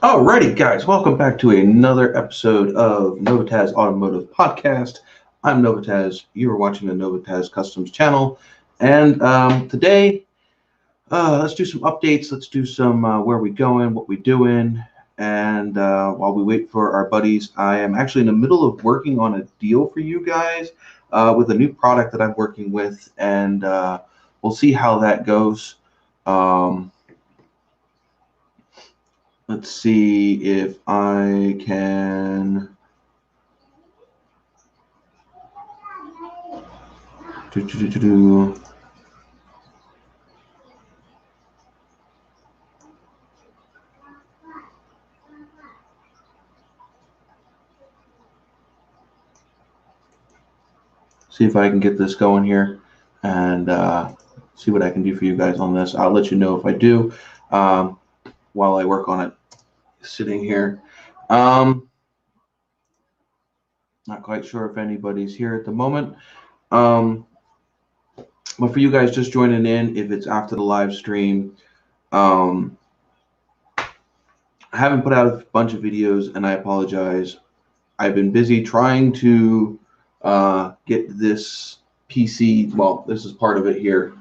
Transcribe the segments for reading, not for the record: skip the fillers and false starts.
Alrighty, guys, welcome back to another episode of NOVAtazz Automotive Podcast. I'm NOVAtazz. You are watching the NOVAtazz Customs channel, and today, let's do some updates. Let's do some where we going, what we doing, and while we wait for our buddies, I am actually in the middle of working on a deal for you guys with a new product that I'm working with, and we'll see how that goes. Let's see if I can see if I can get this going here and see what I can do for you guys on this. I'll let you know if I do while I work on it. Sitting here. Not quite sure if anybody's here at the moment. But for you guys just joining in, if it's after the live stream, I haven't put out a bunch of videos, and I apologize. I've been busy trying to get this PC. Well, this is part of it here.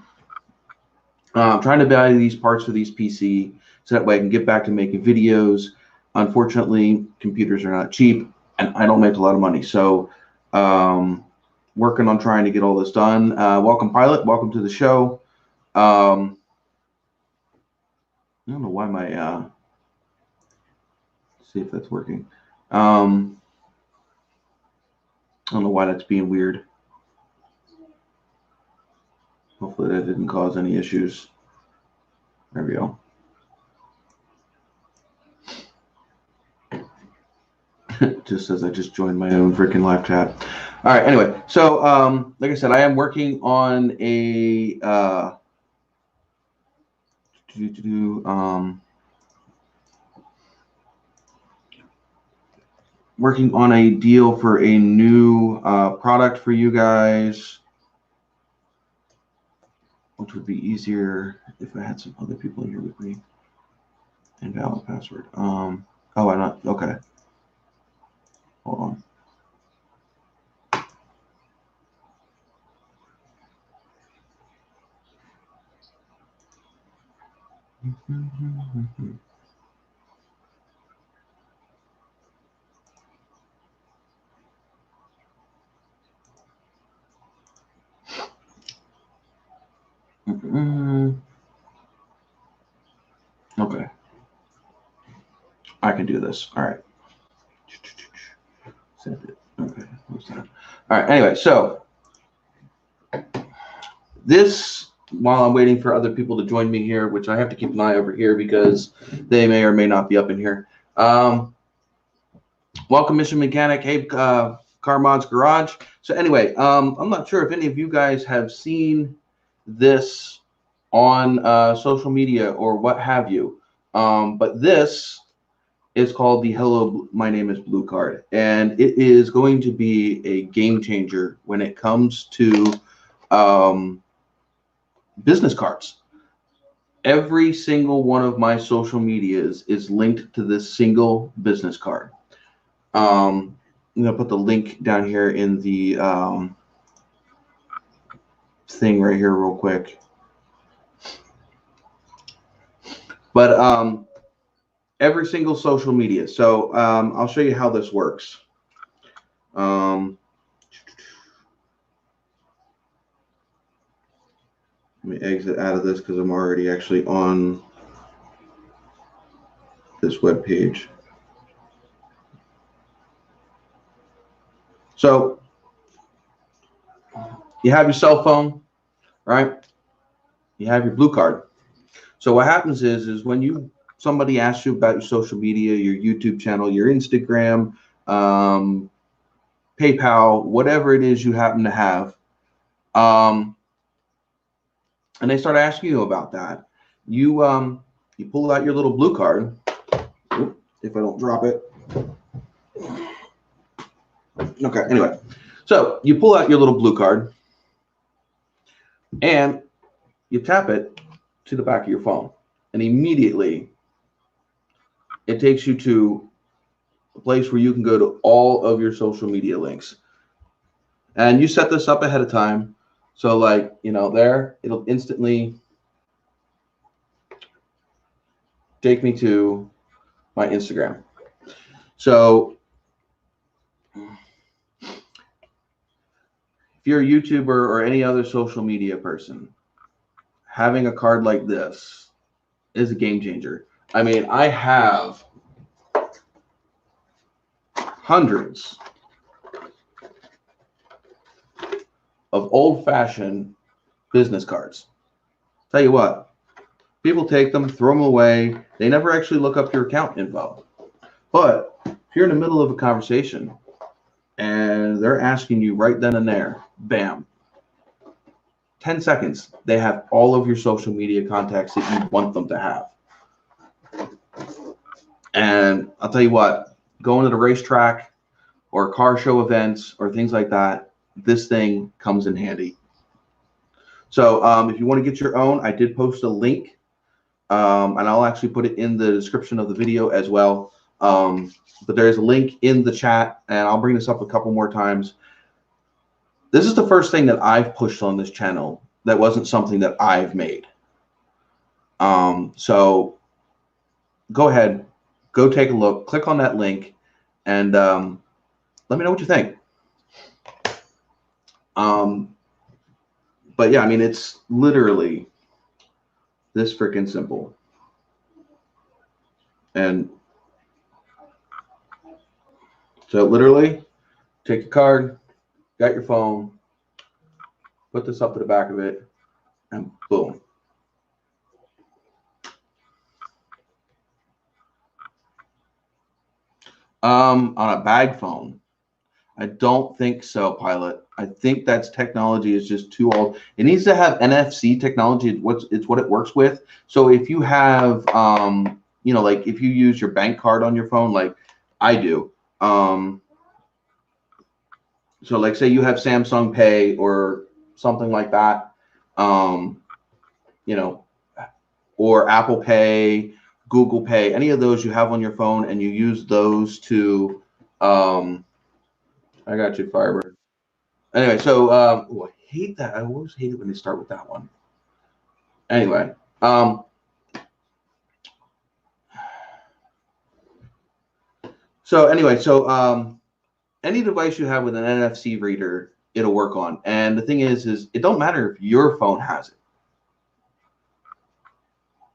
I'm trying to buy these parts for these PC so that way I can get back to making videos. Unfortunately, computers are not cheap, and I don't make a lot of money. So working on trying to get all this done. Welcome, Pilot. Welcome to the show. I don't know why my see if that's working. I don't know why that's being weird. Hopefully that didn't cause any issues. There we go. Just as I just joined my own freaking live chat. All right, anyway, so like I said, I am working on a working on a deal for a new product for you guys, which would be easier if I had some other people here with me. Invalid password. Oh, I'm not. Okay. Hold on. Okay. I can do this. All right. Send it. Okay. What's that? All right. Anyway, so this, while I'm waiting for other people to join me here, which I have to keep an eye over here because they may or may not be up in here. Welcome, Mission Mechanic. Hey, Car Mods Garage. So anyway, I'm not sure if any of you guys have seen this on social media or what have you, but this is called the Hello, My Name is Blue card, and it is going to be a game changer when it comes to business cards. Every single one of my social medias is linked to this single business card. I'm going to put the link down here in the thing right here real quick. But every single social media. So I'll show you how this works. Let me exit out of this because I'm already actually on this web page. So you have your cell phone, right? You have your blue card. So what happens is when somebody asks you about your social media, your YouTube channel, your Instagram, PayPal, whatever it is you happen to have, and they start asking you about that, you pull out your little blue card. Oop, if I don't drop it. Okay, anyway, so you pull out your little blue card and you tap it to the back of your phone, and immediately it takes you to a place where you can go to all of your social media links. And you set this up ahead of time. So like, there, it'll instantly take me to my Instagram. So if you're a YouTuber or any other social media person, having a card like this is a game changer. I mean, I have hundreds of old-fashioned business cards. Tell you what, people take them, throw them away. They never actually look up your account info. But if you're in the middle of a conversation and they're asking you right then and there, bam, 10 seconds, they have all of your social media contacts that you want them to have. And I'll tell you what, going to the racetrack or car show events or things like that, this thing comes in handy. So if you want to get your own, I did post a link, and I'll actually put it in the description of the video as well. But there's a link in the chat, and I'll bring this up a couple more times. This is the first thing that I've pushed on this channel that wasn't something that I've made. So go ahead, go take a look, click on that link, and let me know what you think. But yeah, I mean, it's literally this freaking simple. And so literally take your card, got your phone, put this up to the back of it, and boom. On a bag phone, I don't think so, Pilot. I think that's technology is just too old. It needs to have NFC technology. It's what it works with. So if you have, like if you use your bank card on your phone, like I do. So like say you have Samsung Pay or something like that, or Apple Pay, Google Pay, any of those you have on your phone, and you use those to, I got you, Firebird. Anyway, so I hate that. I always hate it when they start with that one. Anyway, any device you have with an NFC reader, it'll work on. And the thing is it don't matter if your phone has it.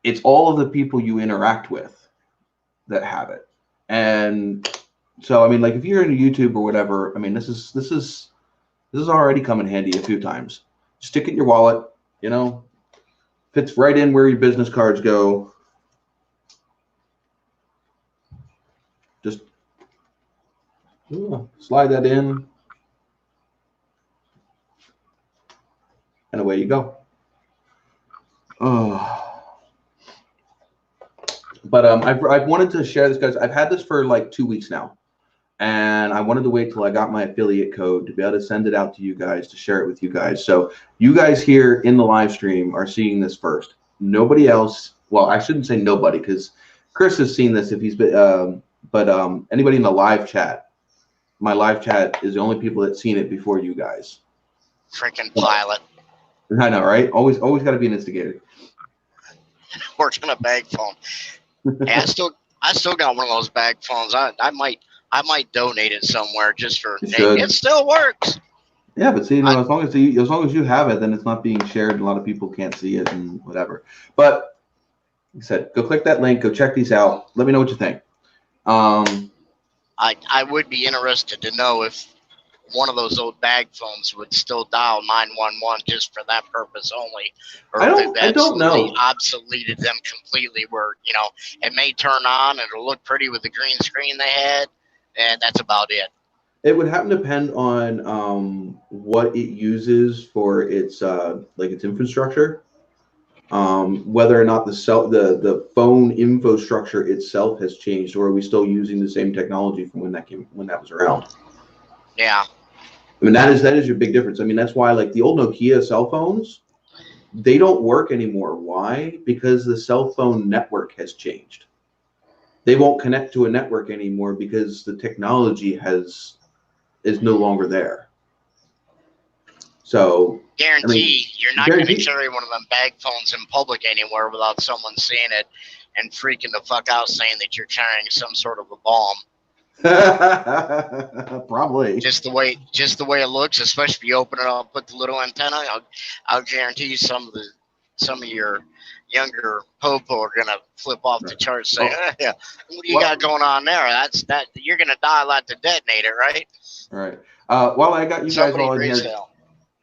It's all of the people you interact with that have it. And so, I mean, like if you're in YouTube or whatever, I mean, this is already come in handy a few times. Stick it in your wallet, fits right in where your business cards go. Just slide that in, and away you go. But I've wanted to share this, guys. I've had this for like 2 weeks now, and I wanted to wait till I got my affiliate code to be able to send it out to you guys, to share it with you guys. So you guys here in the live stream are seeing this first. Nobody else, well, I shouldn't say nobody, because Chris has seen this if he's been, but anybody in the live chat, my live chat is the only people that's seen it before you guys. Freaking Pilot. I know, right? Always got to be an instigator. Working a bag phone. Hey, I still got one of those bag phones. I might donate it somewhere just for. It still works. Yeah, but see, as long as you have it, then it's not being shared. A lot of people can't see it and whatever. But like I said, go click that link. Go check these out. Let me know what you think. I would be interested to know if one of those old bag phones would still dial 911 just for that purpose only, or if they've absolutely obsoleted them completely, where it may turn on and it'll look pretty with the green screen they had, and that's about it. It would happen to depend on what it uses for its its infrastructure, whether or not the phone infrastructure itself has changed, or are we still using the same technology from when that was around? Yeah. I mean, that is your big difference. I mean, that's why like the old Nokia cell phones, they don't work anymore. Why? Because the cell phone network has changed. they won't connect to a network anymore because the technology is no longer there. So guarantee you're not going to carry one of them bag phones in public anywhere without someone seeing it and freaking the fuck out, saying that you're carrying some sort of a bomb. Probably. Just the way it looks, especially if you open it up with the little antenna. I'll guarantee you some of your younger popo are gonna flip off the chart, saying, "Yeah, what do you got going on there? That you're gonna die like to detonate it, right?" All right. While I got you guys all in here.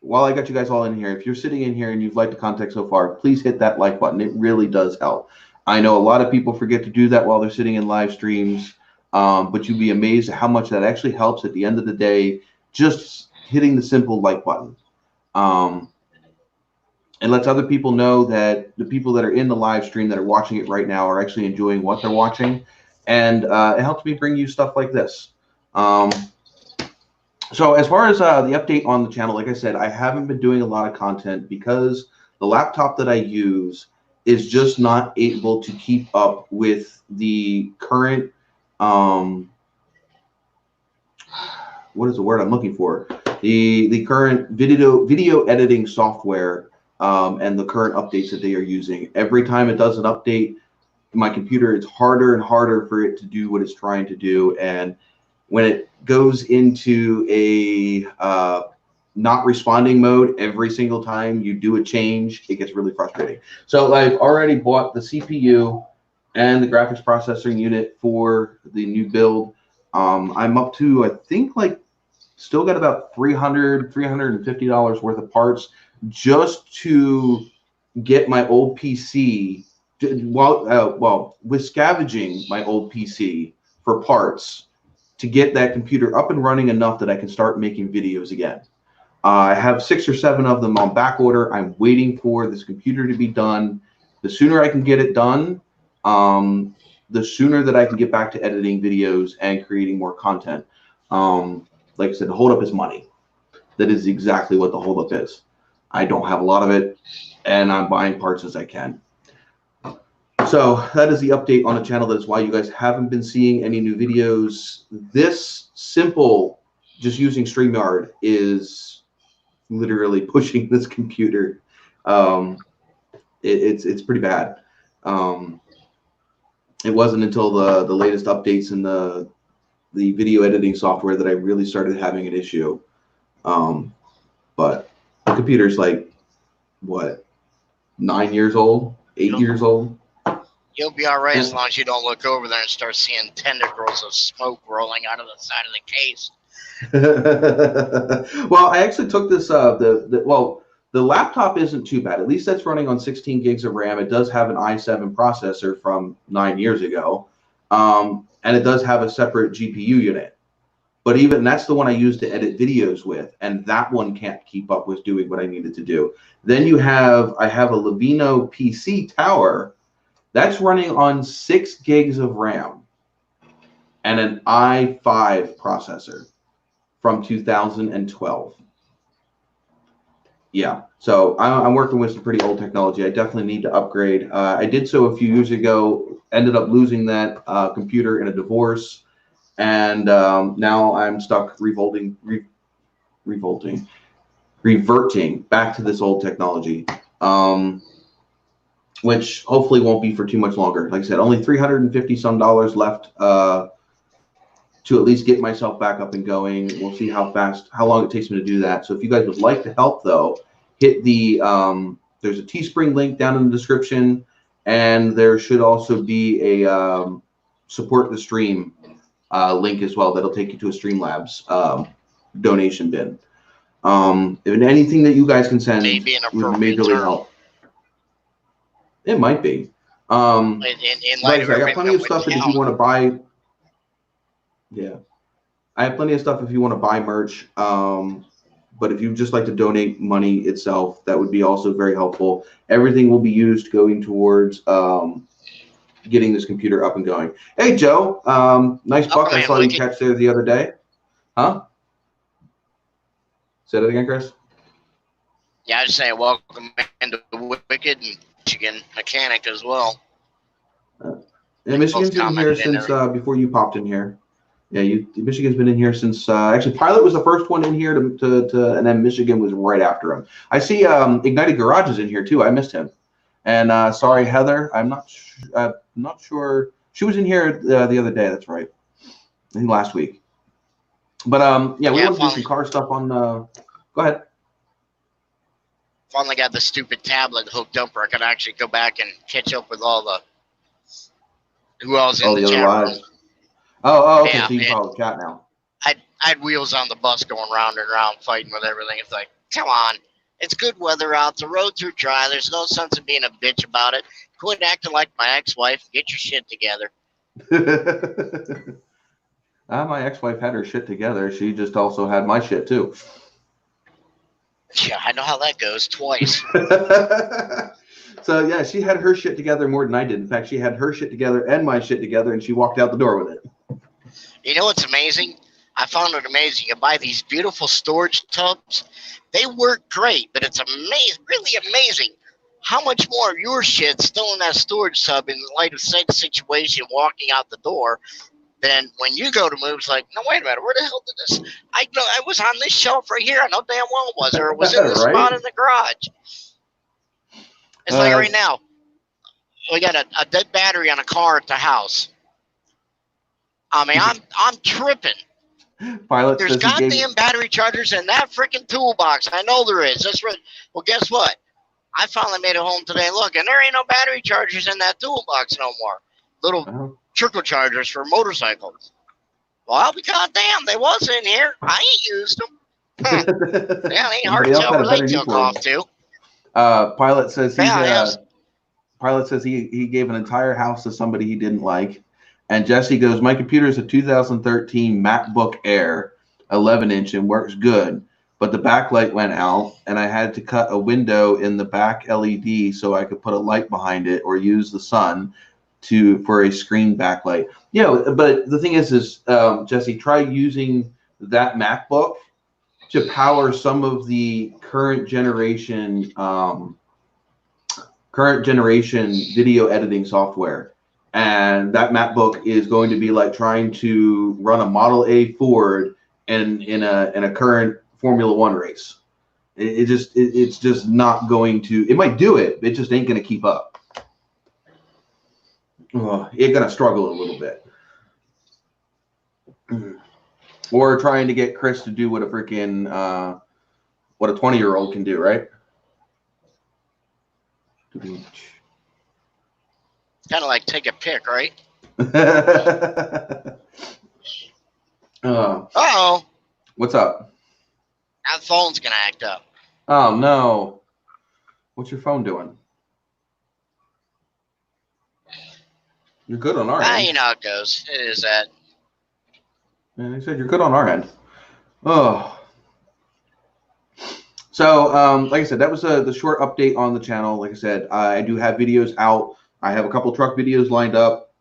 While I got you guys all in here, if you're sitting in here and you've liked the content so far, please hit that like button. It really does help. I know a lot of people forget to do that while they're sitting in live streams, but you'd be amazed at how much that actually helps at the end of the day, just hitting the simple like button. And lets other people know that the people that are in the live stream that are watching it right now are actually enjoying what they're watching. And it helps me bring you stuff like this. So as far as the update on the channel, like I said, I haven't been doing a lot of content because the laptop that I use is just not able to keep up with the current, what is the word I'm looking for? The current video editing software and the current updates that they are using. Every time it does an update, my computer, it's harder and harder for it to do what it's trying to do. And when it goes into a not responding mode every single time you do a change, it gets really frustrating. So I've already bought the CPU and the graphics processing unit for the new build. I'm up to, I think, like still got about $350 worth of parts just to get my old PC, well, with scavenging my old PC for parts, to get that computer up and running enough that I can start making videos again. I have 6 or 7 of them on back order. I'm waiting for this computer to be done. The sooner I can get it done, the sooner that I can get back to editing videos and creating more content. Like I said, the holdup is money. That is exactly what the holdup is. I don't have a lot of it, and I'm buying parts as I can. So that is the update on the channel. That is why you guys haven't been seeing any new videos. This simple, just using StreamYard, is literally pushing this computer. It's pretty bad. It wasn't until the latest updates in the video editing software that I really started having an issue. But the computer's like, what, 9 years old, 8 years old? You'll be all right as long as you don't look over there and start seeing tendrils of smoke rolling out of the side of the case. Well, I actually took this, the laptop isn't too bad. At least that's running on 16 gigs of RAM. It does have an i7 processor from 9 years ago. And it does have a separate GPU unit. But even that's the one I use to edit videos with, and that one can't keep up with doing what I needed to do. Then I have a Levino PC tower that's running on 6 gigs of RAM and an i5 processor from 2012. Yeah, so I'm working with some pretty old technology. I definitely need to upgrade. I did so a few years ago, ended up losing that computer in a divorce. And now I'm stuck reverting back to this old technology, which hopefully won't be for too much longer. Like I said, only $350 some left to at least get myself back up and going. We'll see how long it takes me to do that. So if you guys would like to help, though, hit the there's a Teespring link down in the description, and there should also be a support the stream link as well. That'll take you to a Streamlabs donation bin. If anything that you guys can send would majorly help. It might be. I got plenty of stuff that if you want to buy. Yeah, I have plenty of stuff if you want to buy merch. But if you just like to donate money itself, that would be also very helpful. Everything will be used going towards getting this computer up and going. Hey, Joe, nice buck I saw you catch there the other day. Huh? Say that again, Chris? Yeah, I was saying welcome into Wicked and Michigan Mechanic as well. Yeah, Michigan's been here since before you popped in here. Yeah, Michigan's been in here since actually Pilot was the first one in here to and then Michigan was right after him. I see Ignited Garage is in here too. I missed him. And sorry, Heather, I'm not sure. She was in here the other day. That's right. I think last week. But yeah, we want to do some car stuff on. Go ahead. Finally got the stupid tablet hooked up where I could actually go back and catch up with all the who else in the chat room. Oh, okay. Yeah, so you follow the chat now. I had wheels on the bus going round and round fighting with everything. It's like, come on. It's good weather out. The roads are dry. There's no sense in being a bitch about it. Quit acting like my ex-wife. Get your shit together. My ex-wife had her shit together. She just also had my shit too. Yeah, I know how that goes twice. So yeah, she had her shit together more than I did. In fact, she had her shit together and my shit together, and she walked out the door with it. You know what's amazing? I found it amazing. You buy these beautiful storage tubs. They work great, but it's amazing, really amazing how much more of your shit's still in that storage tub in light of said situation walking out the door than when you go to move. It's like, no, wait a minute, where the hell did this? I was on this shelf right here. I know damn well it was, or it was in this spot in the garage. It's like right now, we got a dead battery on a car at the house. I mean, I'm tripping. Pilot There's goddamn battery chargers in that freaking toolbox. I know there is. That's right. Well, guess what? I finally made it home today. Look, and there ain't no battery chargers in that toolbox no more. Little trickle chargers for motorcycles. Well, I'll be goddamn. They was in here. I ain't used them. Yeah, they ain't hard to tell where they took off to. Pilot says Pilot says he gave an entire house to somebody he didn't like. And Jesse goes, my computer is a 2013 MacBook Air 11-inch and works good, but the backlight went out, and I had to cut a window in the back LED so I could put a light behind it or use the sun for a screen backlight. Yeah, but the thing is Jesse, try using that MacBook to power some of the current generation video editing software. And that MacBook is going to be like trying to run a Model A Ford in a current Formula One race. It's just not going to. It might do it. It just ain't going to keep up. It's going to struggle a little bit. Or trying to get Chris to do what a freaking what a 20-year-old can do, right? Kind of like take a pic, right? Uh-oh. What's up? That phone's going to act up. Oh, no. What's your phone doing? You're good on our end. You know how it goes. It is that. And he said you're good on our end. Oh. So, like I said, that was the short update on the channel. Like I said, I do have videos out. I have a couple truck videos lined up.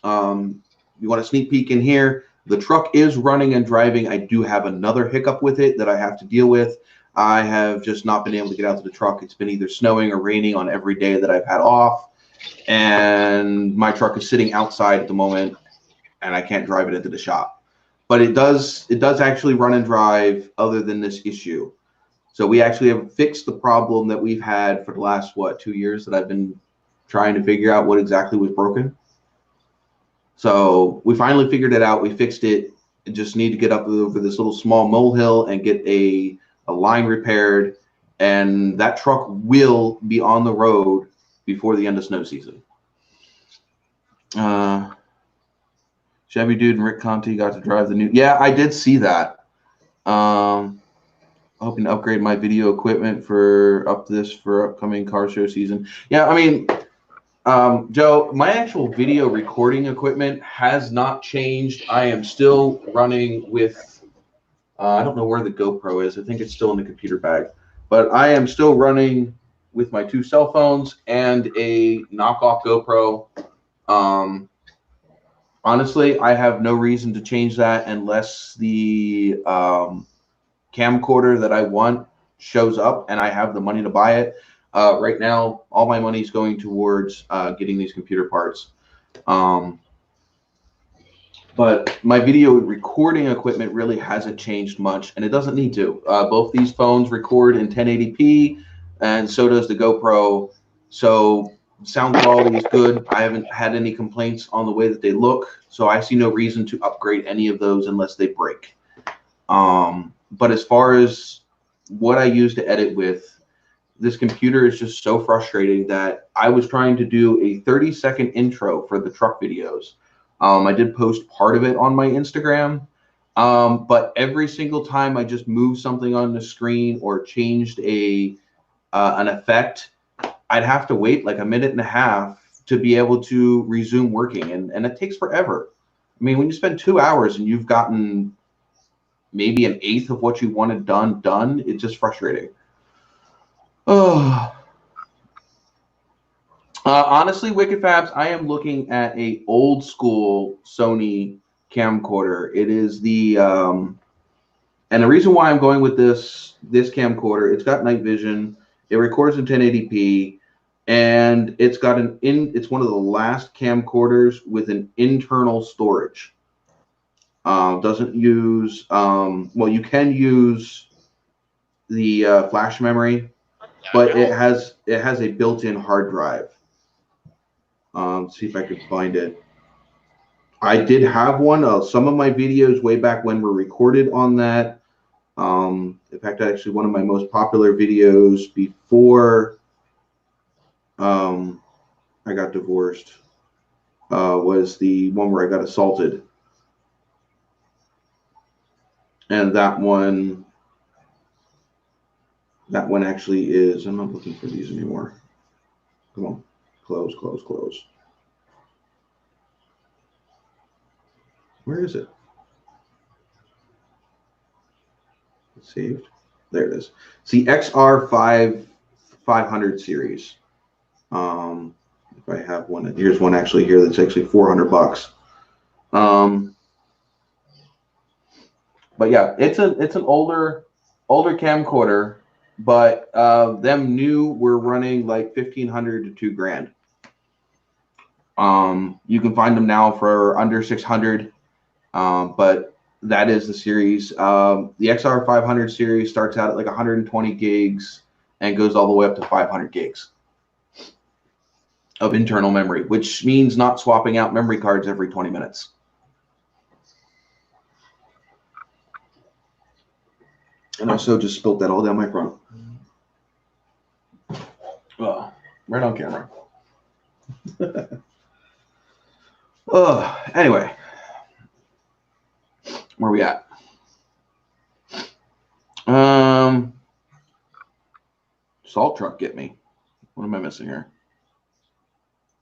You want a sneak peek in here? The truck is running and driving. I do have another hiccup with it that I have to deal with. I have just not been able to get out to the truck. It's been either snowing or raining on every day that I've had off. And my truck is sitting outside at the moment, and I can't drive it into the shop. But it does actually run and drive other than this issue. So we actually have fixed the problem that we've had for the last, 2 years that I've been trying to figure out what exactly was broken. So we finally figured it out. We fixed it. I just need to get up over this little small molehill and get a line repaired. And that truck will be on the road before the end of snow season. Chevy Dude and Rick Conti got to drive the new. Yeah, I did see that. Hoping to upgrade my video equipment for upcoming car show season. Yeah, I mean, Joe, my actual video recording equipment has not changed. I am still running with, I don't know where the GoPro is. I think it's still in the computer bag. But I am still running with my 2 cell phones and a knockoff GoPro. Honestly, I have no reason to change that unless the camcorder that I want shows up and I have the money to buy it. Right now, all my money is going towards getting these computer parts. But my video recording equipment really hasn't changed much, and it doesn't need to. Both these phones record in 1080p, and so does the GoPro. So sound quality is good. I haven't had any complaints on the way that they look, so I see no reason to upgrade any of those unless they break. But as far as what I use to edit with, this computer is just so frustrating that I was trying to do a 30-second intro for the truck videos. I did post part of it on my Instagram, but every single time I just moved something on the screen or changed an effect, I'd have to wait like a minute and a half to be able to resume working, and it takes forever. I mean, when you spend 2 hours and you've gotten maybe an eighth of what you wanted done, it's just frustrating. Oh. Honestly, Wicked Fabs, I am looking at a old school Sony camcorder. It is the and the reason why I'm going with this camcorder, it's got night vision, it records in 1080p, and it's got it's one of the last camcorders with an internal storage. Doesn't use well, you can use the flash memory, but it has a built-in hard drive. See if I can find it. I did have one. Some of my videos way back when were recorded on that. In fact, actually, one of my most popular videos before I got divorced was the one where I got assaulted. And that one actually is, I'm not looking for these anymore. Come on. Close. Where is it? It's saved. There it is. It's the XR500 series. If I have one, here's one actually here that's actually $400. But yeah, it's an older camcorder, but them new were running like $1,500 to $2,000. You can find them now for under $600, but that is the series. The XR500 series starts out at like 120 gigs and goes all the way up to 500 gigs of internal memory, which means not swapping out memory cards every 20 minutes. And also just spilled that all down my front. Oh, right on camera. Anyway, where are we at? Salt truck, get me. What am I missing here?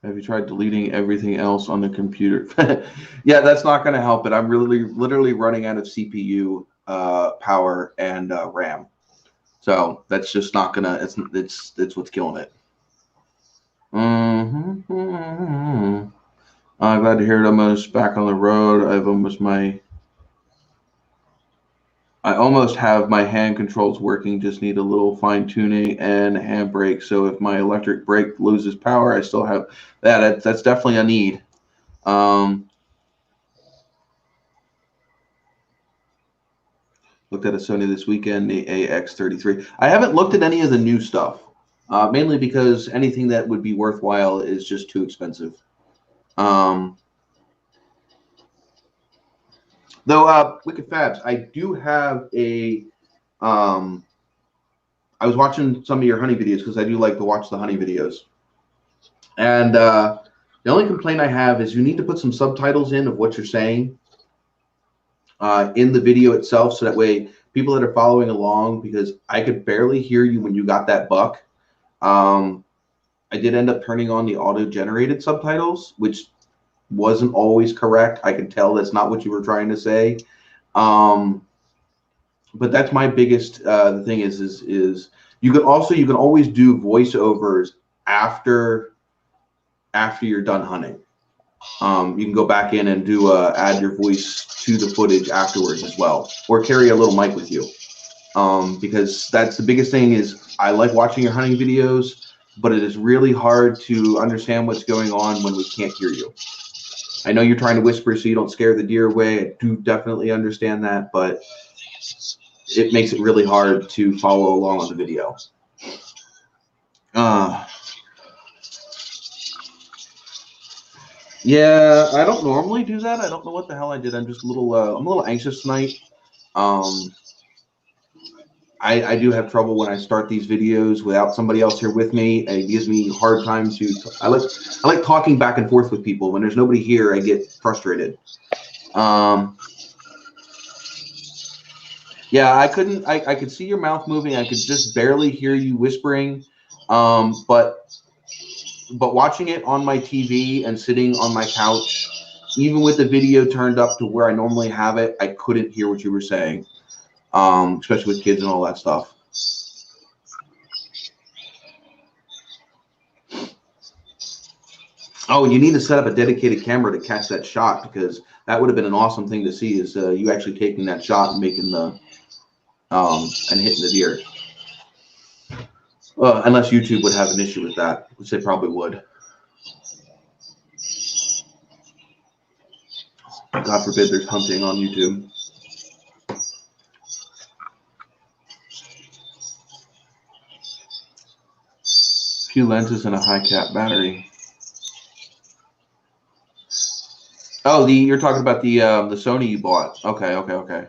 Have you tried deleting everything else on the computer? Yeah, that's not going to help it. I'm literally running out of CPU power and RAM. So that's just not gonna. It's what's killing it. I'm glad to hear it. Almost back on the road. I almost have my hand controls working. Just need a little fine tuning and handbrake. So if my electric brake loses power, I still have that. That's definitely a need. Looked at a Sony this weekend, the AX33. I haven't looked at any of the new stuff, mainly because anything that would be worthwhile is just too expensive. Though, Wicked Fabs, I do have a. I was watching some of your honey videos because I do like to watch the honey videos. And the only complaint I have is you need to put some subtitles in of what you're saying in the video itself, so that way people that are following along, because I could barely hear you when you got that buck. I did end up turning on the auto-generated subtitles, which wasn't always correct. I can tell that's not what you were trying to say. But that's my biggest thing is you can always do voiceovers after you're done hunting. You can go back in and do add your voice to the footage afterwards as well, or carry a little mic with you, because that's the biggest thing. Is I like watching your hunting videos, but it is really hard to understand what's going on when we can't hear you. I know you're trying to whisper so you don't scare the deer away. I do definitely understand that, but it makes it really hard to follow along on the video. Yeah, I don't normally do that. I don't know what the hell I did. I'm just a little I'm a little anxious tonight. I do have trouble when I start these videos without somebody else here with me. It gives me a hard time to. I like talking back and forth with people. When there's nobody here, I get frustrated. Yeah, I could see your mouth moving. I could just barely hear you whispering. But watching it on my TV and sitting on my couch, even with the video turned up to where I normally have it, I couldn't hear what you were saying. Especially with kids and all that stuff. Oh, you need to set up a dedicated camera to catch that shot, because that would have been an awesome thing to see, is you actually taking that shot and making the and hitting the deer. Unless YouTube would have an issue with that, which they probably would. God forbid there's hunting on YouTube. Few lenses and a high cap battery. Oh, you're talking about the Sony you bought. Okay.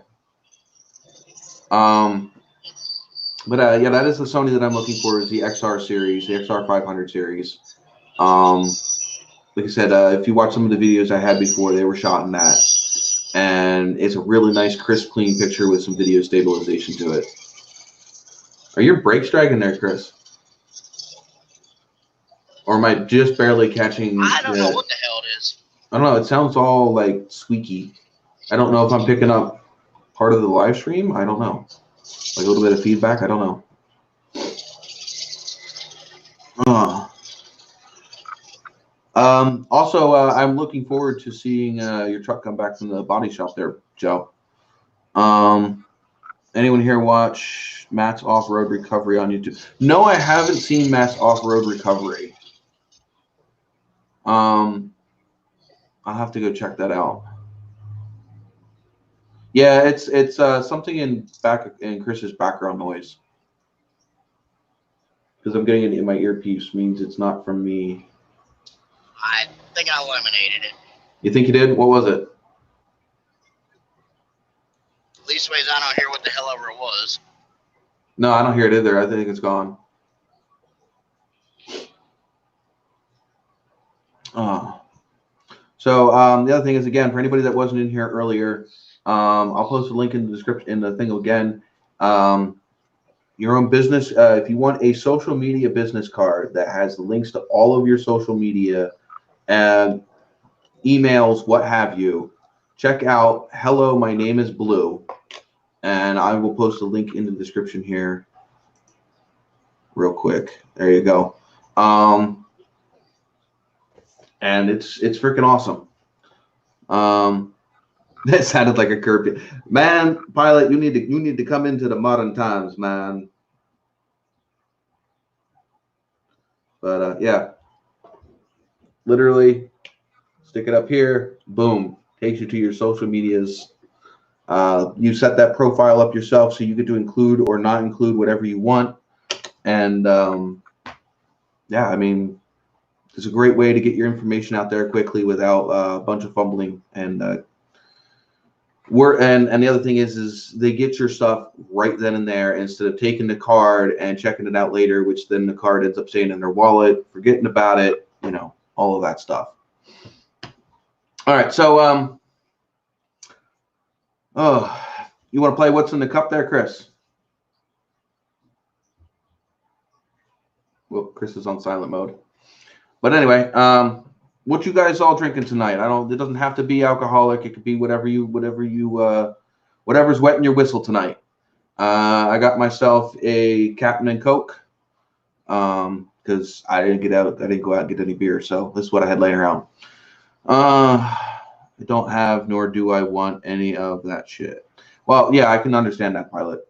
But yeah, that is the Sony that I'm looking for, is the XR series, the XR 500 series. Like I said, if you watch some of the videos I had before, they were shot in that, and it's a really nice, crisp, clean picture with some video stabilization to it. Are your brakes dragging there, Chris? Or am I just barely catching? I don't know what the hell it is. I don't know. It sounds all like squeaky. I don't know if I'm picking up part of the live stream. I don't know. Like a little bit of feedback. I don't know. Also, I'm looking forward to seeing your truck come back from the body shop there, Joe. Anyone here watch Matt's Off-Road Recovery on YouTube? No, I haven't seen Matt's Off-Road Recovery. I'll have to go check that out. Yeah, it's something in Chris's background noise, because I'm getting it in my earpiece. Means it's not from me. I think I eliminated it. You think you did? What was it? Leastways, I don't hear what the hell ever it was. No, I don't hear it either. I think it's gone. So the other thing is, again, for anybody that wasn't in here earlier, I'll post a link in the description in the thing again. Your own business, if you want a social media business card that has the links to all of your social media and emails, what have you, check out Hello, My Name is Blue, and I will post a link in the description here real quick. There you go. And it's freaking awesome. That sounded like a curb. Man, Pilot, you need to come into the modern times, man. But yeah, literally stick it up here, boom, takes you to your social medias. You set that profile up yourself, so you get to include or not include whatever you want. And yeah, I mean, it's a great way to get your information out there quickly without a bunch of fumbling. And and the other thing is they get your stuff right then and there, instead of taking the card and checking it out later, which then the card ends up staying in their wallet, forgetting about it, you know, all of that stuff. All right, so oh, you want to play What's in the Cup there, Chris? Well, Chris is on silent mode. But anyway, what you guys all drinking tonight? It doesn't have to be alcoholic. It could be whatever's wetting your whistle tonight. I got myself a Captain and Coke, because I didn't go out and get any beer, so this is what I had laying around. I don't have, nor do I want any of that shit. Well, yeah, I can understand that, Pilot.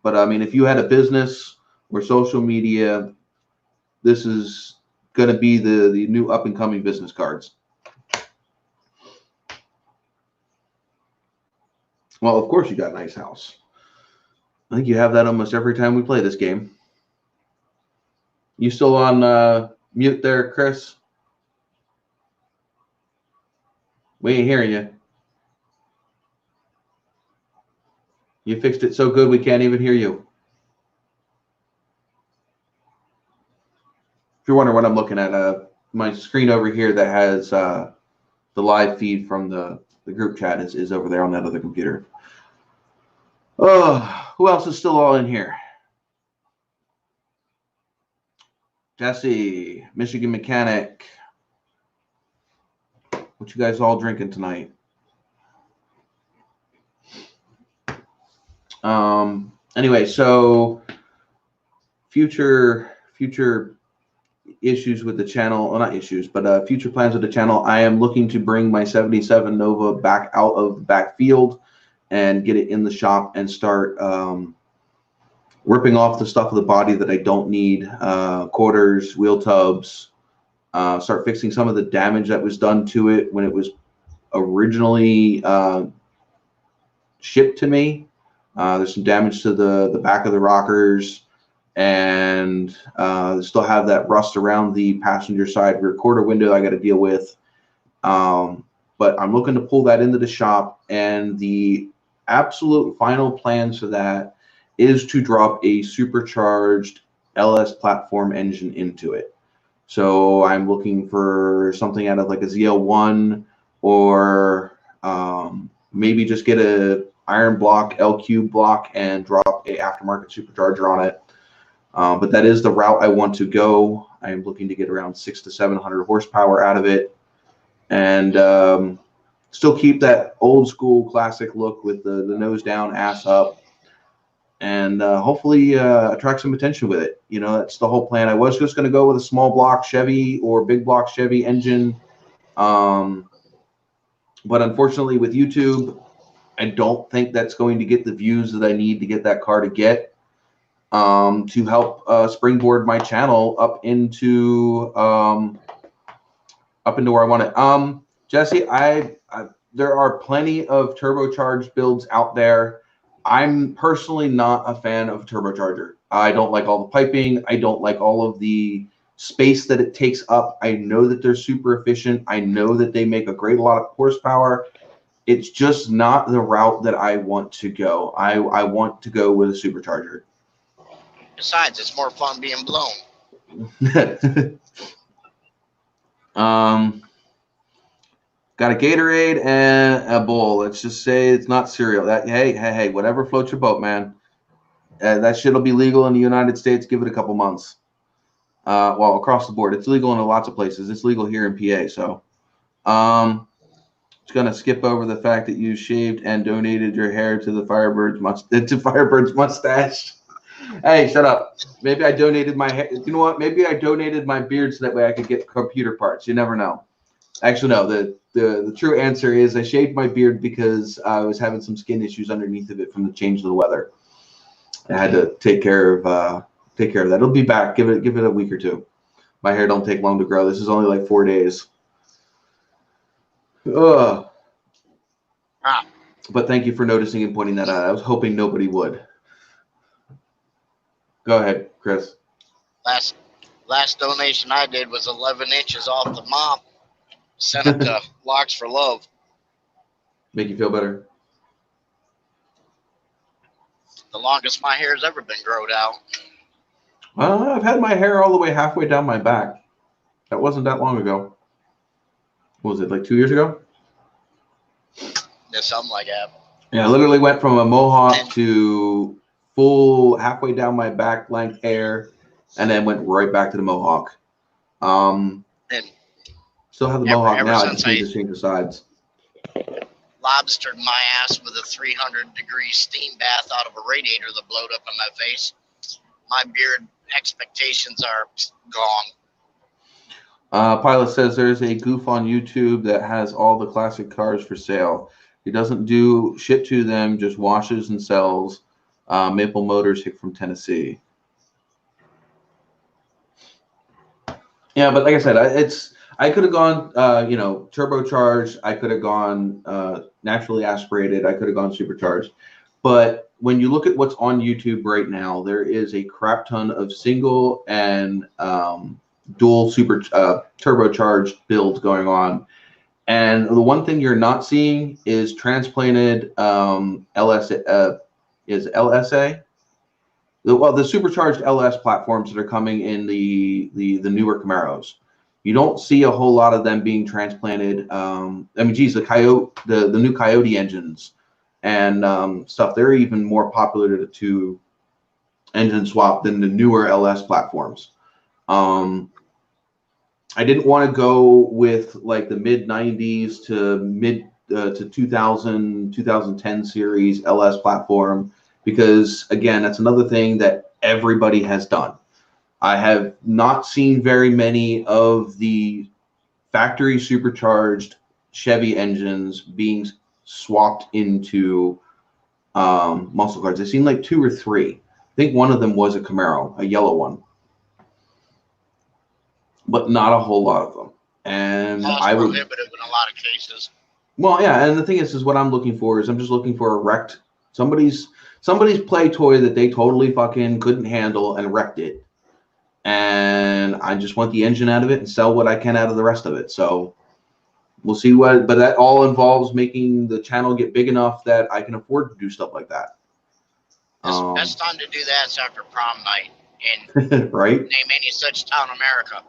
But I mean, if you had a business or social media, this is going to be the new up and coming business cards. Well, of course you got a nice house. I think you have that almost every time we play this game. You still on mute there, Chris? We ain't hearing you. You fixed it so good we can't even hear you. If you're wondering what I'm looking at, my screen over here that has the live feed from the group chat is over there on that other computer. Oh, who else is still all in here? Jesse, Michigan Mechanic. What you guys all drinking tonight? Anyway, so future issues with the channel, well, not issues, but future plans with the channel. I am looking to bring my 77 Nova back out of the backfield and get it in the shop and start ripping off the stuff of the body that I don't need, quarters, wheel tubs, start fixing some of the damage that was done to it when it was originally shipped to me. There's some damage to the back of the rockers, and still have that rust around the passenger side rear quarter window I got to deal with. But I'm looking to pull that into the shop, and the absolute final plans for that is to drop a supercharged LS platform engine into it. So I'm looking for something out of like a ZL1, or maybe just get a iron block, LQ block, and drop a aftermarket supercharger on it. But that is the route I want to go. I am looking to get around 600 to 700 horsepower out of it, and still keep that old school classic look with the nose down, ass up, and hopefully attract some attention with it. You know, that's the whole plan. I was just going to go with a small block Chevy or big block Chevy engine, but unfortunately with YouTube, I don't think that's going to get the views that I need to get that car to get to help springboard my channel up into where I want it. Jesse, there are plenty of turbocharged builds out there. I'm personally not a fan of turbocharger. I don't like all the piping. I don't like all of the space that it takes up. I know that they're super efficient. I know that they make a great lot of horsepower. It's just not the route that I want to go. I want to go with a supercharger. Besides, it's more fun being blown. Got a Gatorade and a bowl. Let's just say it's not cereal. Hey, whatever floats your boat, man. That shit'll be legal in the United States. Give it a couple months. Well, across the board, it's legal in lots of places. It's legal here in PA. So, just gonna skip over the fact that you shaved and donated your hair to the Firebird's mustache. Hey, shut up. Maybe I donated my hair. You know what? Maybe I donated my beard so that way I could get computer parts. You never know. Actually, no. The true answer is I shaved my beard because I was having some skin issues underneath of it from the change of the weather. I had to take care of that. It'll be back. Give it a week or two. My hair don't take long to grow. This is only like 4 days. Ugh. But thank you for noticing and pointing that out. I was hoping nobody would. Go ahead, Chris. Last donation I did was 11 inches off the mop. Sent it to Locks for Love. Make you feel better? The longest my hair's ever been growed out. I've had my hair all the way halfway down my back. That wasn't that long ago. What was it, like 2 years ago? Yeah, something like that. Yeah, I literally went from a mohawk to full halfway down my back length hair, and then went right back to the mohawk. And still have the mohawk now. I just need to change the sides. Lobstered my ass with a 300-degree steam bath out of a radiator that blowed up in my face. My beard expectations are gone. Pilot says there's a goof on YouTube that has all the classic cars for sale. He doesn't do shit to them, just washes and sells. Maple Motors, Hick from Tennessee. Yeah, but like I said, I could have gone, turbocharged. I could have gone naturally aspirated. I could have gone supercharged. But when you look at what's on YouTube right now, there is a crap ton of single and dual turbocharged builds going on. And the one thing you're not seeing is transplanted LSA. The supercharged LS platforms that are coming in the newer Camaros. You don't see a whole lot of them being transplanted. The new Coyote engines and stuff, they're even more popular to engine swap than the newer LS platforms. I didn't want to go with like the mid 90s to 2010 series LS platform, because again, that's another thing that everybody has done. I have not seen very many of the factory supercharged Chevy engines being swapped into muscle cars. I've seen like 2 or 3. I think one of them was a Camaro, a yellow one, but not a whole lot of them. And I would prohibitive in a lot of cases. Well, yeah, and the thing is what I'm looking for is I'm just looking for a wrecked somebody's play toy that they totally fucking couldn't handle and wrecked it. And I just want the engine out of it and sell what I can out of the rest of it. So we'll see but that all involves making the channel get big enough that I can afford to do stuff like that. Best time to do that is after prom night in right? Name any such town in America.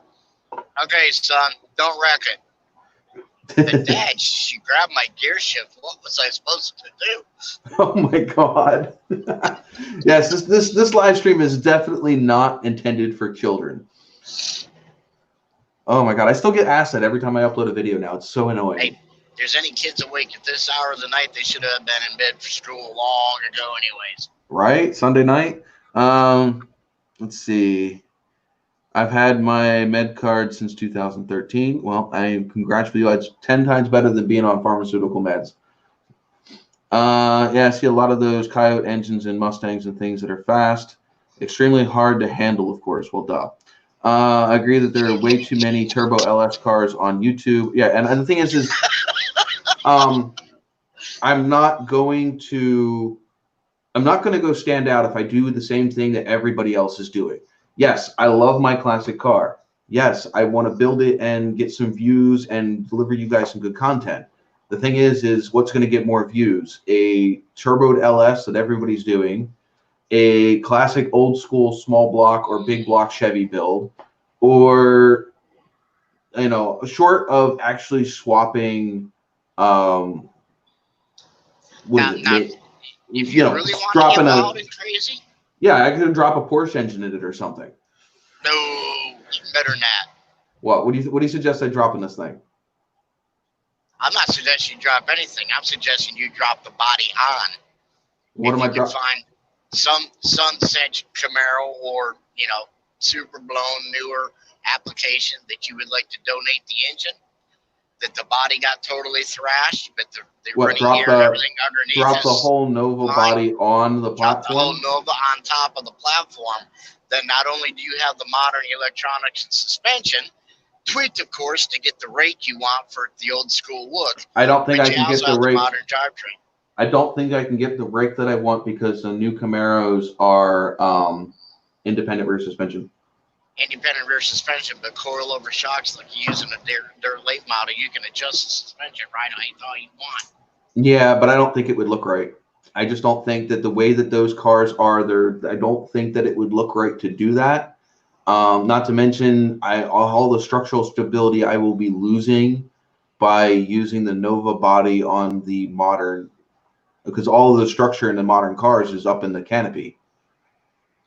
Okay, son, don't wreck it. But Dad, she grabbed my gear shift. What was I supposed to do? Oh my God. Yes, this live stream is definitely not intended for children. Oh my God, I still get asked that every time I upload a video now. It's so annoying. Hey, if there's any kids awake at this hour of the night, they should have been in bed for school long ago anyways. Right? Sunday night? Let's see. I've had my med card since 2013. Well, I congratulate you. It's 10 times better than being on pharmaceutical meds. Yeah, I see a lot of those Coyote engines and Mustangs and things that are fast. Extremely hard to handle, of course. Well, duh. I agree that there are way too many turbo LS cars on YouTube. Yeah, and the thing is I'm not going to go stand out if I do the same thing that everybody else is doing. Yes, I love my classic car. Yes, I want to build it and get some views and deliver you guys some good content. The thing is what's going to get more views? A turboed LS that everybody's doing, a classic old school small block or big block Chevy build, or short of actually swapping if you really want to get loud and crazy. Yeah, I could drop a Porsche engine in it or something. No, even better than that. What do you suggest I drop in this thing? I'm not suggesting you drop anything. I'm suggesting you drop the body on. What am I dropping? Find some Sunset Camaro or super blown newer application that you would like to donate the engine. That the body got totally thrashed, but the running gear and everything underneath. Drop the whole Nova body on the platform. Drop the whole Nova on top of the platform. Then not only do you have the modern electronics and suspension, tweaked of course to get the rake you want for the old school look. I don't think I can get the rake. Modern drivetrain. I don't think I can get the rake that I want because the new Camaros are independent rear suspension. Independent rear suspension, but coilover shocks like you use in their late model, you can adjust the suspension right how you want. Yeah, but I don't think it would look right. I just don't think that the way that those cars are, I don't think that it would look right to do that. Not to mention all the structural stability I will be losing by using the Nova body on the modern, because all of the structure in the modern cars is up in the canopy.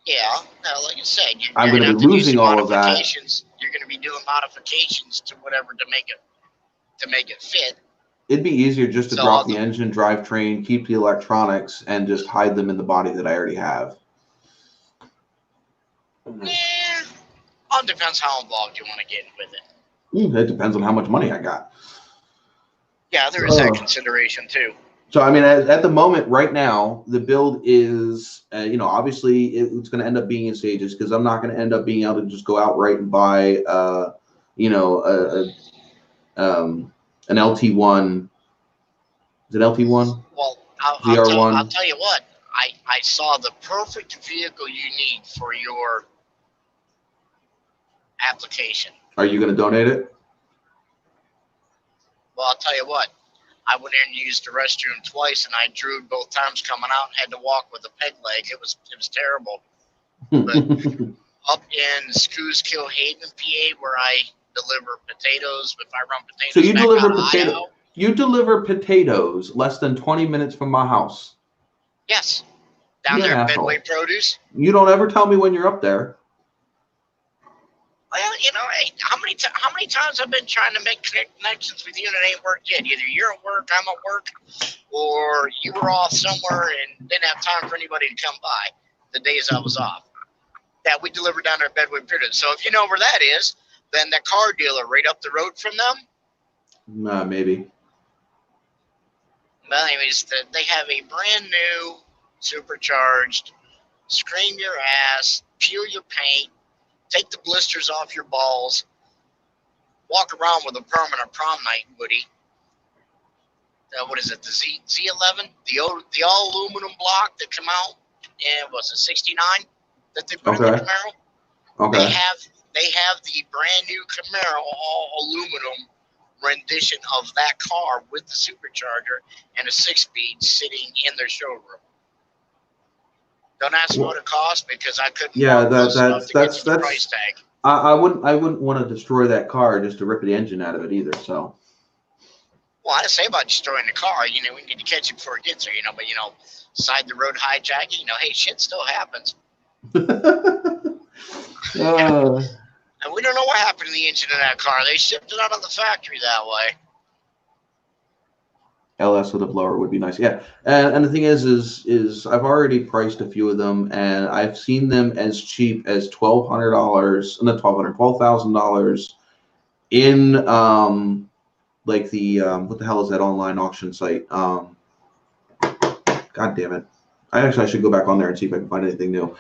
Yeah, like I said, I'm going to be losing all of that. You're going to be doing modifications to whatever to make it fit. It'd be easier just to drop the engine, drivetrain, keep the electronics, and just hide them in the body that I already have. Yeah, all depends how involved you want to get with it. It depends on how much money I got. Yeah, there is that consideration too. So, I mean, at the moment, right now, the build is, obviously it's going to end up being in stages because I'm not going to end up being able to just go outright and buy, a an LT1. Is it LT1? Well, ZR1. I'll tell you what. I saw the perfect vehicle you need for your application. Are you going to donate it? Well, I'll tell you what. I went in and used the restroom twice, and I drew both times coming out and had to walk with a peg leg. It was terrible. But up in Scooskill Haven, PA, where I deliver potatoes, if I run potatoes, so you deliver potatoes. You deliver potatoes less than 20 minutes from my house. Yes, down there at Bedway Produce. You don't ever tell me when you're up there. Well, you know, hey, how many times I've been trying to make connections with you and it ain't worked yet. Either you're at work, I'm at work, or you were off somewhere and didn't have time for anybody to come by the days I was off. That we delivered down there at Bedway Produce. So if you know where that is, then the car dealer right up the road from them. Nah, maybe. Well, anyways, they have a brand new, supercharged, scream your ass, peel your paint, take the blisters off your balls, walk around with a permanent prom night, Woody. What is it, the Z11? The all aluminum block that come out, and was it 69 that they put in the Camaro? Okay. They have the brand new Camaro all aluminum rendition of that car with the supercharger and a 6-speed sitting in their showroom. Don't ask me what it costs because I couldn't. Yeah, that's the price tag. I wouldn't want to destroy that car just to rip the engine out of it either. So. Well, I didn't say about destroying the car. You know, we need to catch it before it gets there. You know, but side the road hijacking. You know, hey, shit still happens. And we don't know what happened to the engine of that car. They shipped it out of the factory that way. LS with a blower would be nice. Yeah. And the thing is I've already priced a few of them, and I've seen them as cheap as $1,200, not $12,000 in like the what the hell is that online auction site? God damn it. I should go back on there and see if I can find anything new.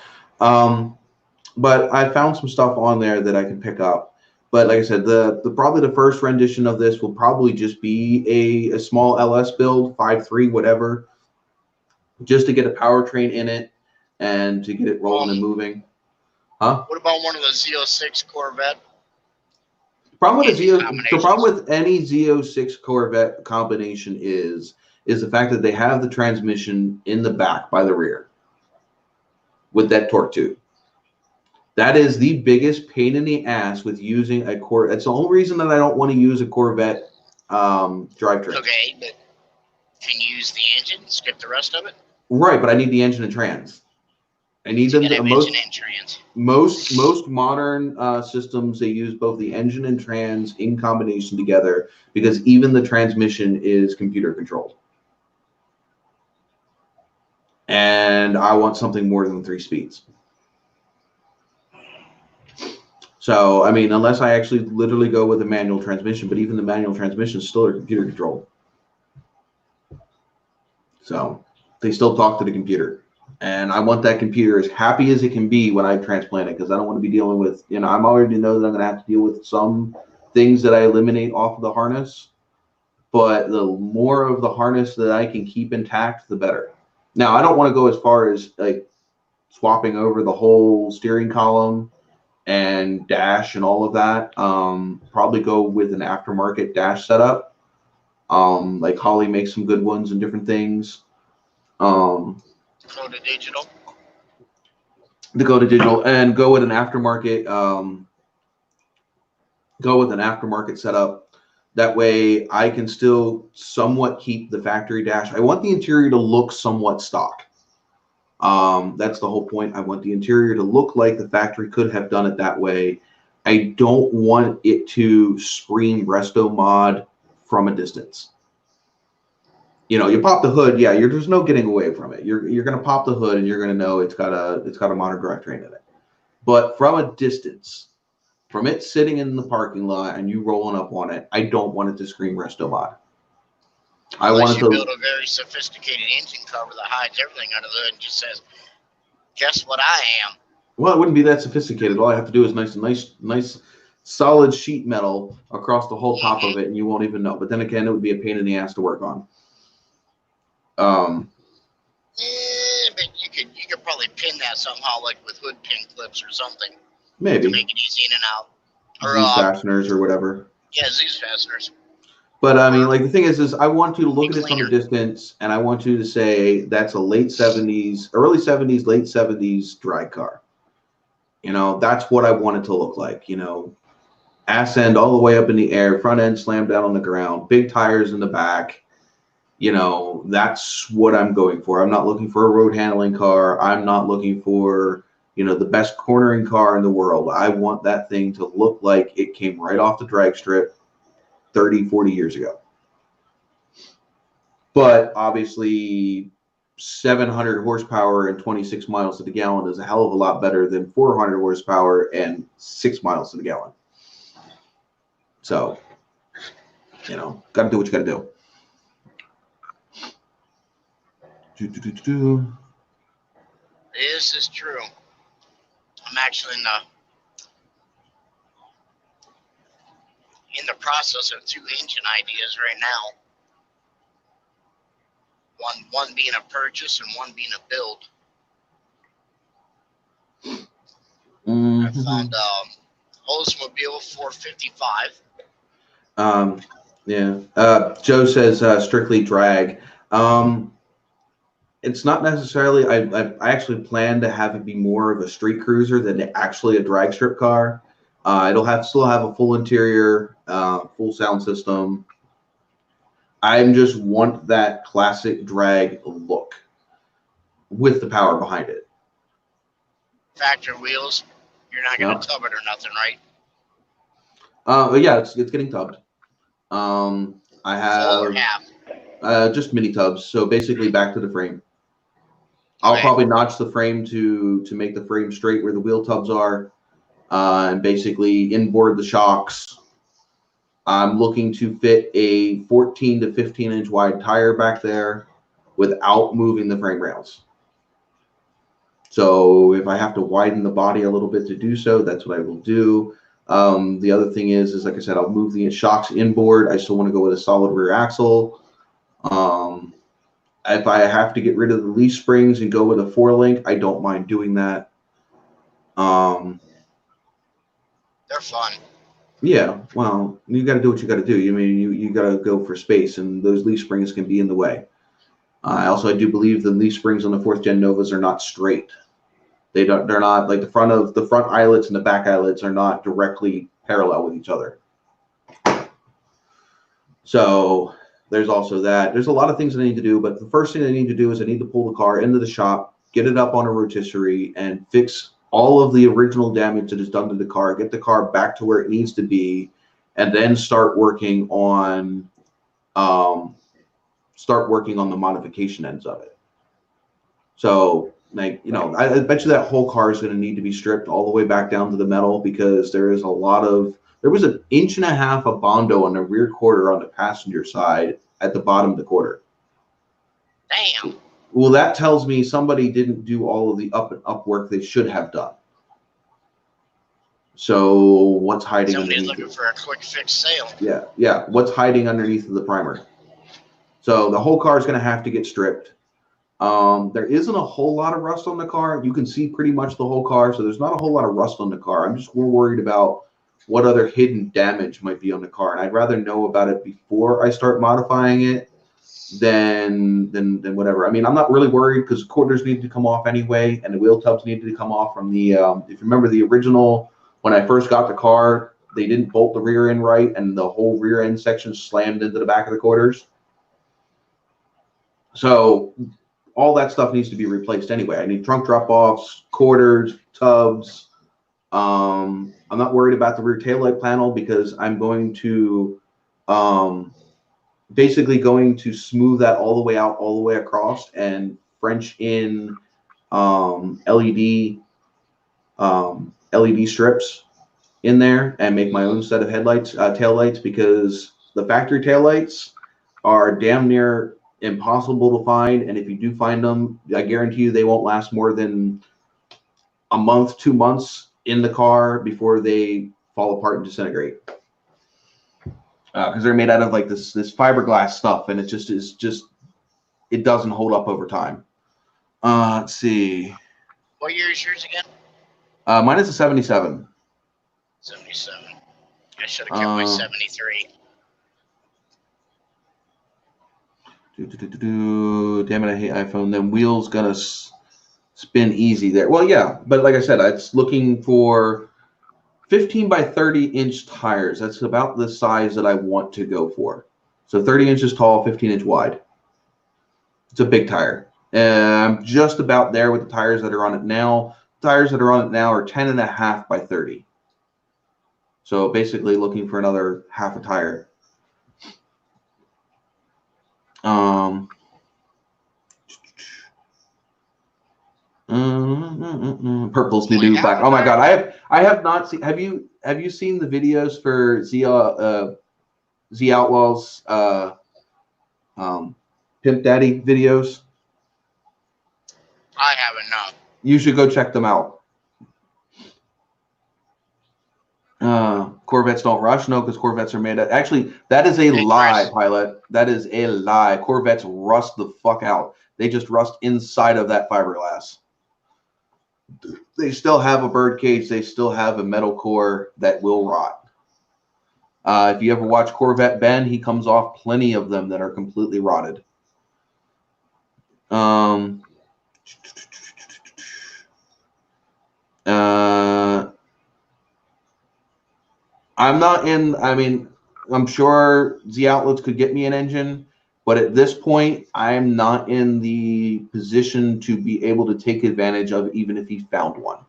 But I found some stuff on there that I can pick up. But like I said, probably the first rendition of this will probably just be a small LS build, 5.3, whatever, just to get a powertrain in it and to get it rolling and moving. Huh? What about one of the Z06 Corvette? The problem with any Z06 Corvette combination is the fact that they have the transmission in the back by the rear with that torque tube. That is the biggest pain in the ass with using a Corvette. That's the only reason that I don't want to use a Corvette drivetrain. Okay, but can you use the engine, skip the rest of it? Right, but I need the engine and trans. I need them to most modern systems, they use both the engine and trans in combination together because even the transmission is computer controlled. And I want something more than 3 speeds. So, I mean, unless I actually literally go with a manual transmission, but even the manual transmission still are computer controlled. So they still talk to the computer. And I want that computer as happy as it can be when I transplant it, because I don't want to be dealing with, I already know that I'm going to have to deal with some things that I eliminate off of the harness. But the more of the harness that I can keep intact, the better. Now, I don't want to go as far as like swapping over the whole steering column and dash and all of that. Probably go with an aftermarket dash setup. Like Holly makes some good ones and different things. Dakota Digital, and go with an aftermarket. Setup. That way, I can still somewhat keep the factory dash. I want the interior to look somewhat stock. That's the whole point. I want the interior to look like the factory could have done it that way. I don't want it to scream resto mod from a distance. You pop the hood, yeah, there's no getting away from it. You're gonna pop the hood and you're gonna know it's got a modern drivetrain in it. But from a distance, from it sitting in the parking lot and you rolling up on it, I don't want it to scream resto mod. Unless you build a very sophisticated engine cover that hides everything under the hood and just says, "Guess what I am." Well, it wouldn't be that sophisticated. All I have to do is nice solid sheet metal across the whole top of it, and you won't even know. But then again, it would be a pain in the ass to work on. But you could probably pin that somehow, like with hood pin clips or something. Maybe to make it easy in and out. Or fasteners or whatever. Yeah, these fasteners. But I mean, like the thing is I want you to look at it from a distance, and I want you to say that's a late 70s, early 70s, late 70s drag car. You know, that's what I want it to look like. You know, ass end all the way up in the air, front end slammed down on the ground, big tires in the back. You know, that's what I'm going for. I'm not looking for a road handling car. I'm not looking for, you know, the best cornering car in the world. I want that thing to look like it came right off the drag strip 30, 40 years ago. But obviously 700 horsepower and 26 miles to the gallon is a hell of a lot better than 400 horsepower and 6 miles to the gallon. So, you know, got to do what you got to do. This is true. I'm actually in the process of 2 engine ideas right now. One being a purchase and one being a build. I found Oldsmobile 455. Yeah. Joe says strictly drag. It's not necessarily. I actually plan to have it be more of a street cruiser than actually a drag strip car. It'll still have a full interior, full sound system. I just want that classic drag look with the power behind it. Factory wheels. You're not going to tub it or nothing, right? But yeah, it's getting tubbed. I have just mini tubs, so basically back to the frame. I'll probably notch the frame to make the frame straight where the wheel tubs are, and basically inboard the shocks. I'm looking to fit a 14 to 15 inch wide tire back there without moving the frame rails. So if I have to widen the body a little bit to do so, that's what I will do. The other thing is like I said, I'll move the shocks inboard. I still want to go with a solid rear axle. If I have to get rid of the leaf springs and go with a 4-link, I don't mind doing that. They're fun. Yeah, well, you got to do what you got to do. I mean, you got to go for space, and those leaf springs can be in the way. I do believe the leaf springs on the 4th gen Novas are not straight. They're not like the front eyelets and the back eyelets are not directly parallel with each other. So there's also that. There's a lot of things I need to do, but the first thing I need to do is I need to pull the car into the shop, get it up on a rotisserie, and fix all of the original damage that is done to the car, get the car back to where it needs to be, and then start working on the modification ends of it. So, like, you know, I bet you that whole car is going to need to be stripped all the way back down to the metal, because there was 1.5 inches of Bondo on the rear quarter on the passenger side at the bottom of the quarter. Damn. Well, that tells me somebody didn't do all of the up work they should have done. So what's hiding? Somebody's looking for a quick fix sale. Yeah. What's hiding underneath of the primer? So the whole car is going to have to get stripped. There isn't a whole lot of rust on the car. You can see pretty much the whole car, so there's not a whole lot of rust on the car. I'm just more worried about what other hidden damage might be on the car, and I'd rather know about it before I start modifying it than whatever. I mean, I'm not really worried because quarters need to come off anyway, and the wheel tubs need to come off from the. If you remember the original, when I first got the car, they didn't bolt the rear end right, and the whole rear end section slammed into the back of the quarters. So all that stuff needs to be replaced anyway. I need trunk drop-offs, quarters, tubs. I'm not worried about the rear taillight panel because I'm going to basically going to smooth that all the way out, all the way across, and French in LED strips in there and make my own set of headlights, taillights, because the factory taillights are damn near impossible to find, and if you do find them, I guarantee you they won't last more than a month, 2 months in the car before they fall apart and disintegrate. Because they're made out of like this fiberglass stuff, and it it doesn't hold up over time. Let's see. What year is yours again? Mine is a 77. 77. I should have kept my 73. Damn it, I hate iPhone. Then wheels gonna spin easy there. Well, yeah, but like I said, it's looking for 15 by 30 inch tires. That's about the size that I want to go for. So 30 inches tall, 15 inch wide. It's a big tire. I'm just about there with the tires that are on it now. Tires that are on it now are 10.5 by 30. So basically looking for another half a tire. Purple's new black. Oh my god, I have not seen. Have you seen the videos for Z Outlaws Pimp Daddy videos? I haven't, no. You should go check them out. Corvettes don't rush. No, because Corvettes are made of. Actually, that is a lie, pilot. That is a lie. Corvettes rust the fuck out. They just rust inside of that fiberglass. They still have a bird cage. They still have a metal core that will rot. If you ever watch Corvette Ben, he comes off plenty of them that are completely rotted. I'm not in, I mean, I'm sure Z Outlets could get me an engine, but at this point, I'm not in the position to be able to take advantage of even if he found one.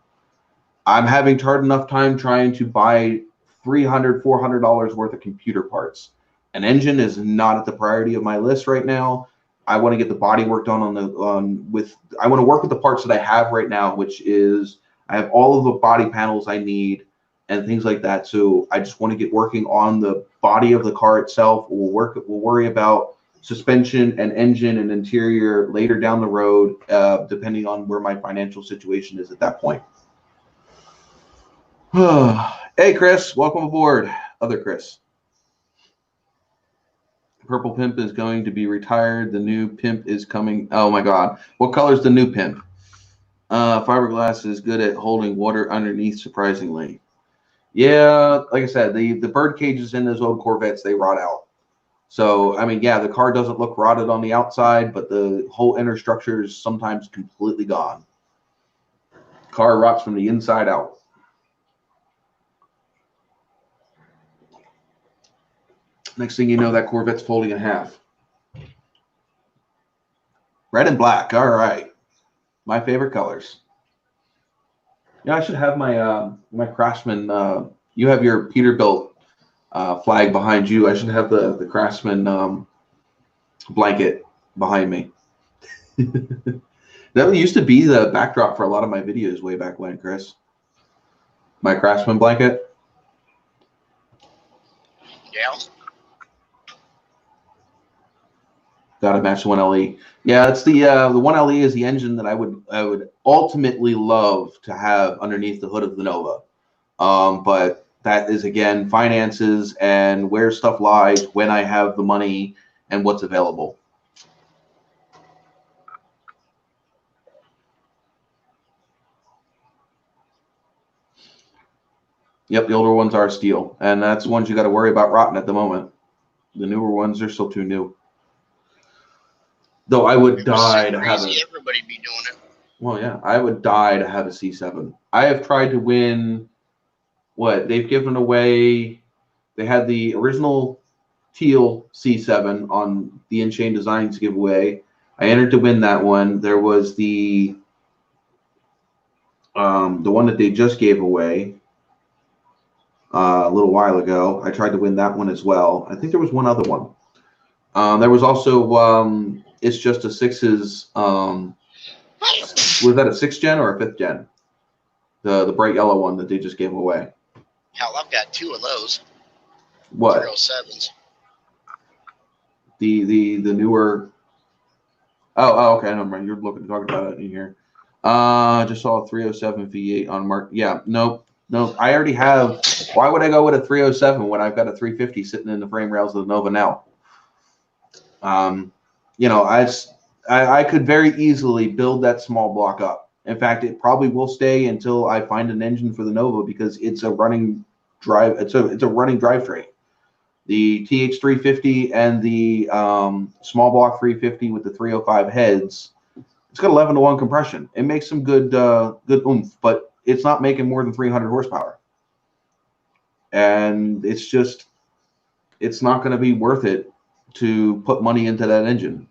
I'm having hard enough time trying to buy $300, $400 worth of computer parts. An engine is not at the priority of my list right now. I want to get the body work done I want to work with the parts that I have right now, which is I have all of the body panels I need and things like that. So I just want to get working on the body of the car itself. We'll worry about suspension and engine and interior later down the road, depending on where my financial situation is at that point. Hey, Chris, welcome aboard. Other Chris. Purple Pimp is going to be retired. The new Pimp is coming. Oh my God. What color is the new Pimp? Fiberglass is good at holding water underneath, surprisingly. Yeah, like I said, the bird cages in those old Corvettes, they rot out. So, I mean, yeah, the car doesn't look rotted on the outside, but the whole inner structure is sometimes completely gone. Car rots from the inside out. Next thing you know, that Corvette's folding in half. Red and black. All right. My favorite colors. Yeah, I should have my my Craftsman. You have your Peterbilt flag behind you. I should have the Craftsman blanket behind me. That used to be the backdrop for a lot of my videos way back when, Chris. My Craftsman blanket. Yeah. Got to match the 1LE. Yeah, it's the 1LE is the engine that I would ultimately love to have underneath the hood of the Nova. But that is, again, finances and where stuff lies, when I have the money, and what's available. Yep, the older ones are steel, and that's the ones you got to worry about rotting at the moment. The newer ones are still too new. Though I would die to have it. Everybody be doing it. Well, yeah, I would die to have a C7. I have tried to win. What they've given away, they had the original teal C7 on the InChain Designs giveaway. I entered to win that one. There was the one that they just gave away a little while ago. I tried to win that one as well. I think there was one other one. There was also it's just a sixes. Was that a 6th gen or a 5th gen? The bright yellow one that they just gave away. Hell, I've got 2 of those. What? 307s. The newer. Oh, okay. Never mind. You're talking about it in here. Just saw a 307 V8 on mark. Yeah, nope. No, I already have. Why would I go with a 307 when I've got a 350 sitting in the frame rails of the Nova now? You know, I could very easily build that small block up. In fact, it probably will stay until I find an engine for the Nova because it's a running drive. It's a running drivetrain. The TH350 and the small block 350 with the 305 heads. It's got 11-to-1 compression. It makes some good good oomph, but it's not making more than 300 horsepower. And it's not going to be worth it to put money into that engine.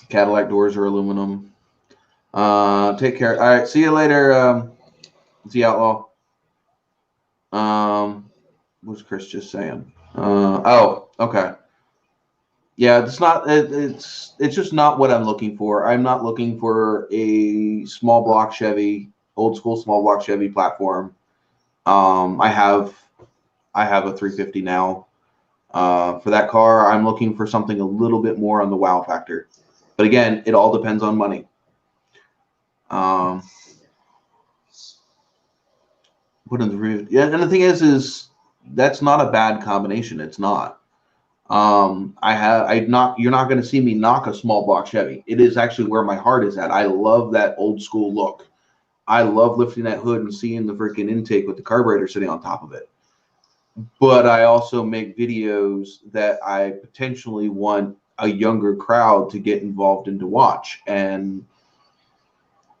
Cadillac doors are aluminum. Take care. All right, see you later, the Outlaw. What was Chris just saying? Oh, okay. Yeah, it's not. It's just not what I'm looking for. I'm not looking for a small block Chevy, old school small block Chevy platform. I have a 350 now. For that car, I'm looking for something a little bit more on the wow factor. But again, it all depends on money. Put in the review. Yeah, and the thing is that's not a bad combination. It's not. You're not going to see me knock a small block Chevy. It is actually where my heart is at. I love that old school look. I love lifting that hood and seeing the freaking intake with the carburetor sitting on top of it. But I also make videos that I potentially want a younger crowd to get involved in to watch. And,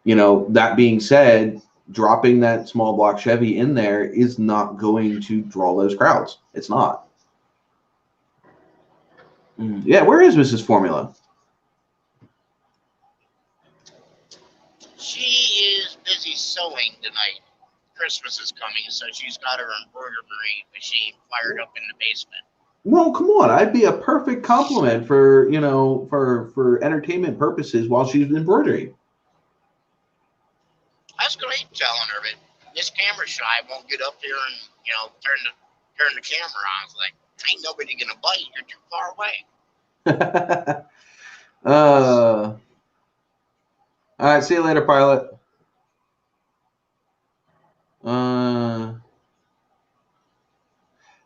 you know, that being said, dropping that small block Chevy in there is not going to draw those crowds. It's not. Yeah, where is Mrs. Formula? She is busy sewing tonight. Christmas is coming, so she's got her embroidery machine fired up in the basement. Well, come on. I'd be a perfect compliment for, you know, for entertainment purposes while she's embroidering. That's great telling her, but this camera shy won't get up here and, you know, turn the camera on. It's like, ain't nobody gonna bite. You're too far away. All right, see you later, pilot.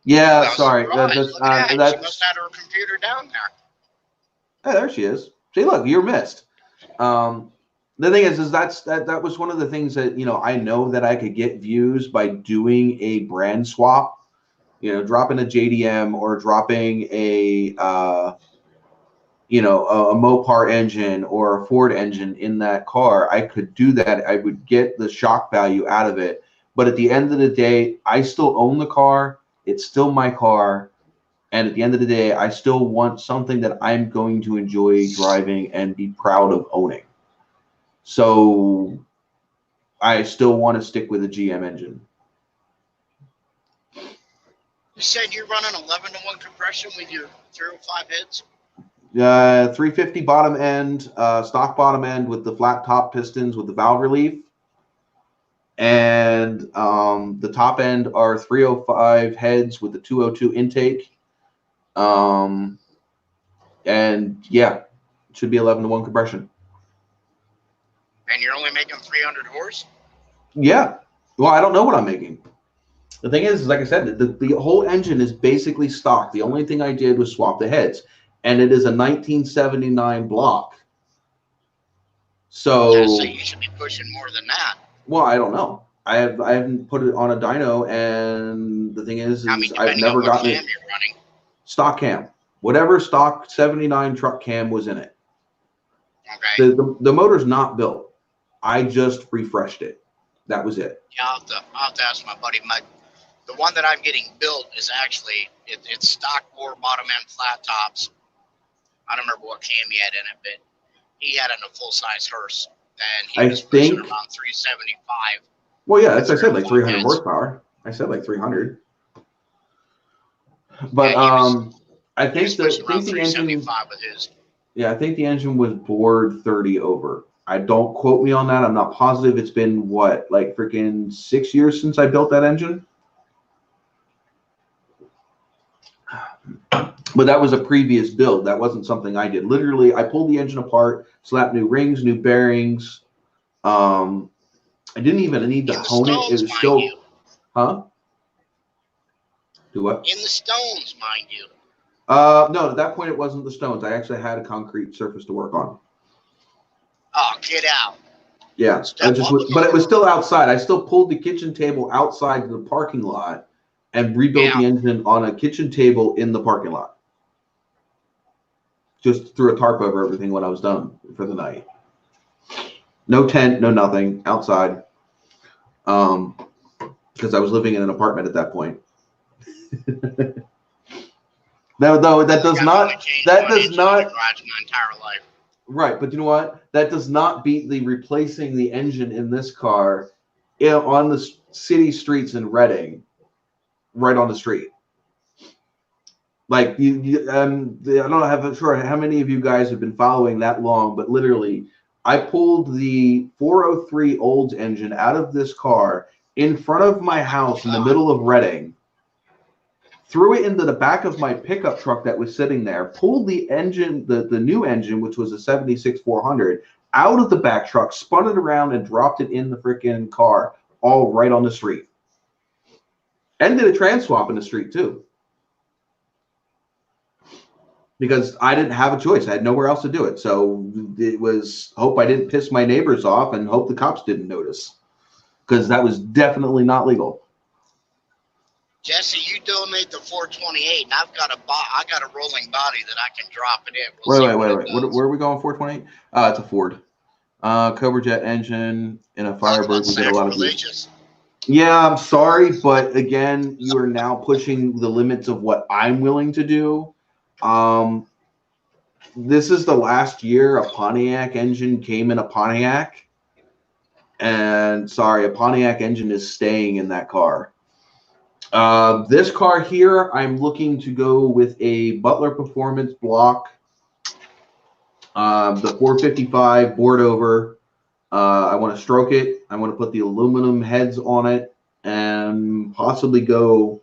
Yeah, sorry. That's she must have her computer down there. Hey, there she is. See, look, you're missed. The thing is that was one of the things that, you know, I know that I could get views by doing a brand swap. You know, dropping a JDM or dropping a you know, a Mopar engine or a Ford engine in that car. I could do that. I would get the shock value out of it. But at the end of the day, I still own the car. It's still my car. And at the end of the day, I still want something that I'm going to enjoy driving and be proud of owning. So I still want to stick with a GM engine. You said you're running 11-to-1 compression with your 305 heads? 350 bottom end, stock bottom end with the flat top pistons with the valve relief. And the top end are 305 heads with the 202 intake. And yeah, it should be 11-to-1 compression. And you're only making 300 horse? Yeah. Well, I don't know what I'm making. The thing is, like I said, the whole engine is basically stock. The only thing I did was swap the heads. And it is a 1979 block. So you should be pushing more than that. Well, I don't know. I haven't put it on a dyno, and the thing is I've never gotten it. Stock cam. Whatever stock 79 truck cam was in it. Okay. The motor's not built. I just refreshed it. That was it. Yeah, I'll have to ask my buddy. The one that I'm getting built is actually it's stock bore bottom end flat tops. I don't remember what cam he had in it, but he had it in a full size hearse, and he was pushing around 375. Well, yeah, that's I said like 300 horsepower. I said like 300. But I think the engine. With his. Yeah, I think the engine was bored 30 over. Don't quote me on that. I'm not positive. It's been what, like freaking 6 years since I built that engine. But that was a previous build. That wasn't something I did. Literally, I pulled the engine apart, slapped new rings, new bearings, I didn't even need to hone it. It was still, huh? Do what? In the stones, mind you. No, at that point it wasn't the stones. I actually had a concrete surface to work on. Oh, get out. Yeah, but it was still outside. I still pulled the kitchen table outside to the parking lot and rebuilt the engine on a kitchen table in the parking lot. Just threw a tarp over everything when I was done for the night. No tent, no nothing, outside. Because I was living in an apartment at that point. That does not my entire life. Right, but you know what? That does not beat the replacing the engine in this car on the city streets in Reading, right on the street. Like I don't know sure how many of you guys have been following that long, but literally, I pulled the 403 Olds engine out of this car in front of my house in the middle of Reading. Threw it into the back of my pickup truck that was sitting there, pulled the engine, the new engine, which was a 76 400, out of the back truck, spun it around, and dropped it in the freaking car, all right on the street. And did a trans swap in the street, too. Because I didn't have a choice. I had nowhere else to do it. So it was hope I didn't piss my neighbors off and hope the cops didn't notice. Because that was definitely not legal. Jesse, you donate the 428, and I got a rolling body that I can drop it in. Wait. Where are we going? 428? It's a Ford. Cobra Jet engine in a Firebird. We get a lot of use. Yeah, I'm sorry, but again, you are now pushing the limits of what I'm willing to do. This is the last year a Pontiac engine came in a Pontiac, and sorry, a Pontiac engine is staying in that car. This car here, I'm looking to go with a Butler Performance block, the 455 board over. I want to stroke it. I want to put the aluminum heads on it and possibly go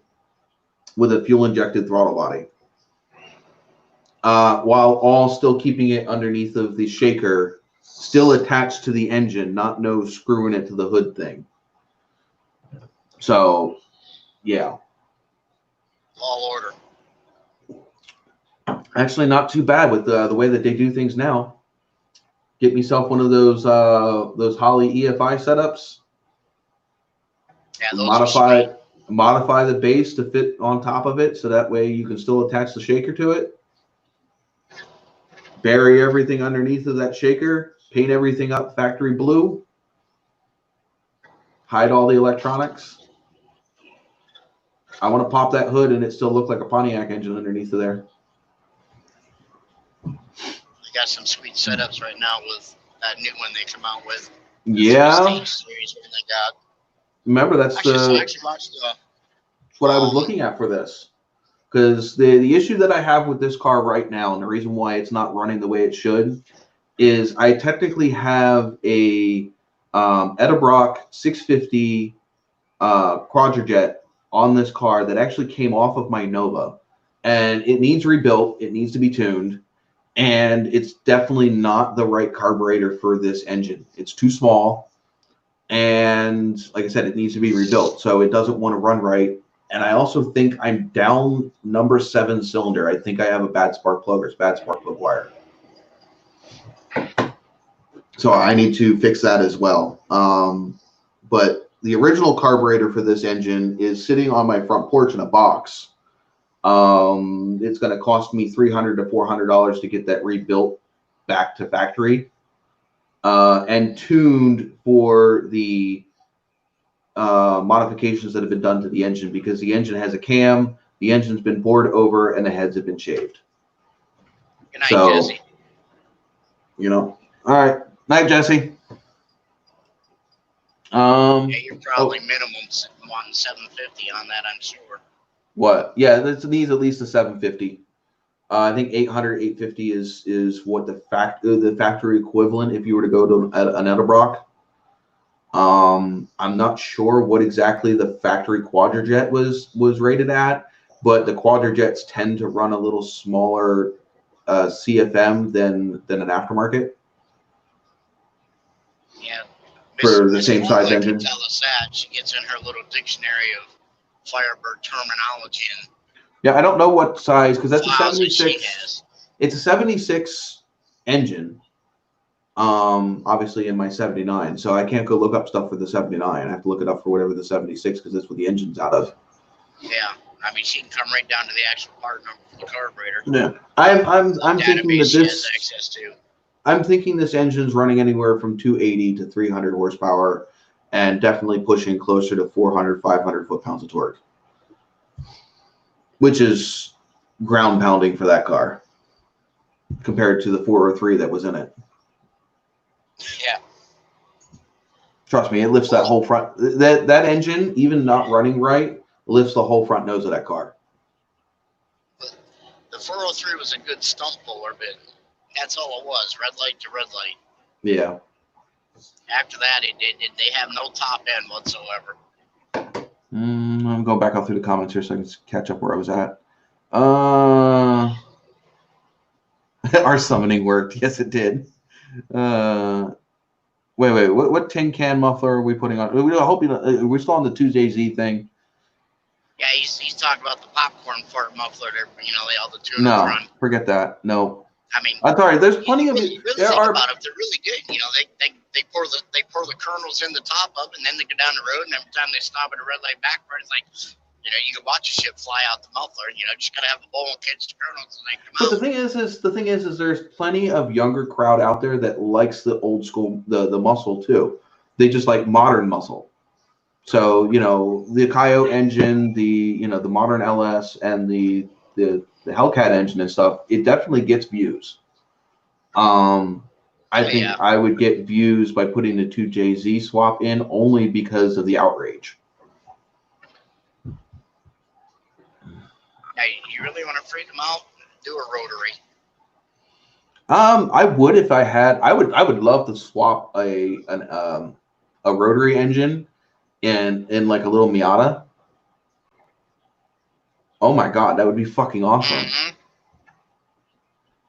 with a fuel injected throttle body. While all still keeping it underneath of the shaker, still attached to the engine, not no screwing it to the hood thing. So, yeah. All order. Actually, not too bad with the way that they do things now. Get myself one of those Holley EFI setups. Yeah, those modify the base to fit on top of it, so that way you can still attach the shaker to it. Bury everything underneath of that shaker. Paint everything up factory blue. Hide all the electronics. I want to pop that hood and it still look like a Pontiac engine underneath of there. They got some sweet setups right now with that new one they come out with. Yeah. Series when they got. Remember, that's what I was looking at for this. Because the issue that I have with this car right now, and the reason why it's not running the way it should, is I technically have a Edelbrock 650 Quadrajet on this car that actually came off of my Nova, and it needs rebuilt. It needs to be tuned, and it's definitely not the right carburetor for this engine. It's too small, and like I said, it needs to be rebuilt, so it doesn't want to run right. And I also think I'm down number 7 cylinder. I think I have a bad spark plug or bad spark plug wire. So I need to fix that as well. But the original carburetor for this engine is sitting on my front porch in a box. It's going to cost me $300 to $400 to get that rebuilt back to factory and tuned for the modifications that have been done to the engine, because the engine has a cam, the engine's been bored over, and the heads have been shaved. Good night, Jesse. You know, all right. Night, Jesse. Yeah, you're probably minimum 750 on that, I'm sure. What? Yeah, this needs at least a 750. I think 800, 850 is what the factory equivalent if you were to go to an Edelbrock. I'm not sure what exactly the factory Quadrajet was rated at, but the Quadrajets tend to run a little smaller CFM than an aftermarket. Yeah, for the same size engine. Tell us that she gets in her little dictionary of Firebird terminology. And yeah, I don't know what size because that's a 76. It's a 76 engine. Obviously in my 79, so I can't go look up stuff for the 79. I have to look it up for whatever the 76 because that's what the engine's out of. Yeah, I mean she can come right down to the actual part number for the carburetor. Yeah, I'm thinking that this. Access to. I'm thinking this engine's running anywhere from 280 to 300 horsepower, and definitely pushing closer to 400, 500 foot-pounds of torque, which is ground pounding for that car compared to the 403 that was in it. Yeah. Trust me, it lifts that whole front. That engine, even not running right, lifts the whole front nose of that car. The 403 was a good stump puller, but that's all it was, red light to red light. Yeah. After that, they have no top end whatsoever. I'm going back up through the comments here so I can catch up where I was at. Our summoning worked. Yes, it did. Wait. What tin can muffler are we putting on? I hope we're still on the Tuesday Z thing. Yeah, he's talking about the popcorn fart muffler. All the tuners No, run. Forget that. No. I mean, I'm sorry. There's plenty of. You really think about it, they're really good. They pour the kernels in the top of, and then they go down the road, and every time they stop at a red light backfire, it's like, you can watch a ship fly out the muffler. Just gotta have a bowl and catch the kernels, and they come out. But the thing is, there's plenty of younger crowd out there that likes the old school, the muscle too. They just like modern muscle. So the Coyote engine, the modern LS, and the Hellcat engine and stuff, it definitely gets views. I think I would get views by putting the 2JZ swap in only because of the outrage. Hey, you really want to freak them out? Do a rotary. I would if I had. I would love to swap a rotary engine in like a little Miata. Oh my god, that would be fucking awesome. Mm-hmm.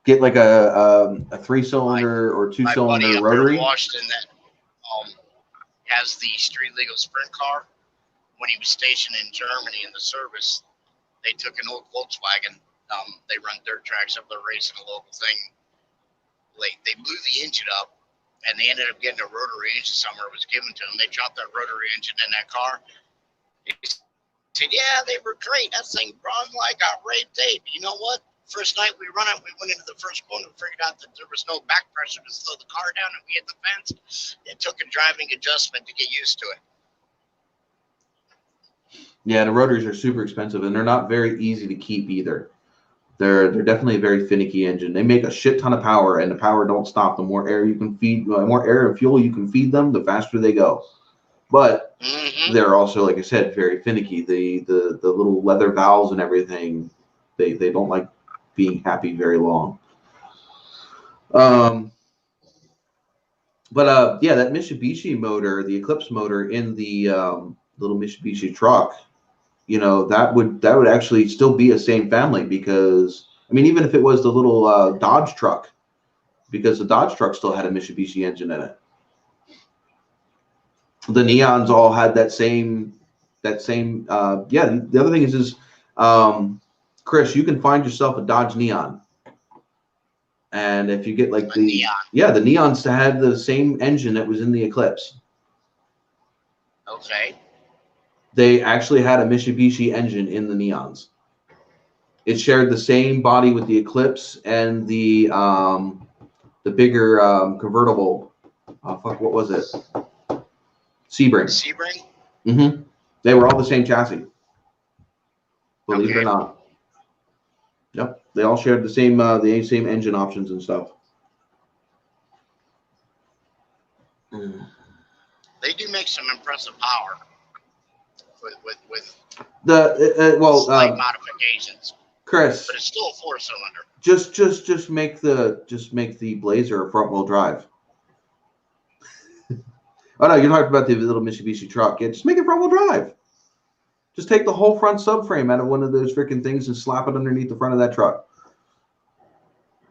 Get like a 3-cylinder or 2-cylinder rotary. Washington that has the street legal sprint car. When he was stationed in Germany in the service, they took an old Volkswagen. They run dirt tracks up there racing a local thing. They blew the engine up, and they ended up getting a rotary engine somewhere. It was given to them. They dropped that rotary engine in that car. They said, yeah, they were great. That thing run like a red tape. You know what? First night we run it, we went into the first corner and figured out that there was no back pressure to slow the car down, and we hit the fence. It took a driving adjustment to get used to it. Yeah, the rotaries are super expensive, and they're not very easy to keep either. They're definitely a very finicky engine. They make a shit ton of power, and the power don't stop. The more air you can feed, the more air and fuel you can feed them, the faster they go. But they're also, like I said, very finicky. The little leather valves and everything, they don't like being happy very long. But yeah, that Mitsubishi motor, the Eclipse motor in the little Mitsubishi truck, that would actually still be a same family, because I mean, even if it was the little Dodge truck, because the Dodge truck still had a Mitsubishi engine in it. The Neons all had that same. Yeah, the other thing is Chris, you can find yourself a Dodge Neon, and if you get like the Neons had the same engine that was in the Eclipse. Okay. They actually had a Mitsubishi engine in the Neons. It shared the same body with the Eclipse and the bigger convertible. What was it? Sebring. Sebring? Mm-hmm. They were all the same chassis. Believe it or not. Yep. They all shared the same engine options and stuff. They do make some impressive power with the slight modifications. Chris, but it's still a 4-cylinder. Just make the Blazer a front wheel drive. Oh no, you're talking about the little Mitsubishi truck. Yeah, just make it front wheel drive. Just take the whole front subframe out of one of those freaking things and slap it underneath the front of that truck.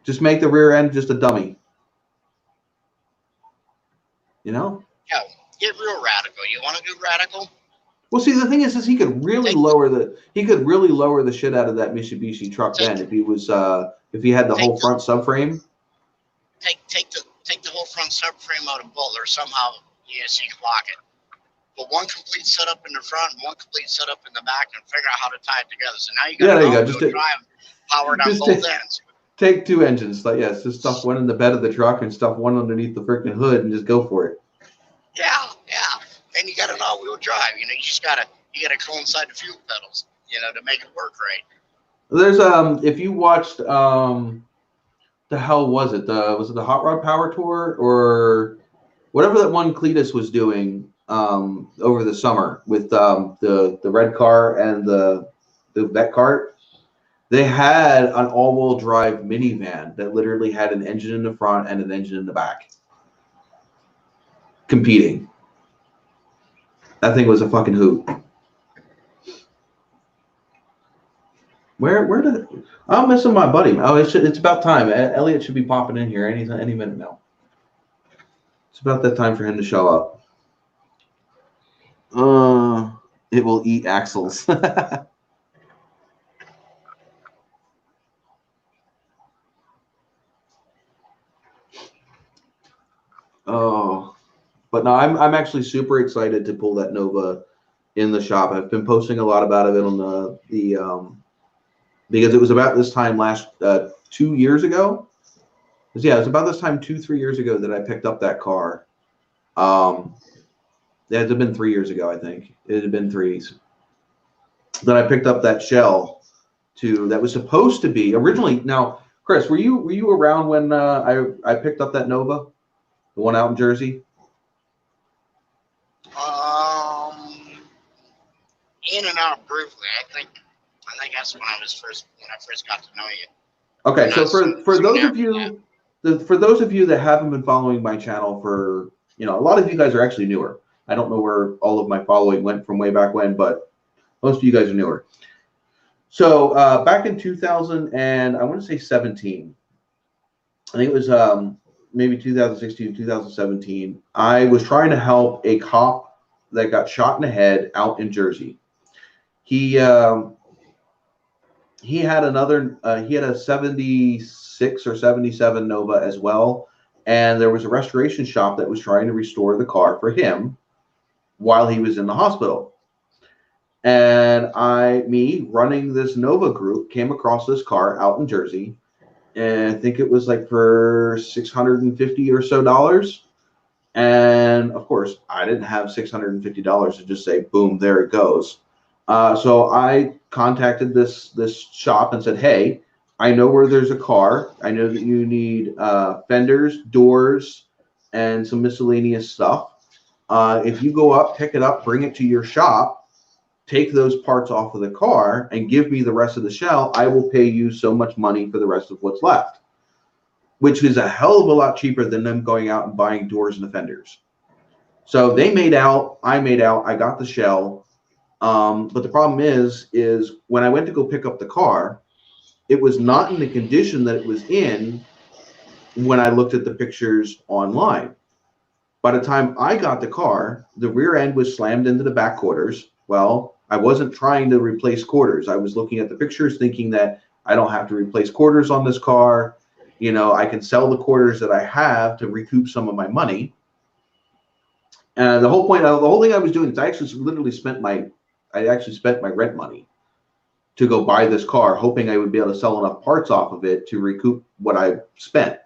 Just make the rear end just a dummy. Yeah, Get real radical. You want to do radical? Well, see, the thing is he could really lower the shit out of that Mitsubishi truck then if he was if he had the whole front subframe. Take the whole front subframe out of Butler somehow. So you can lock it. But one complete setup in the front, and one complete setup in the back, and figure out how to tie it together. So now you got there you go. Just drive powered on both ends. Take two engines, like just stuff one in the bed of the truck and stuff one underneath the freaking hood, and just go for it. Yeah. And you got an all-wheel drive. You just gotta coincide the fuel pedals, to make it work right. There's if you watched the hell was it the Hot Rod Power Tour or whatever that one Cletus was doing over the summer with the red car and the vet cart. They had an all-wheel drive minivan that literally had an engine in the front and an engine in the back competing. That thing was a fucking hoot. Where did I'm missing my buddy? Oh, it's about time. Elliot should be popping in here any minute now. It's about that time for him to show up. It will eat axles. Oh, but no, I'm actually super excited to pull that Nova in the shop. I've been posting a lot about it on the because it was about this time 2 years ago. Yeah, it was about this time 2-3 years ago that I picked up that car. It had been 3 years ago, I think. It had been 3. Then I picked up that shell that was supposed to be originally. Now, Chris, were you around when I picked up that Nova, the one out in Jersey? In and out briefly. I think that's when I first got to know you. Okay, so for those of you for those of you that haven't been following my channel for a lot of you guys are actually newer. I don't know where all of my following went from way back when, but most of you guys are newer. So back in 2000 and I want to say 17, I think it was maybe 2016, 2017. I was trying to help a cop that got shot in the head out in Jersey. He had a 76 or 77 Nova as well, and there was a restoration shop that was trying to restore the car for him while he was in the hospital. And me running this Nova group came across this car out in Jersey, and I think it was like for $650 or so. And of course, I didn't have $650 to just say, boom, there it goes. So I contacted this shop and said, hey, I know where there's a car. I know that you need fenders, doors, and some miscellaneous stuff. If you go up, pick it up, bring it to your shop, take those parts off of the car, and give me the rest of the shell, I will pay you so much money for the rest of what's left, which is a hell of a lot cheaper than them going out and buying doors and the fenders. So they made out, I made out, I got the shell. But the problem is when I went to go pick up the car, it was not in the condition that it was in when I looked at the pictures online. By the time I got the car, the rear end was slammed into the back quarters. Well, I wasn't trying to replace quarters. I was looking at the pictures thinking that I don't have to replace quarters on this car. I can sell the quarters that I have to recoup some of my money. And the whole thing I was doing is I actually literally spent my rent money to go buy this car, hoping I would be able to sell enough parts off of it to recoup what I spent.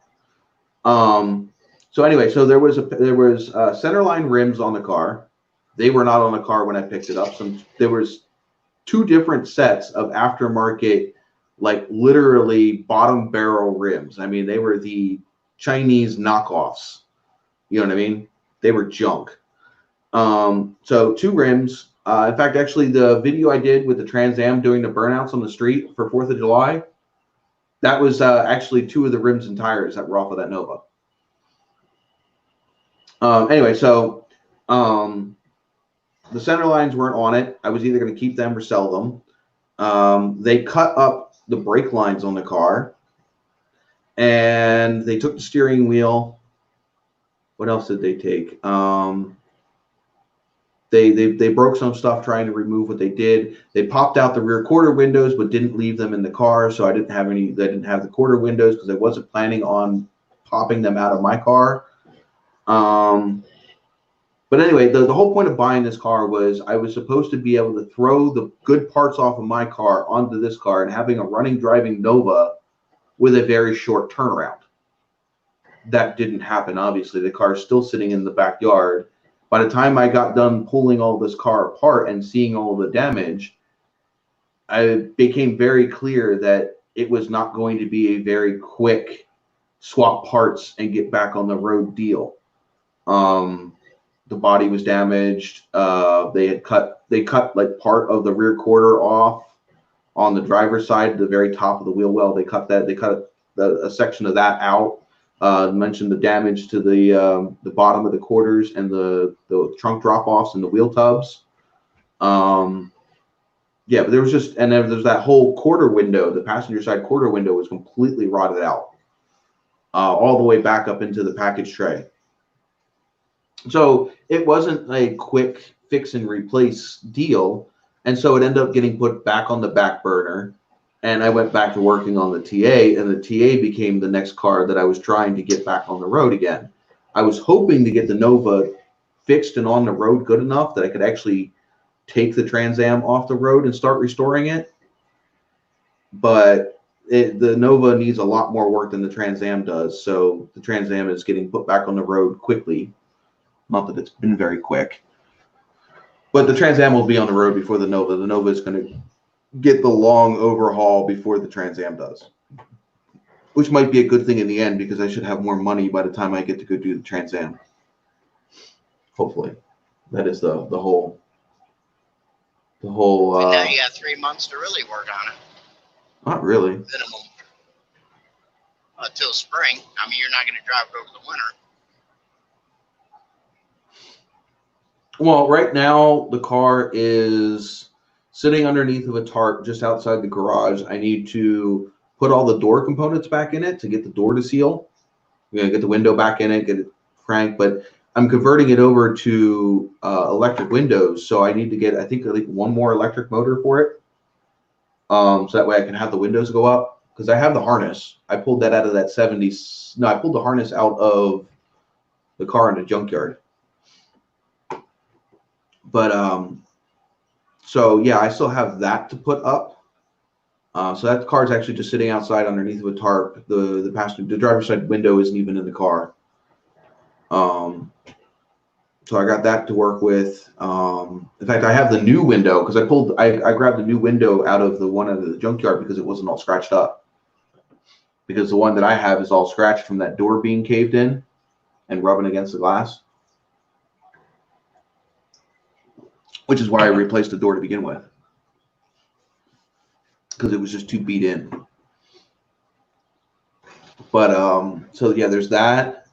So anyway, so there was centerline rims on the car. They were not on the car when I picked it up. There was 2 different sets of aftermarket, like literally bottom barrel rims. I mean, they were the Chinese knockoffs. You know what I mean? They were junk. So 2 rims. In fact, actually, the video I did with the Trans Am doing the burnouts on the street for 4th of July, that was actually 2 of the rims and tires that were off of that Nova. Anyway, so the center lines weren't on it. I was either going to keep them or sell them. They cut up the brake lines on the car, and they took the steering wheel. What else did they take? They broke some stuff trying to remove what they did. They popped out the rear quarter windows, but didn't leave them in the car. So I didn't have the quarter windows because I wasn't planning on popping them out of my car. But anyway, the whole point of buying this car was I was supposed to be able to throw the good parts off of my car onto this car and having a running driving Nova with a very short turnaround. That didn't happen, obviously. The car is still sitting in the backyard. By the time I got done pulling all this car apart and seeing all the damage, it became very clear that it was not going to be a very quick swap parts and get back on the road deal. The body was damaged. They cut like part of the rear quarter off on the driver's side, the very top of the wheel well. They cut a section of that out. Mentioned the damage to the bottom of the quarters and the trunk drop-offs and the wheel tubs. Yeah, but there was just, and then there's that whole quarter window, the passenger side quarter window was completely rotted out, all the way back up into the package tray. So it wasn't a quick fix and replace deal. And so it ended up getting put back on the back burner. And I went back to working on the TA, and the TA became the next car that I was trying to get back on the road again. I was hoping to get the Nova fixed and on the road good enough that I could actually take the Trans Am off the road and start restoring it. But the Nova needs a lot more work than the Trans Am does. So the Trans Am is getting put back on the road quickly. Not that it's been very quick. But the Trans Am will be on the road before the Nova. The Nova is going to get the long overhaul before the Trans Am does, which might be a good thing in the end because I should have more money by the time I get to go do the Trans Am. Hopefully, that is the whole. And now you got 3 months to really work on it. Not really. Minimum. Until spring. I mean, you're not going to drive it over the winter. Well, right now the car is sitting underneath of a tarp just outside the garage. I need to put all the door components back in it to get the door to seal. We're going to get the window back in it, get it cranked, but I'm converting it over to electric windows. So I need to get, I think, one more electric motor for it. So that way I can have the windows go up because I have the harness. I pulled that out of that 70s. No, I pulled the harness out of the car in the junkyard. But so yeah, I still have that to put up. So that car is actually just sitting outside underneath of a tarp. The driver's side window isn't even in the car. So I got that to work with. In fact, I have the new window because I grabbed the new window out of the junkyard because it wasn't all scratched up. Because the one that I have is all scratched from that door being caved in and rubbing against the glass. Which is why I replaced the door to begin with. Because it was just too beat in. But, so yeah, there's that.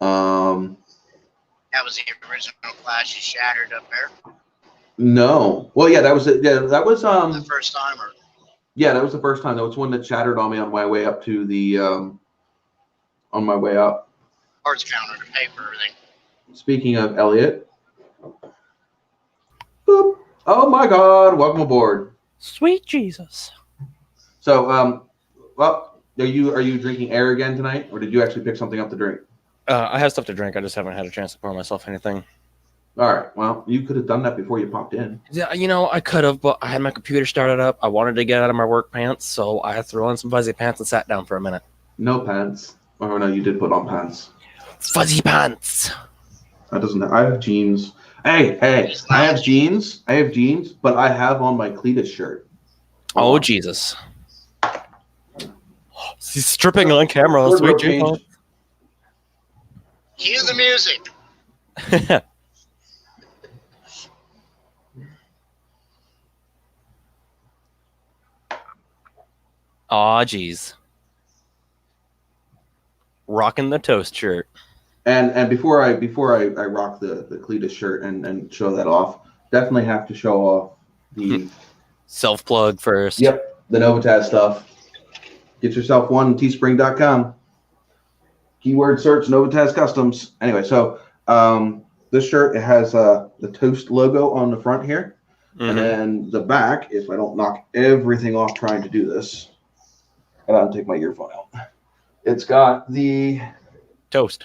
That was the original glass you shattered up there? No. Well, yeah, that was it. Yeah, that was, the first time? Or? Yeah, that was the first time. That was one that shattered on me on my way up to the, on my way up. Parts counter to pay for everything. Speaking of Elliot. Boop. Oh my God! Welcome aboard. Sweet Jesus. So, well, are you drinking air again tonight, or did you actually pick something up to drink? I have stuff to drink. I just haven't had a chance to pour myself anything. All right. Well, you could have done that before you popped in. Yeah, I could have, but I had my computer started up. I wanted to get out of my work pants, so I threw on some fuzzy pants and sat down for a minute. No pants. Oh no, you did put on pants. Fuzzy pants. That doesn't. I have jeans. Hey, I have jeans, but I have on my Cletus shirt. Oh, Jesus. He's stripping on camera. Sweet Jesus. Cue the music. Aw, geez. Rocking the toast shirt. And before I rock the Cletus shirt and show that off, definitely have to show off the self-plug first. Yep, the NOVAtazz stuff. Get yourself one, teespring.com. Keyword search NOVAtazz Customs. Anyway, so this shirt, it has the Toast logo on the front here. And then the back, if I don't knock everything off trying to do this, and I'll take my earphone out. It's got the Toast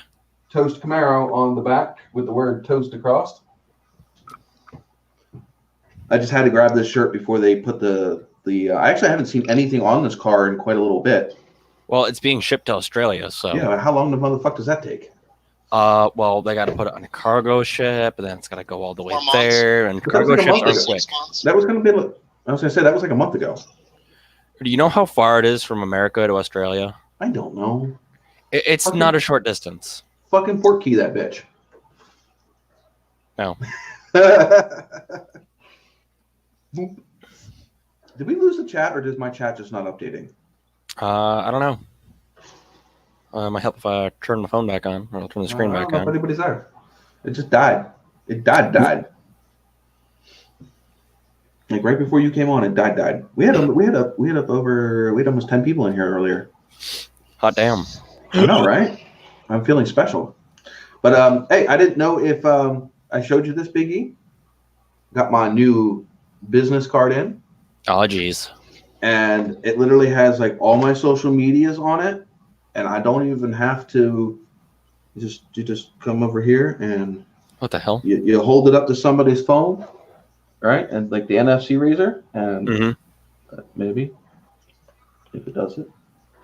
Camaro on the back with the word Toast across. I just had to grab this shirt before they put the I actually haven't seen anything on this car in quite a little bit. Well, it's being shipped to Australia, so yeah. How long the motherfuck does that take? Well, they got to put it on a cargo ship, and then it's got to go all the way there. And cargo ships aren't quick. That was going to be. I was going to say that was like a month ago. Do you know how far it is from America to Australia? I don't know. It's not a short distance. Fucking port key that bitch. No. Did we lose the chat, or does my chat just not updating? I don't know. Might help if I turn my phone back on, or I'll turn the screen back on. I don't know if anybody's there. It just died. It died. Like right before you came on, it died. We had almost 10 people in here earlier. Hot damn. I know, right? I'm feeling special. But hey, I didn't know if I showed you this, Biggie. Got my new business card in. Oh, geez. And it literally has like all my social medias on it, and I don't even have to. You just come over here and what the hell? You hold it up to somebody's phone, right? And like the NFC razor, and maybe if it does it.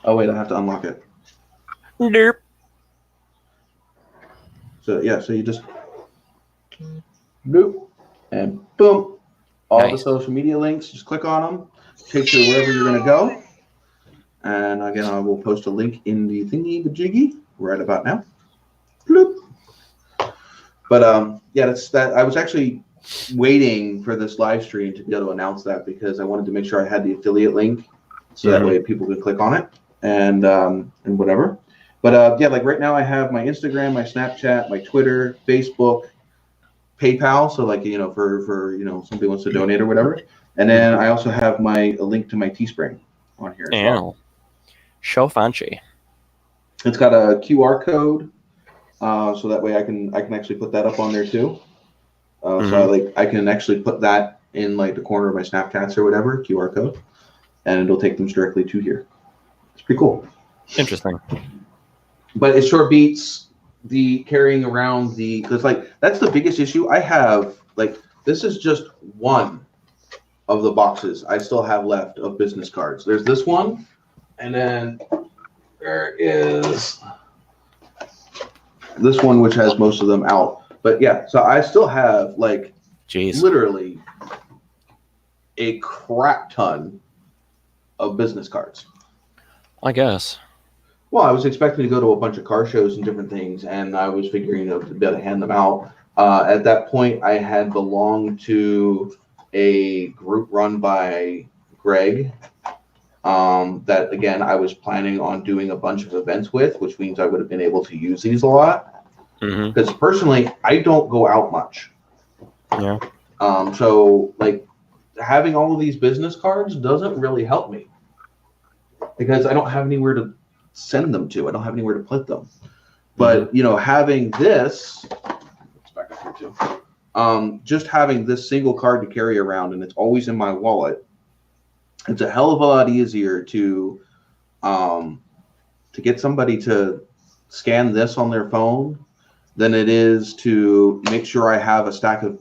Oh wait, I have to unlock it. Derp. So yeah, so you just boop and boom. All the social media links, just click on them, takes you wherever you're going to go. And again, I will post a link in the thingy-majiggy right about now. Bloop. But yeah, that's that. I was actually waiting for this live stream to be able to announce that because I wanted to make sure I had the affiliate link, so that way people could click on it and whatever. But yeah, like right now I have my Instagram, my Snapchat, my Twitter, Facebook, PayPal, so like for somebody wants to donate or whatever, and then I also have a link to my Teespring on here. Show fancy. It's got a QR code, so that way I can actually put that up on there too. So I can actually put that in like the corner of my Snapchats or whatever QR code, and it'll take them directly to here. It's pretty cool. Interesting. But it sure beats the carrying around because like that's the biggest issue I have. Like this is just one of the boxes I still have left of business cards. There's this one, and then there is this one which has most of them out. But yeah, so I still have like literally a crap ton of business cards. I guess. Well, I was expecting to go to a bunch of car shows and different things, and I was figuring to be able to hand them out. At that point, I had belonged to a group run by Greg that, again, I was planning on doing a bunch of events with, which means I would have been able to use these a lot. Because personally, I don't go out much. Yeah. So, like, having all of these business cards doesn't really help me because I don't have anywhere to send them to. I don't have anywhere to put them. But having this, it's back up here too. Just having this single card to carry around, and it's always in my wallet. It's a hell of a lot easier to get somebody to scan this on their phone than it is to make sure I have a stack of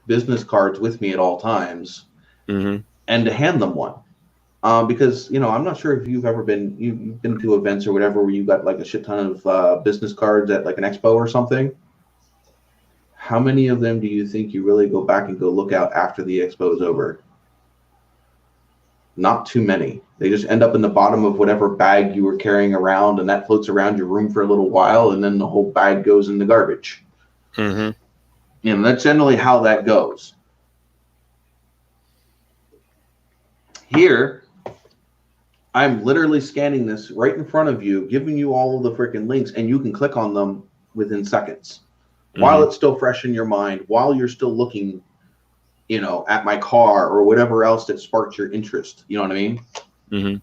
business cards with me at all times and to hand them one. Because I'm not sure if you've been to events or whatever where you got like a shit ton of business cards at like an expo or something. How many of them do you think you really go back and go look out after the expo is over? Not too many. They just end up in the bottom of whatever bag you were carrying around, and that floats around your room for a little while, and then the whole bag goes in the garbage. That's generally how that goes. Here, I'm literally scanning this right in front of you, giving you all of the freaking links, and you can click on them within seconds while it's still fresh in your mind, while you're still looking, at my car or whatever else that sparked your interest. You know what I mean?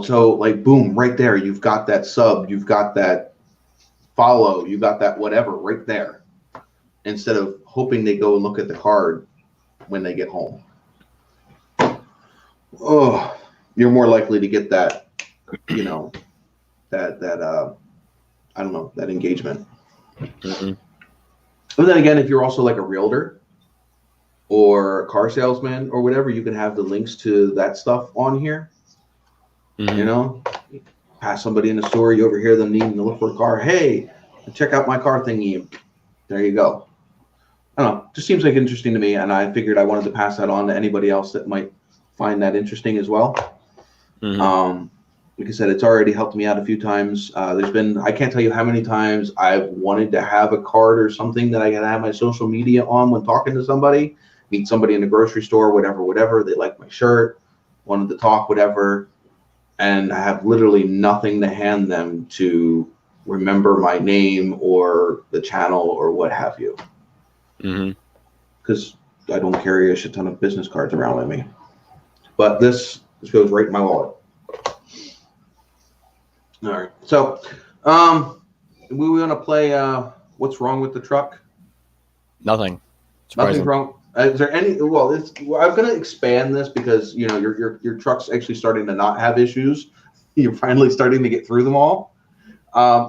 So like, boom, right there, you've got that sub, you've got that follow. You got that whatever right there, instead of hoping they go and look at the card when they get home. Oh, you're more likely to get that, you know, that I don't know, that engagement. Mm-hmm. But then again, if you're also like a realtor or a car salesman or whatever, you can have the links to that stuff on here. Mm-hmm. You know, pass somebody in the store, you overhear them needing to look for a car. Hey, check out my car thingy. There you go. I don't know. Just seems like interesting to me, and I figured I wanted to pass that on to anybody else that might find that interesting as well. Mm-hmm. Like I said, it's already helped me out a few times. There's been, I can't tell you how many times I've wanted to have a card or something that I can have my social media on when talking to somebody, meet somebody in the grocery store, whatever. They like my shirt, wanted to talk, whatever. And I have literally nothing to hand them to remember my name or the channel or what have you. Because I don't carry a shit ton of business cards around with me. But this goes right in my wallet. All right. So, we want to play What's Wrong with the Truck? Nothing. Nothing's wrong. Is there any? Well, I'm going to expand this because you know your truck's actually starting to not have issues. You're finally starting to get through them all.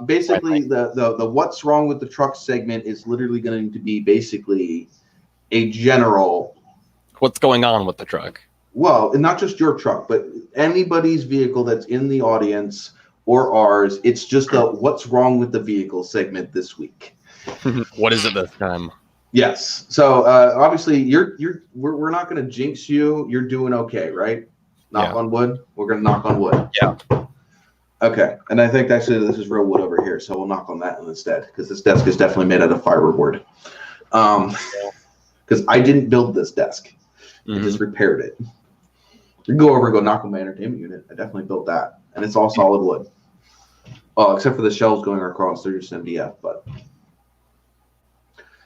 Basically, the What's Wrong with the Truck segment is literally going to be basically a general. What's going on with the truck? Well, and not just your truck, but anybody's vehicle that's in the audience or ours. It's just a What's Wrong with the Vehicle segment this week. What is it this time? Yes. So obviously, we're not going to jinx you. You're doing okay, right? Knock on wood. We're going to knock on wood. Yeah. Okay. And I think actually this is real wood over here, so we'll knock on that instead because this desk is definitely made out of fiberboard. Because I didn't build this desk. I just repaired it. You can go over and go knock on my entertainment unit. I definitely built that. And it's all solid wood. Oh, except for the shelves going across. They're just MDF. But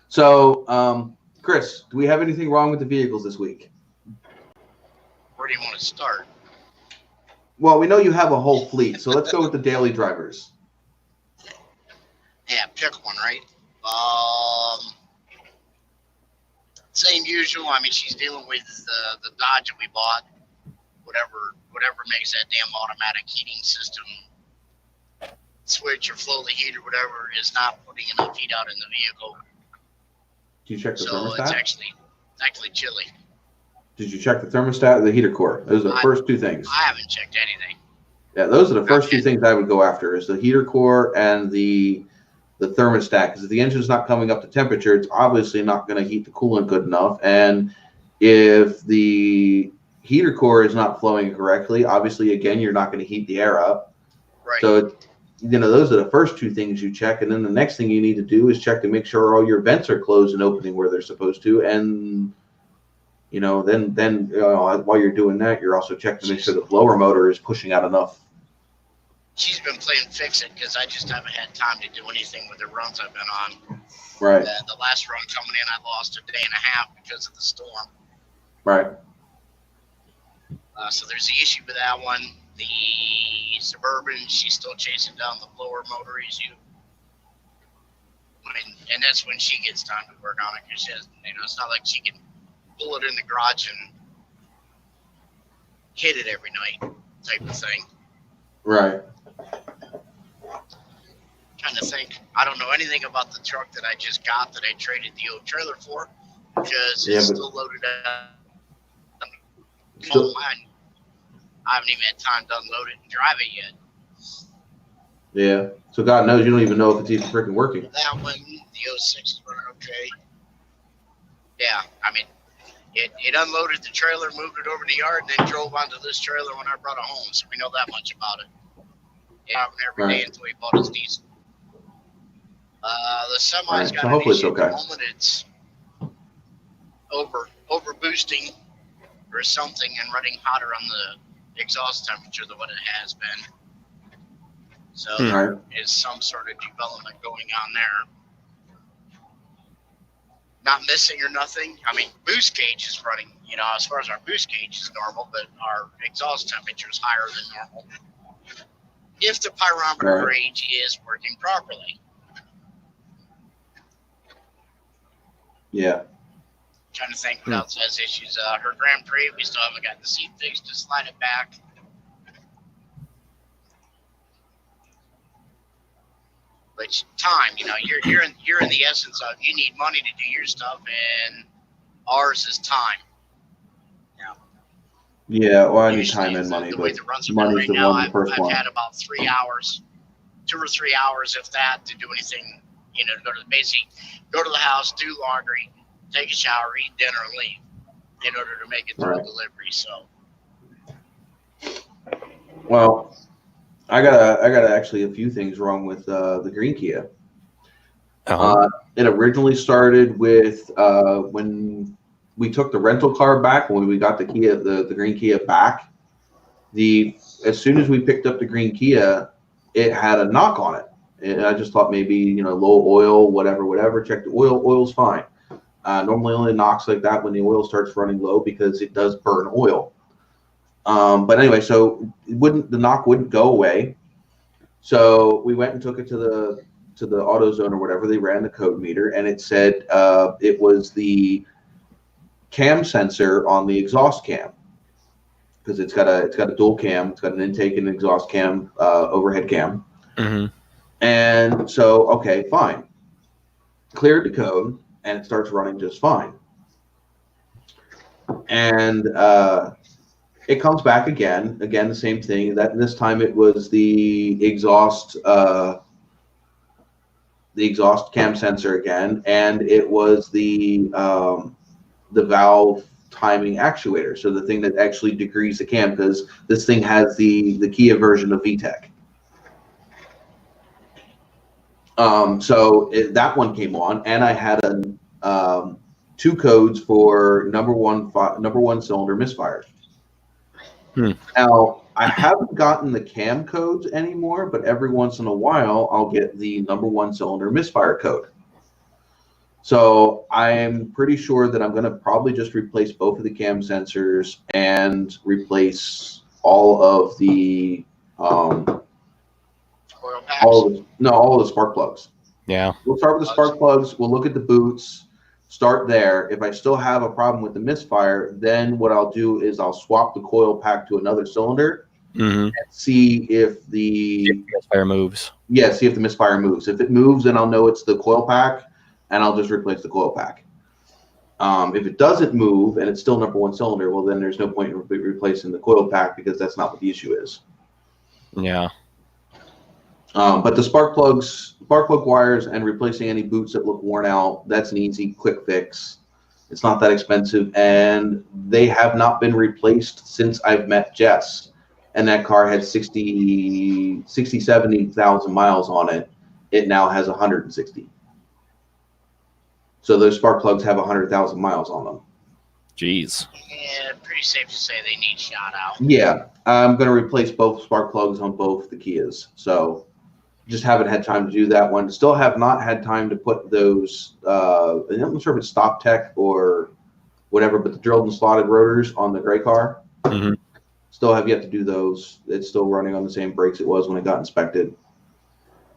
so, Chris, do we have anything wrong with the vehicles this week? Where do you want to start? Well, we know you have a whole fleet, so let's go with the daily drivers. Yeah, pick one, right? Same usual. I mean, she's dealing with the Dodge that we bought. Whatever makes that damn automatic heating system switch or flow the heat or whatever is not putting enough heat out in the vehicle. Did you check the thermostat? So it's actually chilly. Did you check the thermostat or the heater core? Those are the first two things. I haven't checked anything. Yeah, those are the first two things I would go after is the heater core and the thermostat. Because if the engine's not coming up to temperature, it's obviously not going to heat the coolant good enough. And if the heater core is not flowing correctly, obviously, again, you're not going to heat the air up. Right. So, those are the first two things you check. And then the next thing you need to do is check to make sure all your vents are closed and opening where they're supposed to. And, then while you're doing that, you're also checking to make sure the blower motor is pushing out enough. She's been playing fix-it because I just haven't had time to do anything with the runs I've been on. Right. The last run coming in, I lost a day and a half because of the storm. Right. So there's the issue with that one. The Suburban, she's still chasing down the blower motor issue. And that's when she gets time to work on it because she has, it's not like she can pull it in the garage and hit it every night type of thing. Right. Trying to think. I don't know anything about the truck that I just got that I traded the old trailer for because it's still loaded up. I haven't even had time to unload it and drive it yet. Yeah. So God knows you don't even know if it's even freaking working. That one, the 06 is running okay. Yeah, I mean, it unloaded the trailer, moved it over the yard, and then drove onto this trailer when I brought it home. So we know that much about it. It happened every day until he bought his diesel. The semi's got an issue at the moment. It's over boosting or something and running hotter on the exhaust temperature than what it has been. So there is some sort of development going on there. Not missing or nothing. I mean, boost gauge is running, as far as our boost gauge is normal, but our exhaust temperature is higher than normal. If the pyrometer gauge is working properly. Yeah. Trying to think what else has issues. Her Grand Prix, we still haven't got the seat fixed to slide it back. But time, you're in the essence of you need money to do your stuff, and ours is time. Yeah, well, I need time and money, the but way the runs are money's right the now, one, the first I've one. had about 3 hours, 2 or 3 hours, if that, to do anything. To go to the house, do laundry, take a shower, eat dinner, and leave in order to make it through delivery. So, well, I got actually a few things wrong with the green Kia. It originally started with when we took the rental car back, when we got the Kia, the green Kia back. As soon as we picked up the green Kia, it had a knock on it. And I just thought maybe, low oil, whatever. Check the oil. Oil's fine. Normally only knocks like that when the oil starts running low because it does burn oil. But anyway, so the knock wouldn't go away. So we went and took it to the AutoZone or whatever. They ran the code meter, and it said it was the cam sensor on the exhaust cam, because it's got a dual cam. It's got an intake and exhaust cam, overhead cam. Mm-hmm. And so, okay, fine. Cleared the code, and it starts running just fine. And it comes back again, the same thing. That this time it was the exhaust cam sensor again, and it was the valve timing actuator. So the thing that actually degrees the cam, because this thing has the Kia version of VTEC. So that one came on, and I had 2 codes for number one cylinder misfire. Now, I haven't gotten the cam codes anymore, but every once in a while I'll get the number one cylinder misfire code. So I'm pretty sure that I'm going to probably just replace both of the cam sensors and replace all of the all of the spark plugs. Yeah. We'll start with the spark plugs. We'll look at the boots, start there. If I still have a problem with the misfire, then what I'll do is I'll swap the coil pack to another cylinder and see if the misfire moves. Yeah, see if the misfire moves. If it moves, then I'll know it's the coil pack, and I'll just replace the coil pack. If it doesn't move and it's still number one cylinder, well, then there's no point in replacing the coil pack, because that's not what the issue is. Yeah. But the spark plug wires and replacing any boots that look worn out, that's an easy, quick fix. It's not that expensive, and they have not been replaced since I've met Jess. And that car had 70,000 miles on it. It now has 160. So those spark plugs have 100,000 miles on them. Jeez. Yeah, pretty safe to say they need shot out. Yeah, I'm going to replace both spark plugs on both the Kias. So just haven't had time to do that one. Still have not had time to put those, I'm not sure if it's Stop Tech or whatever, but the drilled and slotted rotors on the gray car. Mm-hmm. Still have yet to do those. It's still running on the same brakes it was when it got inspected.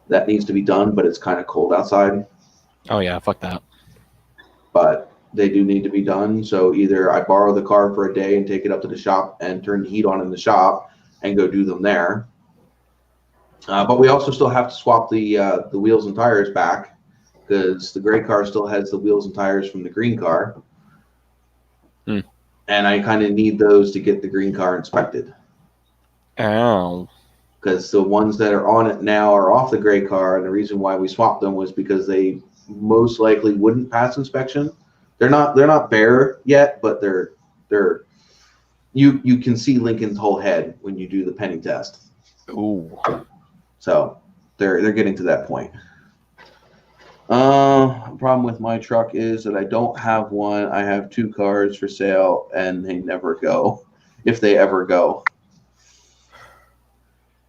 That needs to be done, but it's kind of cold outside. Oh, yeah, fuck that. But they do need to be done. So either I borrow the car for a day and take it up to the shop and turn the heat on in the shop and go do them there. But we also still have to swap the wheels and tires back, because the gray car still has the wheels and tires from the green car. And I kind of need those to get the green car inspected. Ow. Because the ones that are on it now are off the gray car, and the reason why we swapped them was because they most likely wouldn't pass inspection. They're not bare yet, but they're you can see Lincoln's whole head when you do the penny test. Ooh. So they're getting to that point. Problem with my truck is that I don't have one. I have 2 cars for sale, and they never go, if they ever go.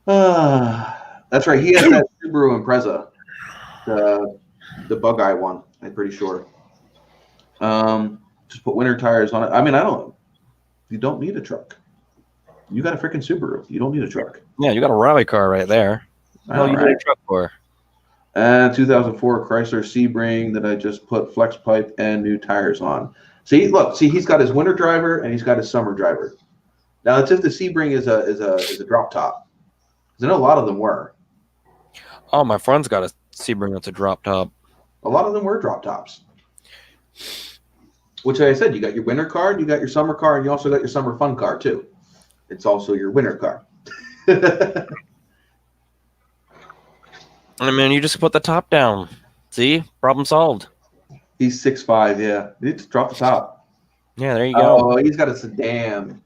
That's right. He has that Subaru Impreza, the bug eye one. I'm pretty sure. Just put winter tires on it. I mean, you don't need a truck. You got a freaking Subaru. You don't need a truck. Yeah, you got a rally car right there. What the hell you need a truck for? And 2004 Chrysler Sebring that I just put flex pipe and new tires on. See, look, he's got his winter driver and he's got his summer driver. Now it's if the Sebring is a drop top. Because I know a lot of them were. Oh, my friend's got a Sebring that's a drop top. A lot of them were drop tops. Which, like I said, you got your winter car, you got your summer car, and you also got your summer fun car too. It's also your winter car. I mean, you just put the top down. See? Problem solved. He's 6'5", yeah. You just drop the top. Yeah, there you go. Oh, he's got a sedan.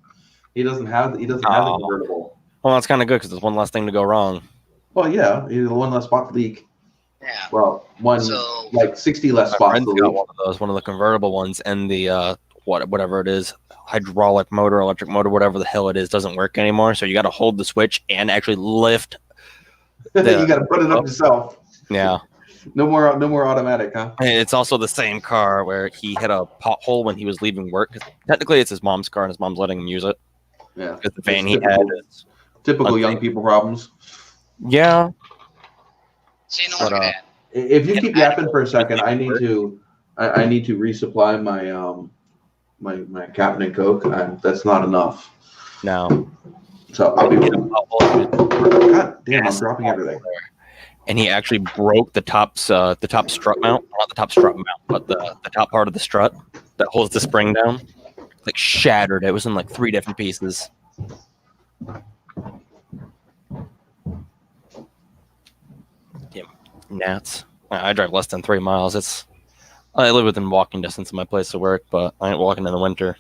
He doesn't have the convertible. Well, that's kind of good because there's one less thing to go wrong. Well, yeah, he's one less spot to leak. Yeah. Well, like 60 less spots to leak. One of those, one of the convertible ones, and the whatever it is, hydraulic motor, electric motor, whatever the hell it is, doesn't work anymore. So you got to hold the switch and actually lift. You got to put it up yourself. Yeah. No more automatic, huh? It's also the same car where he hit a pothole when he was leaving work. Technically, it's his mom's car, and his mom's letting him use it. Yeah. Because the van he had is typical young people problems. Yeah. See, no, look at that. If you keep yapping for a second, I need to resupply my Captain and Coke. That's not enough. No. So I'll be. God damn! I'm dropping everything. And he actually broke the top strut mount, not the top strut mount, but the top part of the strut that holds the spring down. Like shattered. It was in like 3 different pieces. Damn, gnats. I drive less than 3 miles. I live within walking distance of my place to work, but I ain't walking in the winter.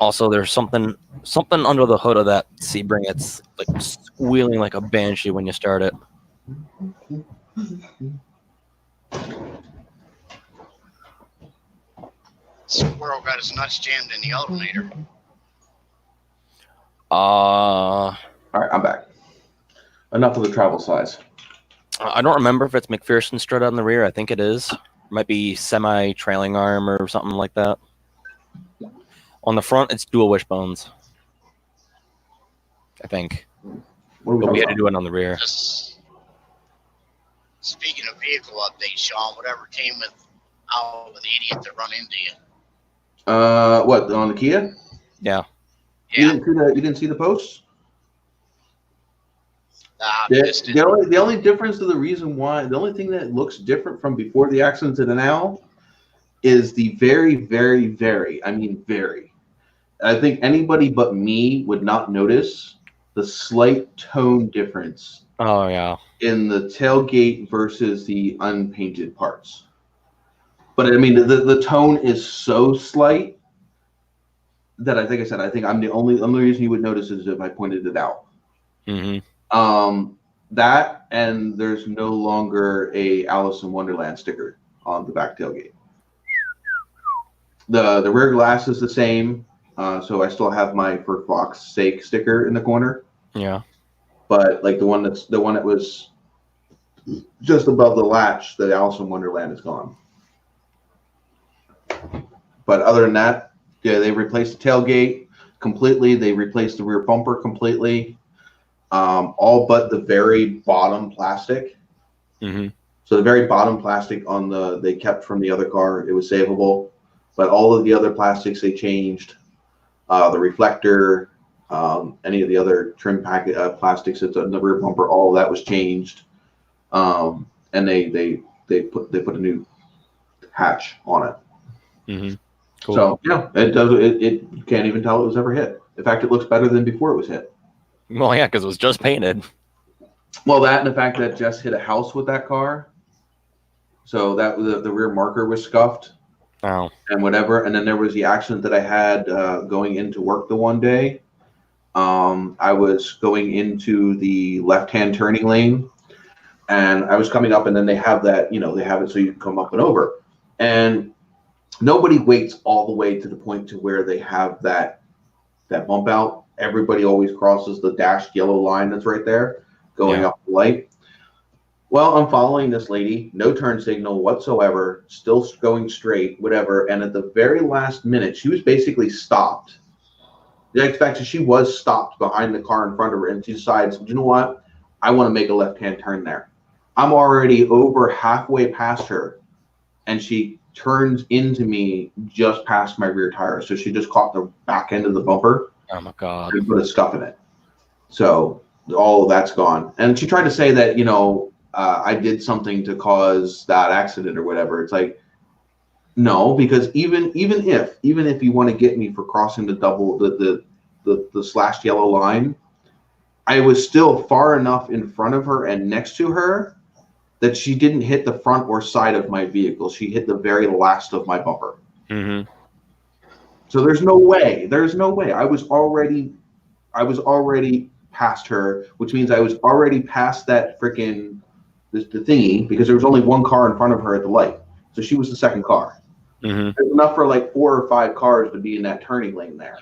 Also, there's something under the hood of that Sebring. It's like squealing like a banshee when you start it. Squirrel got his nuts jammed in the alternator. All right, I'm back. Enough of the travel size. I don't remember if it's McPherson strut on the rear. I think it is. It might be semi-trailing arm or something like that. On the front, it's dual wishbones. I think. But we had to do it on the rear. Just speaking of vehicle updates, Sean, whatever came out with the idiot that run into you. What, on the Kia? Yeah. Yeah. You didn't see the posts? The only difference to the reason why, the only thing that looks different from before the accident to now is the very, very, very, I think anybody but me would not notice the slight tone difference. Oh, yeah. In the tailgate versus the unpainted parts. But I mean, the tone is so slight that I think I'm the only reason you would notice is if I pointed it out. Mm-hmm. That, and there's no longer a Alice in Wonderland sticker on the back tailgate. The rear glass is the same, so I still have my For Fox's Sake sticker in the corner. Yeah. But like the one that was just above the latch, the Alice in Wonderland is gone. But other than that, yeah, they replaced the tailgate completely. They replaced the rear bumper completely. All but the very bottom plastic. Mm-hmm. So the very bottom plastic they kept from the other car. It was savable, but all of the other plastics they changed. The reflector, any of the other trim packet plastics that's on the rear bumper, all of that was changed. And they put a new hatch on it. Mm-hmm. Cool. So yeah, it you can't even tell it was ever hit. In fact, it looks better than before it was hit. Well, yeah, because it was just painted. Well, that and the fact that Jess hit a house with that car, so that the rear marker was scuffed. Oh. And whatever. And then there was the accident that I had going into work the one day. I was going into the left-hand turning lane, and I was coming up, and then they have that, they have it so you can come up and over. And nobody waits all the way to the point to where they have that bump out. Everybody always crosses the dashed yellow line that's right there going up the light. Well, I'm following this lady, no turn signal whatsoever, still going straight, whatever. And at the very last minute, she was basically stopped Yeah, in fact, she was stopped behind the car in front of her, and she decides, you know what? I want to make a left-hand turn there. I'm already over halfway past her, and she turns into me just past my rear tire. So she just caught the back end of the bumper. Oh my God. And put a scuff in it. So all of that's gone. And she tried to say that, I did something to cause that accident or whatever. It's like, no, because even if you want to get me for crossing the slashed yellow line, I was still far enough in front of her and next to her that she didn't hit the front or side of my vehicle. She hit the very last of my bumper. Mm-hmm. So there's no way. I was already past her, which means I was already past that freaking the thingy, because there was only one car in front of her at the light. So she was the second car. Mm-hmm. There's enough for like 4 or 5 cars to be in that turning lane there.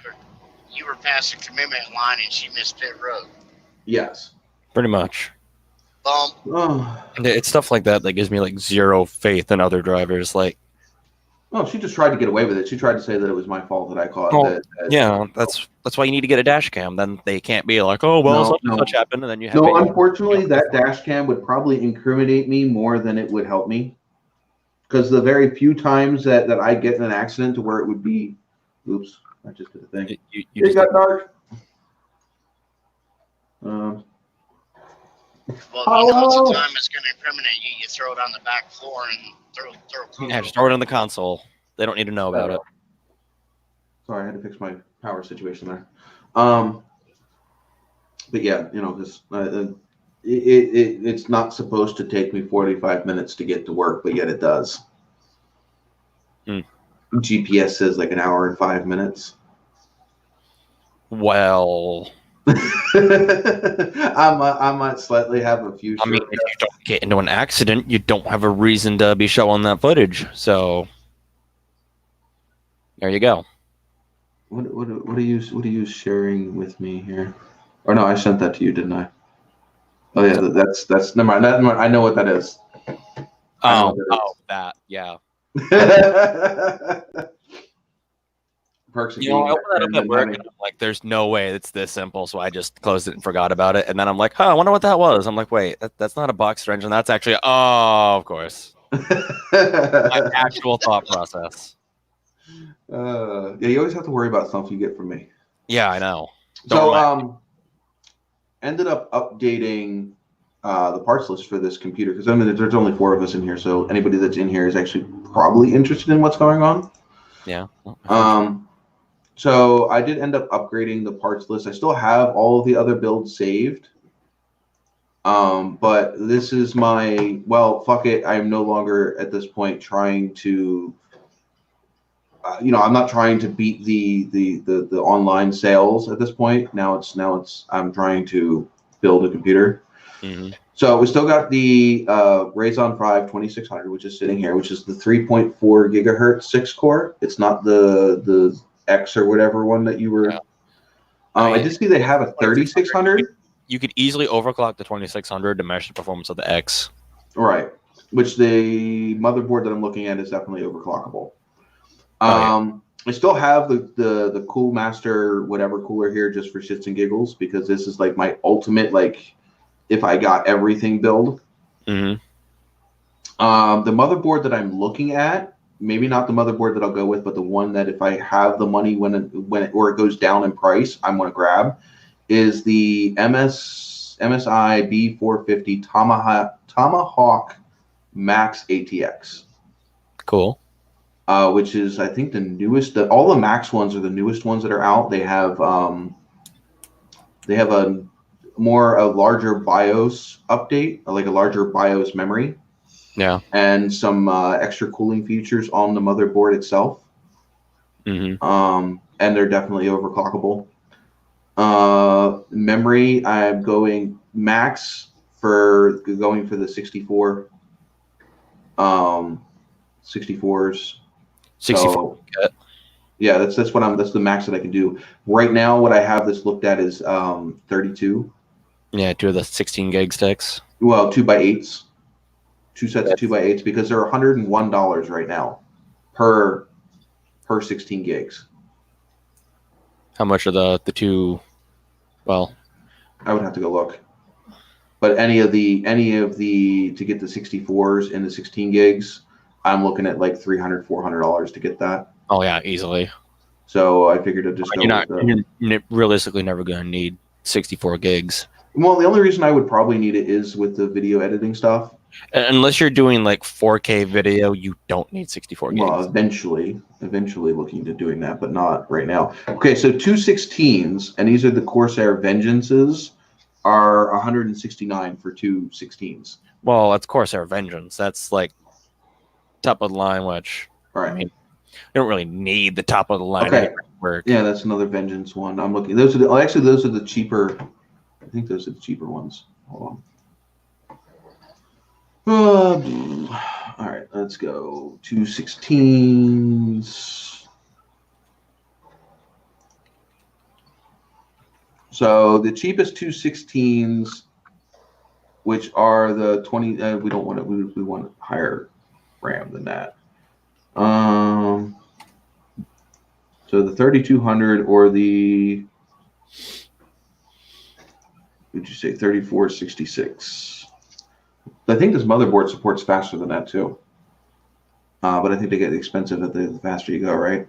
You were past the commitment line and she missed pit road. Yes. Pretty much. Oh. It's stuff like that gives me like zero faith in other drivers. Like, oh, she just tried to get away with it. She tried to say that it was my fault that I caught it. Yeah, that's why you need to get a dash cam. Then they can't be like, oh, well, such happened, and then you have. No, unfortunately, that dash cam would probably incriminate me more than it would help me. Because the very few times that I get in an accident to where it would be, oops, I just did a thing. It got dark. Well, most of the time it's going to incriminate you. You throw it on the back floor and throw. Yeah, just throw it on the console. They don't need to know about it. Sorry, I had to fix my power situation there. But yeah, because it's not supposed to take me 45 minutes to get to work, but yet it does. GPS says like an hour and 5 minutes. Well, I might slightly have a few. I mean, if you don't get into an accident, you don't have a reason to be showing that footage. So there you go. What are you sharing with me here? Or no, I sent that to you, didn't I? Oh yeah, that's never mind. I know what that is. That, yeah. Perks of I opened that up at work and I'm like, there's no way it's this simple. So I just closed it and forgot about it. And then I'm like, I wonder what that was. I'm like, wait, that's not a boxer engine. That's actually, of course. My actual thought process. Yeah, you always have to worry about stuff you get from me. Yeah, I know. Ended up updating the parts list for this computer, because there's only 4 of us in here, so anybody that's in here is actually probably interested in what's going on. Yeah. So I did end up upgrading the parts list. I still have all of the other builds saved. But this is fuck it. I'm no longer at this point trying to, I'm not trying to beat the online sales at this point. Now it's I'm trying to build a computer. Mm-hmm. So we still got the Ryzen 5 2600, which is sitting here, which is the 3.4 gigahertz 6-core. It's not the X or whatever one that you were. Yeah. I did see they have a 3600. You could easily overclock the 2600 to match the performance of the X. Right, which the motherboard that I'm looking at is definitely overclockable. I still have the Cool Master whatever cooler here just for shits and giggles, because this is like my ultimate, like, if I got everything build. Mm-hmm. The motherboard that I'm looking at, maybe not the motherboard that I'll go with, but the one that if I have the money when it goes down in price, I'm going to grab, is the MSI B450 Tomahawk Max ATX. Cool. Which is, I think, the newest. All the Max ones are the newest ones that are out. They have a larger BIOS update, like a larger BIOS memory. Yeah. And some extra cooling features on the motherboard itself. Mm-hmm. And they're definitely overclockable. Memory, I'm going max for the 64. 64s. 64. So, yeah, that's the max that I can do right now. What I have this looked at is 32. Yeah, 2 of the 16 gig sticks. Well, 2x8s. 2 sets of 2x8s, because they're $101 right now per 16 gigs. How much are the two? Well, I would have to go look. But any of the to get the 64s and the 16 gigs, I'm looking at like $300, $400 to get that. Oh yeah, easily. So I figured I'd just go. You're realistically never going to need 64 gigs. Well, the only reason I would probably need it is with the video editing stuff. Unless you're doing like 4K video, you don't need 64 gigs. Well, eventually looking to doing that, but not right now. Okay, so 216s, and these are the Corsair Vengeances, are 169 for 216s. Well, that's Corsair Vengeance. That's like top of the line, which right. I mean, you don't really need the top of the line. Okay. Work. Yeah, that's another Vengeance one. I'm looking. Those are those are the cheaper. I think those are the cheaper ones. Hold on. All right, let's go. 216s. So the cheapest 216s, which are the 20, we don't want it. We want higher RAM than that. So the 3200 or the, would you say 3466? I think this motherboard supports faster than that too. But I think they get expensive the faster you go, right?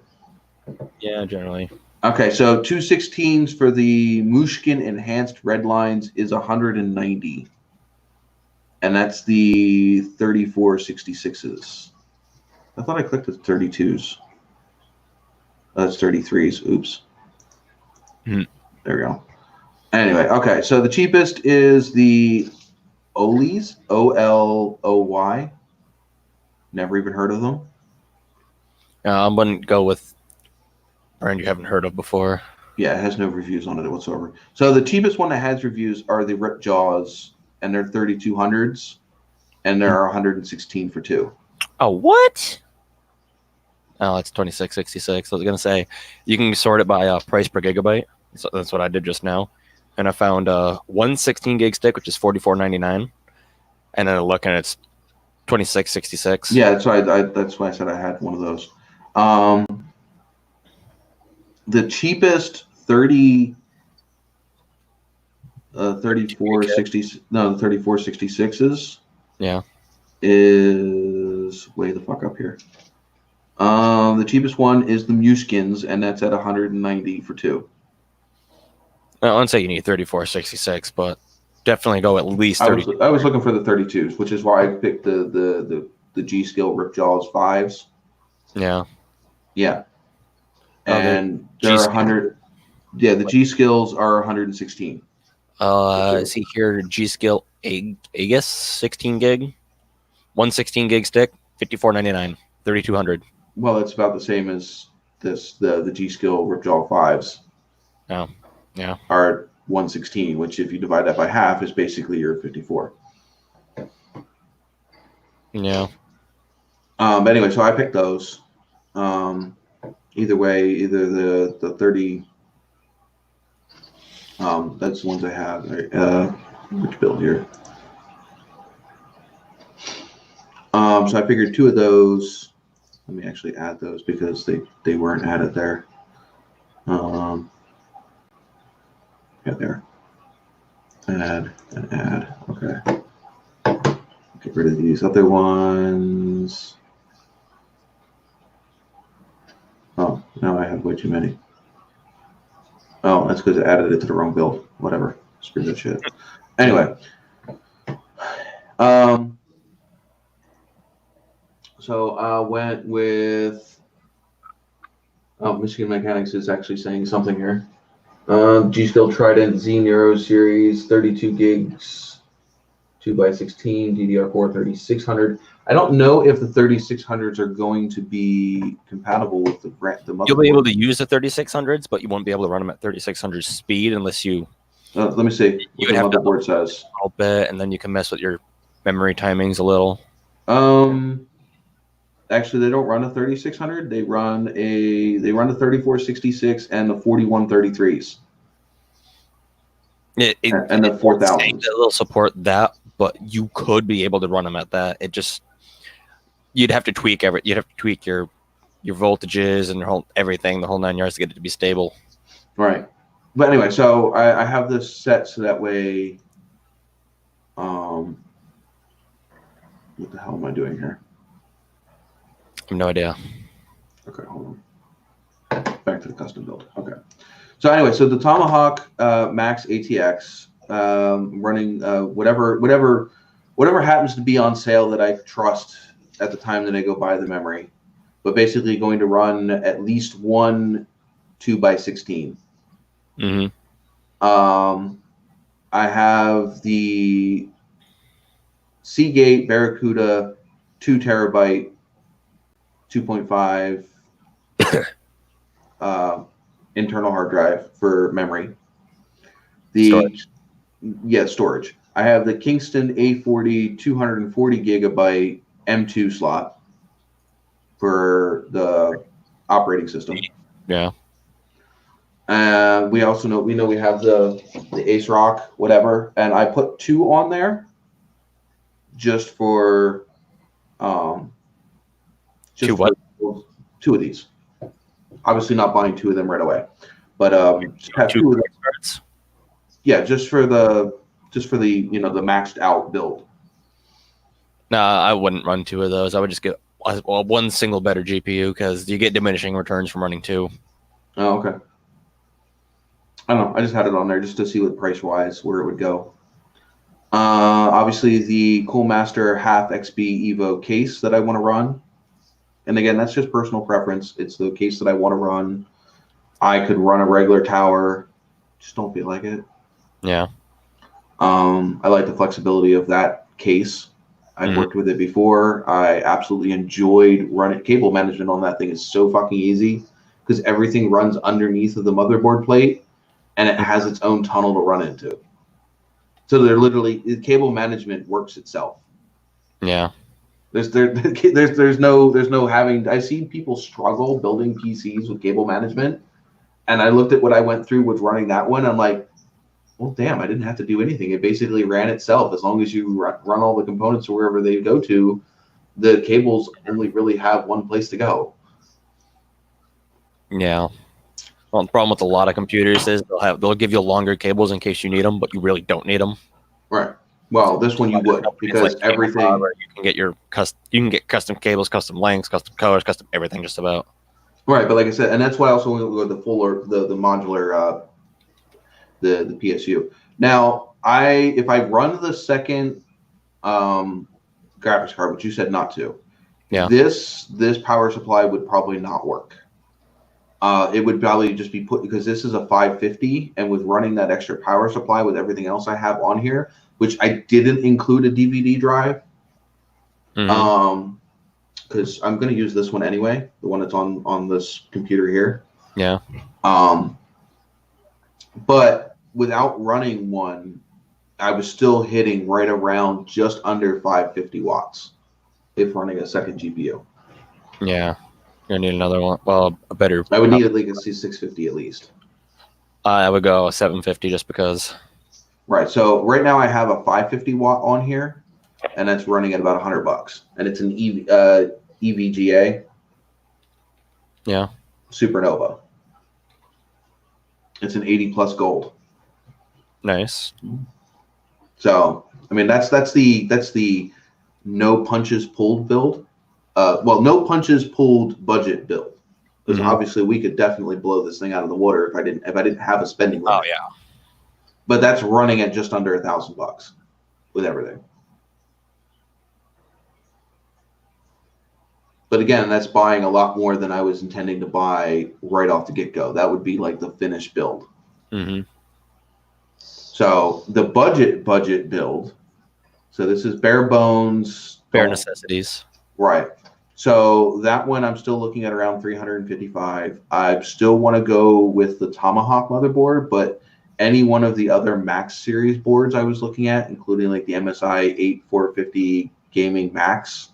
Yeah, generally. Okay, so 216s for the Mushkin Enhanced Red Lines is 190. And that's the 3466s. I thought I clicked the 32s. That's 33s. Oops. There we go. Anyway, okay, so the cheapest is the Olys, Oloy. Never even heard of them. I wouldn't go with brand you haven't heard of before. Yeah, it has no reviews on it whatsoever. So the cheapest one that has reviews are the Rip Jaws, and they're 3200s, and there are 116 for 2. Oh, what? Oh, it's 2666. I was gonna say you can sort it by price per gigabyte. So that's what I did just now, and I found a 116 gig stick, which is $44.99, and then looking it's $26.66. Yeah, that's why that's why I said I had one of those. The cheapest 3466s. Yeah. Is way the fuck up here. The cheapest one is the Muskins, and that's at 190 for 2. I wouldn't say you need 3466, but definitely go at least 30. I was looking for the 32s, which is why I picked the G-Skill Ripjaws 5s. Yeah. Yeah. And there are 100. Yeah, the G-Skills are 116. See here, G-Skill Aegis 16 gig, 116 gig stick, $54.99, 3200. Well, it's about the same as the G-Skill Ripjaw 5s. Oh, yeah. Are 116, which if you divide that by half is basically your 54. Yeah. But anyway, so I picked those. Either way, either the 30. That's the ones I have. Which build here? So I figured 2 of those. Let me actually add those because they weren't added there. Yeah, there. Add and add. Okay. Get rid of these other ones. Oh, now I have way too many. Oh, that's because I added it to the wrong build. Whatever. Screw that shit. Anyway. So I went with Michigan Mechanics is actually saying something here. G-Skill Trident Z Nero Series, 32 gigs, 2x16, DDR4 3600. I don't know if the 3600s are going to be compatible with the motherboard. You'll be able to use the 3600s, but you won't be able to run them at 3600 speed unless you. Let me see. You would have the motherboard says a little bit, and then you can mess with your memory timings a little. Actually, they don't run a 3600. They run the 3466 and the 4133s. And the 4000. It'll support that, but you could be able to run them at that. You'd have to tweak You'd have to tweak your voltages and everything, the whole 9 yards to get it to be stable. Right. But anyway, so I have this set so that way. What the hell am I doing here? I have no idea. Okay, hold on. Back to the custom build. Okay. So anyway, so the Tomahawk Max ATX running whatever happens to be on sale that I trust at the time that I go buy the memory, but basically going to run at least one 2x16. Mm-hmm. I have the Seagate Barracuda 2 terabyte 2.5 internal hard drive for memory. Storage. Yeah, storage. I have the Kingston A40 240 gigabyte M2 slot for the operating system. Yeah. We also know we have the Ace Rock whatever, and I put 2 on there just for Two what? 2 of these. Obviously not buying 2 of them right away, but just have 2 of them. Yeah, just for the the maxed out build. No, I wouldn't run 2 of those. I would just get one single better GPU because you get diminishing returns from running 2. Oh, okay. I don't know. I just had it on there just to see what price wise where it would go. Obviously the Coolmaster Half XB Evo case that I want to run. And again, that's just personal preference. It's the case that I want to run. I could run a regular tower. Just don't feel like it. Yeah. I like the flexibility of that case. I've worked with it before. I absolutely enjoyed running. Cable management on that thing is so fucking easy because everything runs underneath of the motherboard plate and it has its own tunnel to run into. So they're literally, cable management works itself. Yeah. There's no having. I've seen people struggle building PCs with cable management, and I looked at what I went through with running that one. I'm like, well, damn, I didn't have to do anything. It basically ran itself. As long as you run all the components to wherever they go to, the cables only really have one place to go. Yeah. Well, the problem with a lot of computers is they'll give you longer cables in case you need them, but you really don't need them. Right. Well, this one you would because like everything you can get custom cables, custom lengths, custom colors, custom everything, just about. Right, but like I said, and that's why I also went with the fuller, the modular, the PSU. Now, if I run the second graphics card, which you said not to, yeah, this power supply would probably not work. It would probably just be put because this is a 550, and with running that extra power supply with everything else I have on here, which I didn't include a DVD drive, because I'm going to use this one anyway, the one that's on this computer here. Yeah. But without running one, I was still hitting right around just under 550 watts if running a second GPU. Yeah. You're going to need another one. Well, a better. I would need at least a 650 at least. I would go 750 just because. Right. So right now I have a 550 watt on here, and that's running at about $100, and it's an EVGA. Yeah. Supernova. It's an 80 plus gold. Nice. So I mean that's the no punches pulled build. Well, no punches pulled budget build. Because obviously we could definitely blow this thing out of the water if I didn't have a spending limit. Oh yeah. But that's running at just under $1,000 with everything. But again, that's buying a lot more than I was intending to buy right off the get-go. That would be like the finished build. Mm-hmm. So the budget build. So this is bare bones. Bare necessities. Right. So that one I'm still looking at around 355. I still want to go with the Tomahawk motherboard, but any one of the other Max series boards I was looking at, including like the MSI 8450 Gaming Max,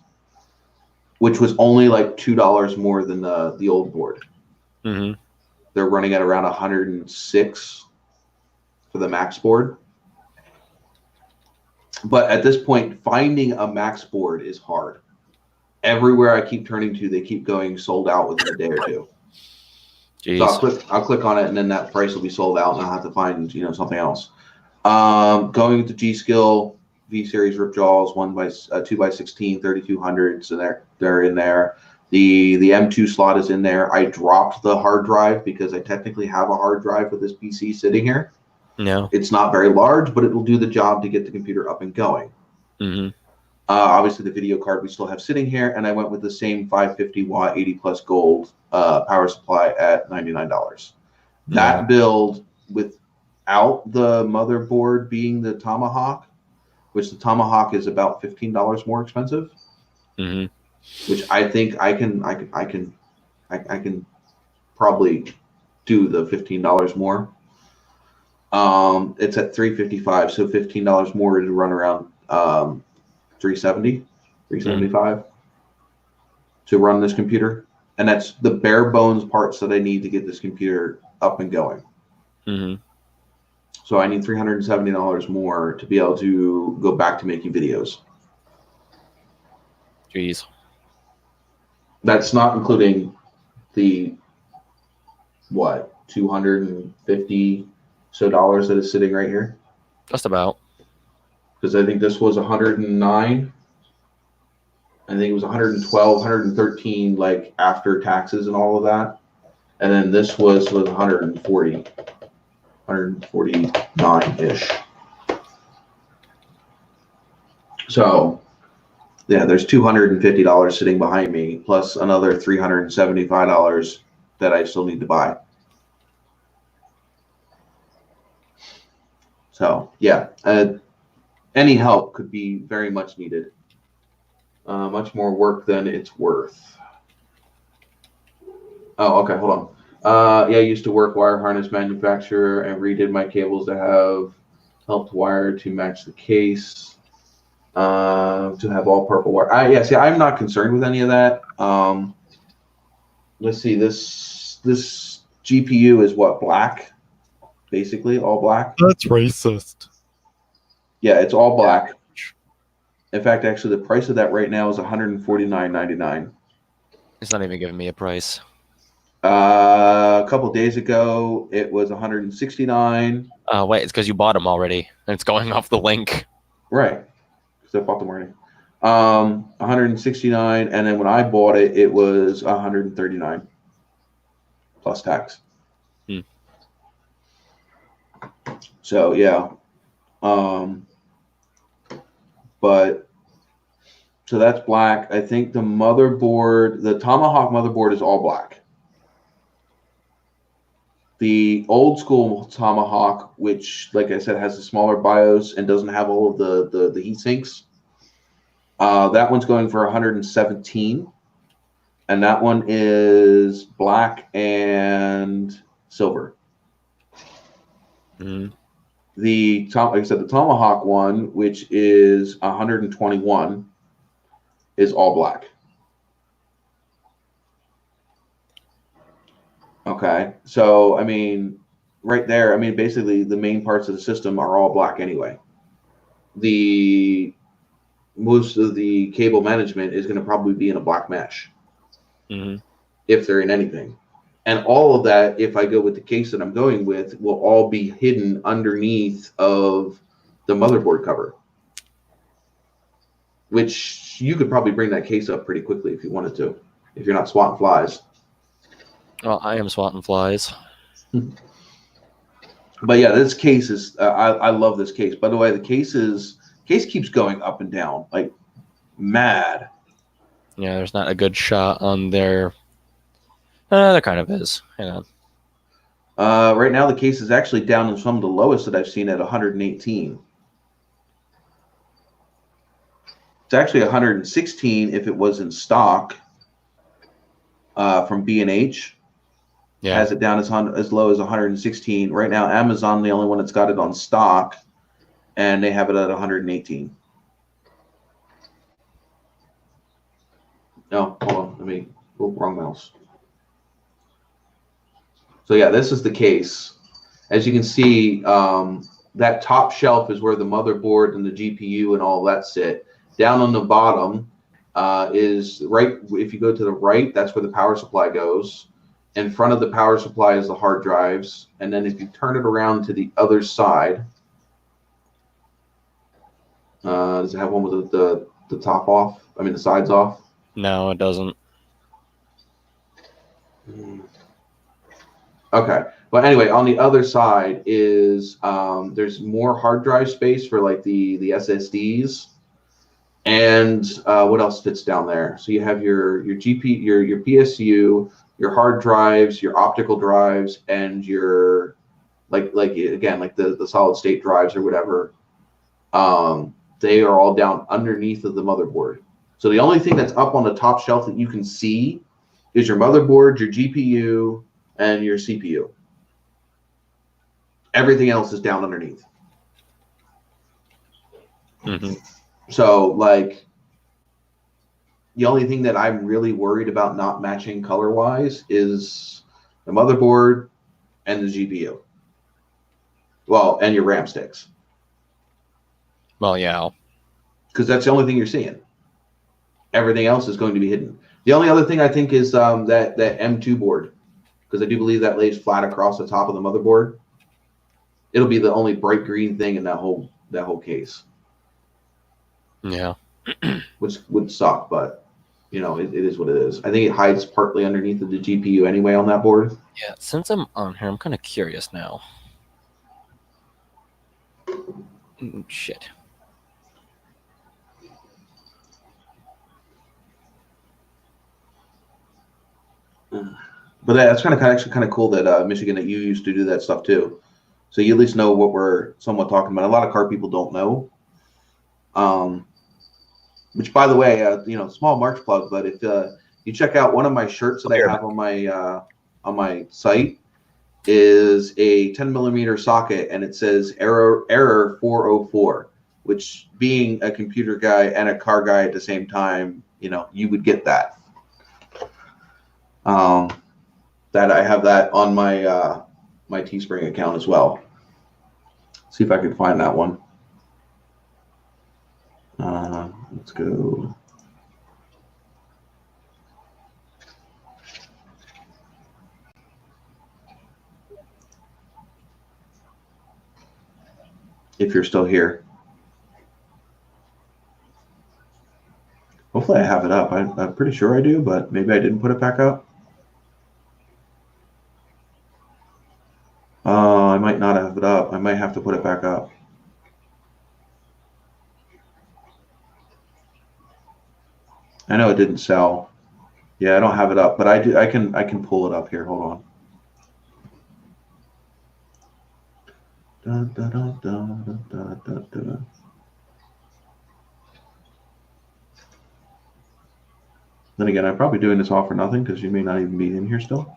which was only like $2 more than the old board. Mm-hmm. They're running at around 106 for the Max board. But at this point, finding a Max board is hard. Everywhere I keep turning to, they keep going sold out within a day or two. Jeez. So I'll click on it, and then that price will be sold out, and I'll have to find something else. Going to G Skill V Series rip jaws 2x16 3200, so they're in there. The M2 slot is in there. I dropped the hard drive because I technically have a hard drive with this PC sitting here. No. It's not very large, but it will do the job to get the computer up and going. Mm-hmm. Obviously, the video card we still have sitting here, and I went with the same 550 watt 80 plus gold power supply at $99. That build without the motherboard being the Tomahawk, which the Tomahawk is about $15 more expensive. Mm-hmm. Which I think I can probably do the $15 more. It's at $355, so $15 more to run around $375 to run this computer, and that's the bare bones parts that I need to get this computer up and going. Mm-hmm. So I need $370 more to be able to go back to making videos. Jeez. That's not including the $250 that is sitting right here. Just about. Because I think this was 109. I think it was 112, 113, like after taxes and all of that. And then this was 140, 149-ish. So yeah, there's $250 sitting behind me, plus another $375 that I still need to buy. So yeah, any help could be very much needed. Much more work than it's worth. Oh, okay, hold on. Yeah, I used to work wire harness manufacturer and redid my cables to have helped wire to match the case. To have all purple wire. Yeah, see, I'm not concerned with any of that. Let's see, this GPU is what, black? Basically, all black. That's racist. Yeah, it's all black. In fact, actually, the price of that right now is $149.99. It's not even giving me a price. A couple days ago, it was $169. Wait, it's because you bought them already, and it's going off the link. Right. I bought them already. $169, and then when I bought it, it was $139 plus tax. So yeah, but so that's black. I think the motherboard, the Tomahawk motherboard, is all black. The old school Tomahawk, which, like I said, has a smaller BIOS and doesn't have all of the heat sinks, that one's going for $117, and that one is black and silver. Mm-hmm. Like I said, the Tomahawk one, which is $121, is all black. Okay, so I mean, right there, I mean, basically the main parts of the system are all black anyway. Most of the cable management is going to probably be in a black mesh, if they're in anything. And all of that, if I go with the case that I'm going with, will all be hidden underneath of the motherboard cover, which you could probably bring that case up pretty quickly if you wanted to, if you're not swatting flies. Well, I am swatting flies. But yeah, this case is, I love this case. By the way, the case keeps going up and down like mad. Yeah, there's not a good shot on their. There kind of is. Hang on. Right now, the case is actually down to some of the lowest that I've seen at 118. It's actually 116 if it was in stock from B&H. Yeah. Has it down as low as 116. Right now, Amazon, the only one that's got it on stock, and they have it at 118. No, hold on. Let me go wrong mouse. So yeah, this is the case. As you can see, that top shelf is where the motherboard and the GPU and all that sit. Down on the bottom is right. If you go to the right, that's where the power supply goes. in front of the power supply is the hard drives. And then if you turn it around to the other side, does it have one with the top off? I mean, the sides off? No, it doesn't. Okay. But anyway, on the other side is there's more hard drive space for like the SSDs. And what else fits down there? So you have your GP, your PSU, your hard drives, your optical drives, and your like the solid state drives or whatever. They are all down underneath of the motherboard. So the only thing that's up on the top shelf that you can see is your motherboard, your GPU, and your CPU. Everything else is down underneath. Mm-hmm. So, like, the only thing that I'm really worried about not matching color-wise is the motherboard and the GPU. Well, and your RAM sticks. Well, yeah. Because that's the only thing you're seeing. Everything else is going to be hidden. The only other thing I think is that M2 board. Because I do believe that lays flat across the top of the motherboard. It'll be the only bright green thing in that whole case. Yeah. Which would suck, but you know, it is what it is. I think it hides partly underneath of the GPU anyway on that board. Yeah, since I'm on here, I'm kind of curious now. Shit. But that's actually kind of cool that Michigan, that you used to do that stuff too. So you at least know what we're somewhat talking about. A lot of car people don't know. Which, by the way, small March plug, but if you check out one of my shirts that I have on my site, is a 10mm socket, and it says error 404, which, being a computer guy and a car guy at the same time, you know, you would get that. That I have that on my my Teespring account as well. See if I can find that one. Let's go. If you're still here. Hopefully I have it up. I'm pretty sure I do, but maybe I didn't put it back up. I might not have it up. I might have to put it back up. I know it didn't sell. Yeah, I don't have it up, but I do. I can pull it up here. Hold on. Dun, dun, dun, dun, dun, dun, dun. Then again, I'm probably doing this all for nothing because you may not even be in here still.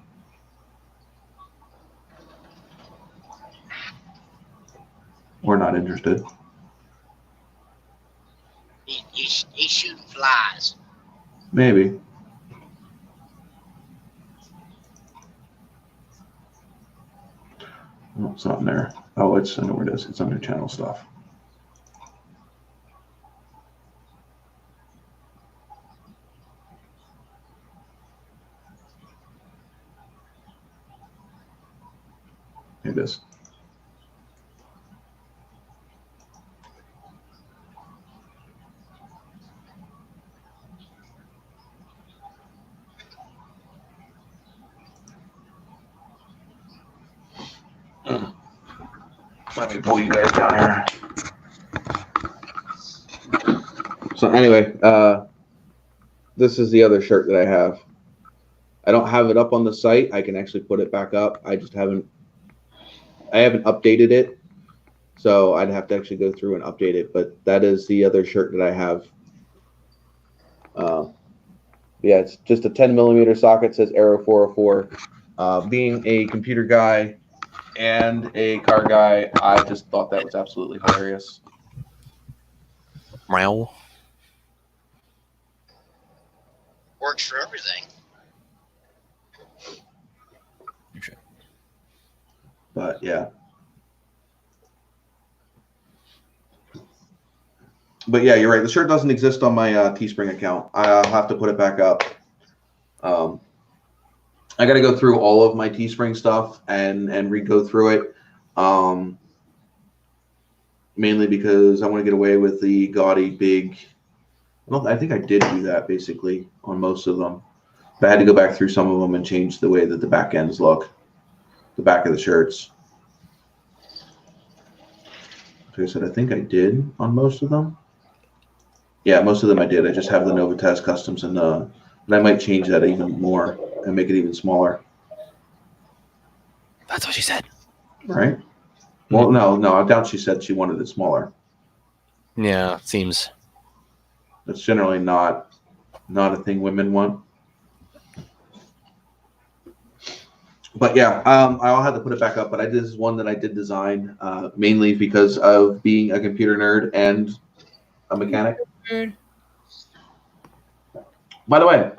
Or not interested. He's shooting flies. Maybe. Oh, it's not in there. Oh, I know where it is. It's under channel stuff. Here it is. Let me pull you guys down here. So anyway, this is the other shirt that I have. I don't have it up on the site. I can actually put it back up. I just haven't updated it. So I'd have to actually go through and update it. But that is the other shirt that I have. Yeah, it's just a 10mm socket. It says Arrow 404. Being a computer guy and a car guy, I just thought that was absolutely hilarious. Meow. Works for everything. But yeah. But yeah, you're right. The shirt doesn't exist on my Teespring account. I'll have to put it back up. I got to go through all of my Teespring stuff and re-go through it. Mainly because I want to get away with the gaudy big. I think I did do that basically on most of them. But I had to go back through some of them and change the way that the back ends look, the back of the shirts. Like I said, I think I did on most of them. Yeah, most of them I did. I just have the NOVAtazz customs, and I might change that even more and make it even smaller. That's what she said. Right? Well, no, I doubt she said she wanted it smaller. Yeah, seems. That's generally not a thing women want. But yeah, I'll have to put it back up. But this is one that I did design mainly because of being a computer nerd and a mechanic. By the way,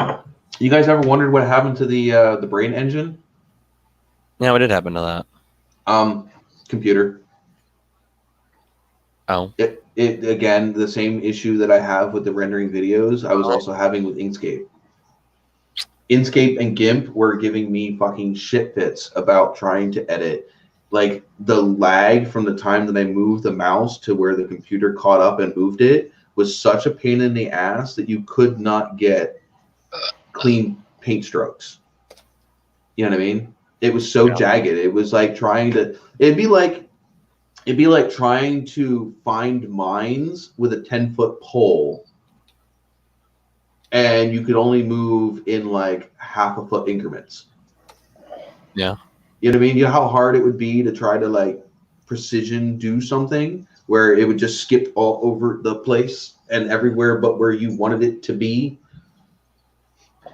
you guys ever wondered what happened to the brain engine? Yeah, what did happen to that? Computer. Oh. It again, the same issue that I have with the rendering videos, I was also having with Inkscape. Inkscape and GIMP were giving me fucking shit fits about trying to edit. Like the lag from the time that I moved the mouse to where the computer caught up and moved it was such a pain in the ass that you could not get clean paint strokes. You know what I mean? It was so jagged. It was like it'd be like trying to find mines with a 10-foot pole, and you could only move in like half-a-foot increments. Yeah. You know what I mean? You know how hard it would be to try to like precision do something where it would just skip all over the place and everywhere but where you wanted it to be.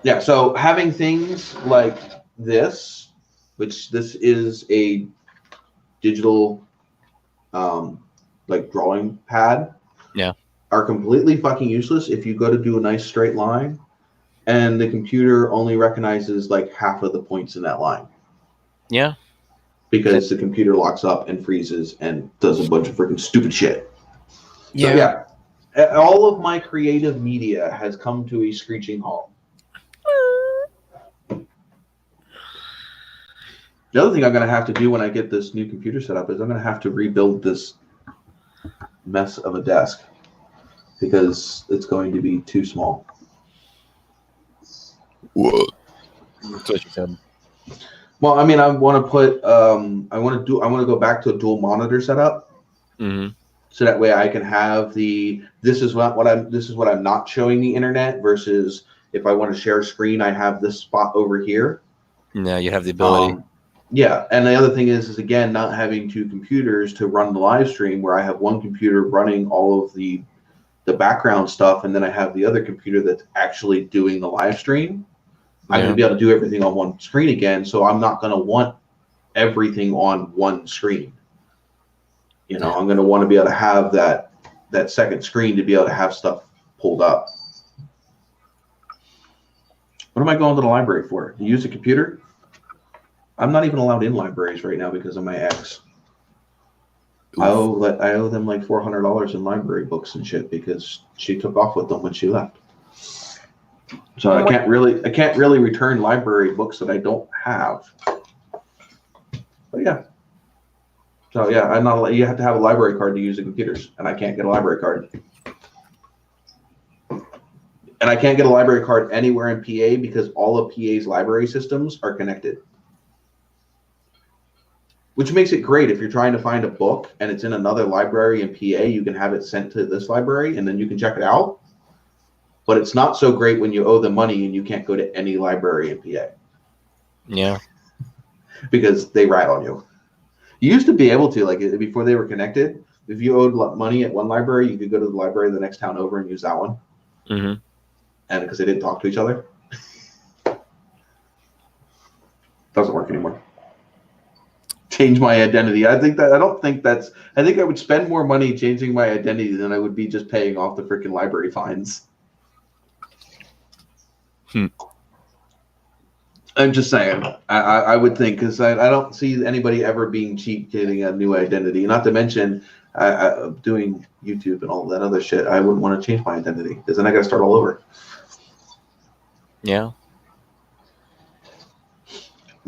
Yeah, so having things like this, which this is a digital like drawing pad, are completely fucking useless if you go to do a nice straight line and the computer only recognizes like half of the points in that line. Yeah. Because the computer locks up and freezes and does a bunch of freaking stupid shit. So yeah, all of my creative media has come to a screeching halt. The other thing I'm going to have to do when I get this new computer set up is I'm going to have to rebuild this mess of a desk because it's going to be too small. Whoa. That's what you said. Well, I mean, I want to put, I want to go back to a dual monitor setup. Mm-hmm. So that way I can have this is what I'm not showing the internet versus if I want to share a screen, I have this spot over here. No, you have the ability. Yeah, and the other thing is again, not having two computers to run the live stream where I have one computer running all of the background stuff, and then I have the other computer that's actually doing the live stream. I'm going to be able to do everything on one screen again, so I'm not going to want everything on one screen. You know, I'm going to want to be able to have that second screen to be able to have stuff pulled up. What am I going to the library for? To use a computer? I'm not even allowed in libraries right now because of my ex. I owe them like $400 in library books and shit because she took off with them when she left. So I can't really return library books that I don't have. But yeah. So yeah, you have to have a library card to use the computers, and I can't get a library card. And I can't get a library card anywhere in PA because all of PA's library systems are connected. Which makes it great if you're trying to find a book and it's in another library in PA, you can have it sent to this library and then you can check it out. But it's not so great when you owe them money and you can't go to any library in PA. Yeah. Because they rat on you. You used to be able to, like before they were connected, if you owed money at one library, you could go to the library the next town over and use that one. Mm-hmm. And because they didn't talk to each other. Doesn't work anymore. Change my identity. I think I would spend more money changing my identity than I would be just paying off the freaking library fines. I'm just saying. I would think because I don't see anybody ever being cheap getting a new identity. Not to mention doing YouTube and all that other shit. I wouldn't want to change my identity because then I got to start all over. Yeah.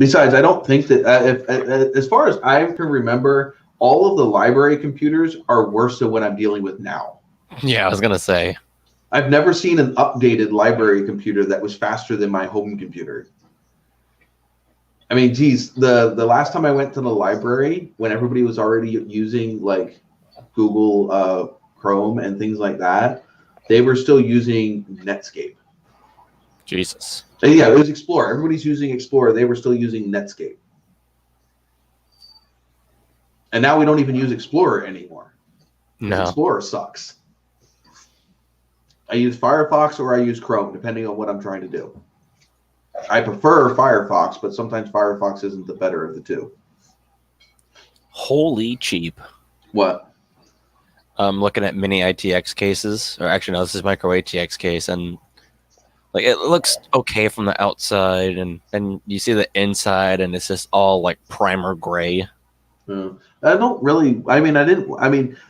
Besides, I don't think that as far as I can remember, all of the library computers are worse than what I'm dealing with now. Yeah, I was gonna say. I've never seen an updated library computer that was faster than my home computer. I mean, geez, the last time I went to the library, when everybody was already using like Google Chrome and things like that, they were still using Netscape. Jesus. And yeah, it was Explorer. Everybody's using Explorer. They were still using Netscape. And now we don't even use Explorer anymore. No. Explorer sucks. I use Firefox or I use Chrome, depending on what I'm trying to do. I prefer Firefox, but sometimes Firefox isn't the better of the two. Holy cheap. What? I'm looking at mini ITX cases, or actually no, this is micro ATX case, and like it looks okay from the outside, and you see the inside, and it's just all like primer gray. I don't really. I mean,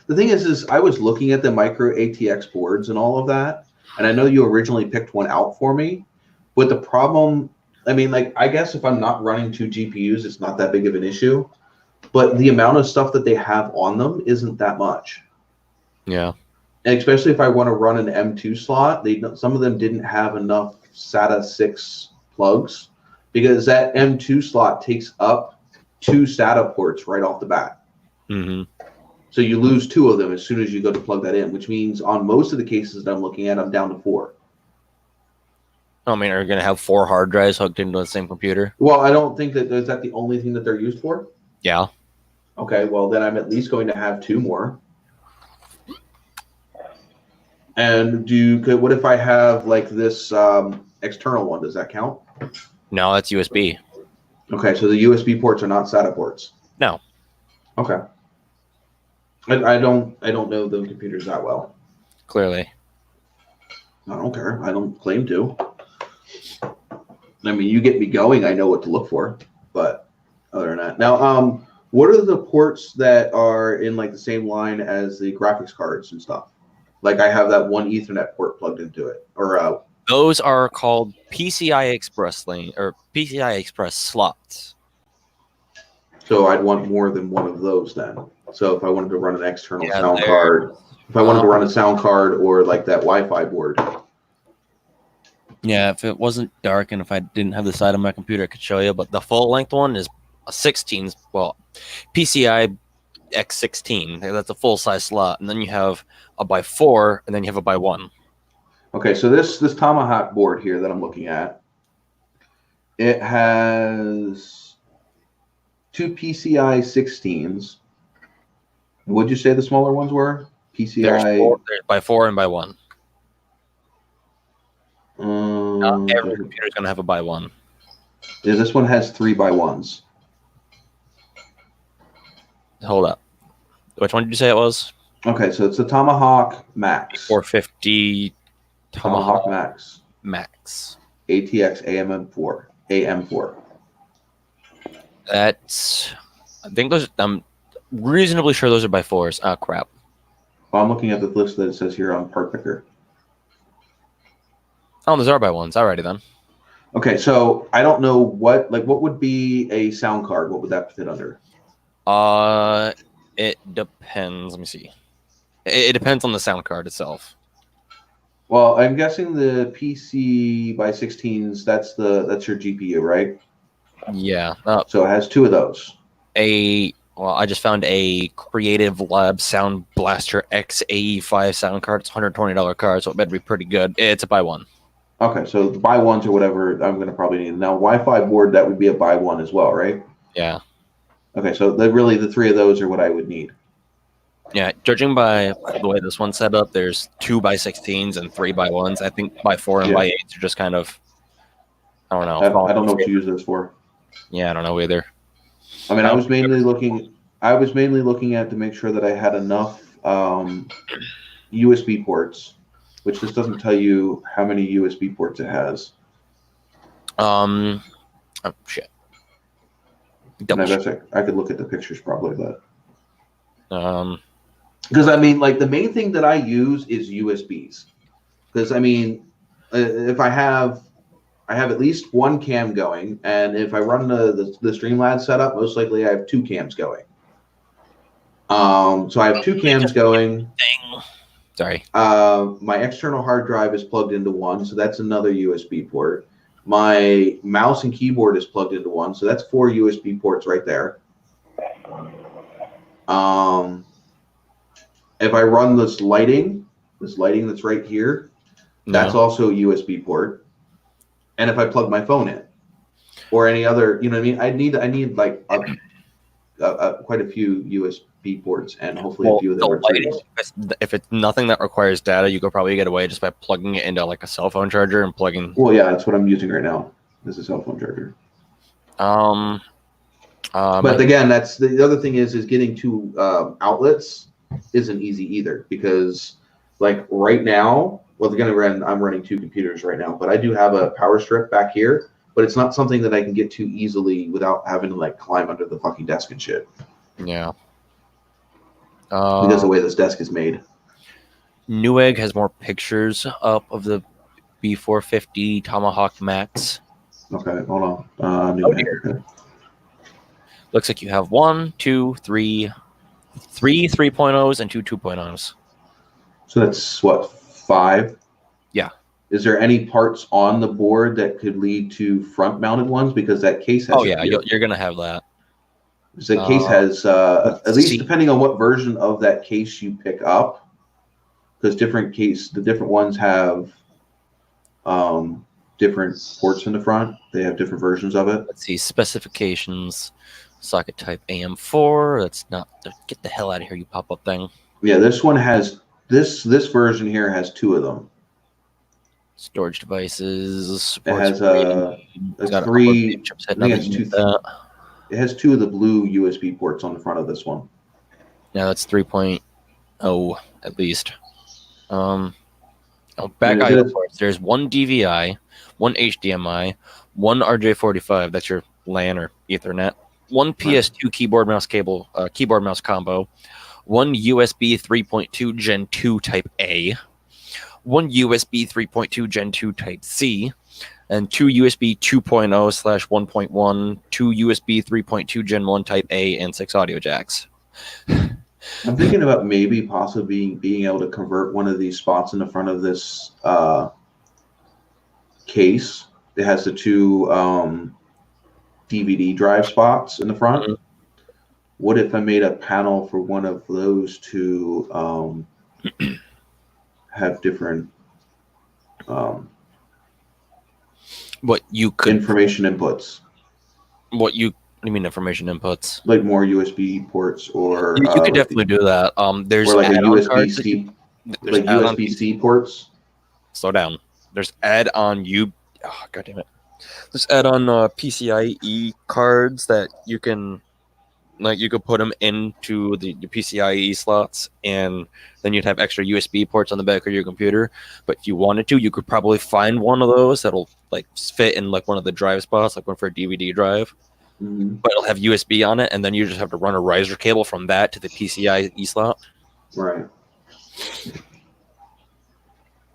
the thing is I was looking at the micro ATX boards and all of that, and I know you originally picked one out for me. But the problem, I mean, like, I guess if I'm not running 2 GPUs, it's not that big of an issue. But the amount of stuff that they have on them isn't that much. Yeah. And especially if I want to run an M2 slot, some of them didn't have enough SATA 6 plugs, because that M2 slot takes up 2 SATA ports right off the bat. Mm-hmm. So you lose 2 of them as soon as you go to plug that in, which means on most of the cases that I'm looking at, I'm down to 4. I mean, are you going to have 4 hard drives hooked into the same computer? Well, I don't think is that the only thing that they're used for? Yeah. Okay, well, then I'm at least going to have 2 more. And what if I have like this external one? Does that count? No, that's USB. Okay, so the USB ports are not SATA ports. No. Okay. I don't know the computers that well. Clearly. I don't care. I don't claim to. I mean, you get me going, I know what to look for. But other than that, now, what are the ports that are in like the same line as the graphics cards and stuff? Like I have that one Ethernet port plugged into it, or those are called PCI Express lane or PCI Express slots. So I'd want more than one of those then. So if I wanted to run an external sound card, if I wanted to run a sound card or like that Wi-Fi board. Yeah, if it wasn't dark and if I didn't have the side of my computer, I could show you. But the full length one is a 16, well, PCI X16. That's a full size slot, and then you have a by 4, and then you have a by 1. Okay, so this Tomahawk board here that I'm looking at, it has 2 PCI 16s. What'd you say the smaller ones were? PCI. There's by 4 and by 1. Not every computer is going to have a by 1. Yeah, this one has 3 by 1s. Hold up. Which one did you say it was? Okay, so it's the Tomahawk Max. 450 Tomahawk Max. Max. ATX AM4. AM4. That's. I think those. I'm reasonably sure those are by 4s. Oh, crap. Well, I'm looking at the list that it says here on Part Picker. Oh, those are by 1s. Alrighty then. Okay, so I don't know what would be a sound card? What would that fit under? It depends. Let me see. It depends on the sound card itself. Well, I'm guessing the PC by 16s. That's your GPU, right? Yeah. So it has 2 of those. Well, I just found a Creative Lab Sound Blaster XAE5 sound card. It's a $120 card, so it better be pretty good. It's a by 1. Okay, so the by 1s or whatever, I'm going to probably need. Now, Wi-Fi board, that would be a by 1 as well, right? Yeah. Okay, so really the 3 of those are what I would need. Yeah, judging by the way this one's set up, there's 2 by 16s and 3 by 1s. I think by 4 and by 8s are just kind of, I don't know. I don't know what to use those for. Yeah, I don't know either. I mean, I was mainly looking at to make sure that I had enough USB ports, which this doesn't tell you how many USB ports it has. Oh shit. I could look at the pictures probably, but because I mean, like the main thing that I use is USBs. Because I mean, if I I have at least one cam going, and if I run the Streamlabs setup, most likely I have 2 cams going. So I have 2 cams going. Sorry. My external hard drive is plugged into one, so that's another USB port. My mouse and keyboard is plugged into one, so that's 4 USB ports right there. If I run this lighting that's right here, that's also a USB port. And if I plug my phone in, or any other, you know what I mean? I need like quite a few USB ports, and hopefully a few of them are lighting. If it's nothing that requires data, you could probably get away just by plugging it into like a cell phone charger and plugging. Well, yeah, that's what I'm using right now. This is a cell phone charger. But again, that's the other thing is getting 2 outlets isn't easy either, because like right now, well, I'm running 2 computers right now, but I do have a power strip back here, but it's not something that I can get to easily without having to like climb under the fucking desk and shit. Yeah. Because of the way this desk is made. Newegg has more pictures up of the B450 Tomahawk Max. Okay, hold on. Newegg. Okay. Looks like you have 3 3.0s and 2 2.0s. So that's what, 5? Yeah. Is there any parts on the board that could lead to front-mounted ones? Because that case has. Oh yeah, you're gonna have that. The case has, at least depending on what version of that case you pick up, because the different ones have different ports in the front. They have different versions of it. Let's see, specifications, socket type AM4. That's not, get the hell out of here, you pop-up thing. Yeah, this one has, this version here has 2 of them. Storage devices. It has 3. It has 2 of the blue USB ports on the front of this one. Yeah, that's 3.0 at least. Back IO ports. There's 1 DVI, 1 HDMI, 1 RJ45. That's your LAN or Ethernet. 1 PS2 keyboard mouse combo. 1 USB 3.2 Gen 2 Type A. 1 USB 3.2 Gen 2 Type C. And 2 USB 2.0/1.1, 2 USB 3.2 Gen 1 Type A, and 6 audio jacks. I'm thinking about maybe possibly being able to convert one of these spots in the front of this case. It has the 2 DVD drive spots in the front. Mm-hmm. What if I made a panel for one of those to have different what you could information inputs? What do you mean information inputs? Like more USB ports, or you could definitely do that. There's or like a USB-C, like USB-C ports. Slow down. There's add-on God damn it. There's add-on PCIe cards that you can, like, you could put them into the PCIe slots, and then you'd have extra USB ports on the back of your computer. But if you wanted to, you could probably find one of those that'll like fit in like one of the drive spots, like one for a DVD drive. Mm-hmm. But it'll have USB on it, and then you just have to run a riser cable from that to the PCIe slot. Right.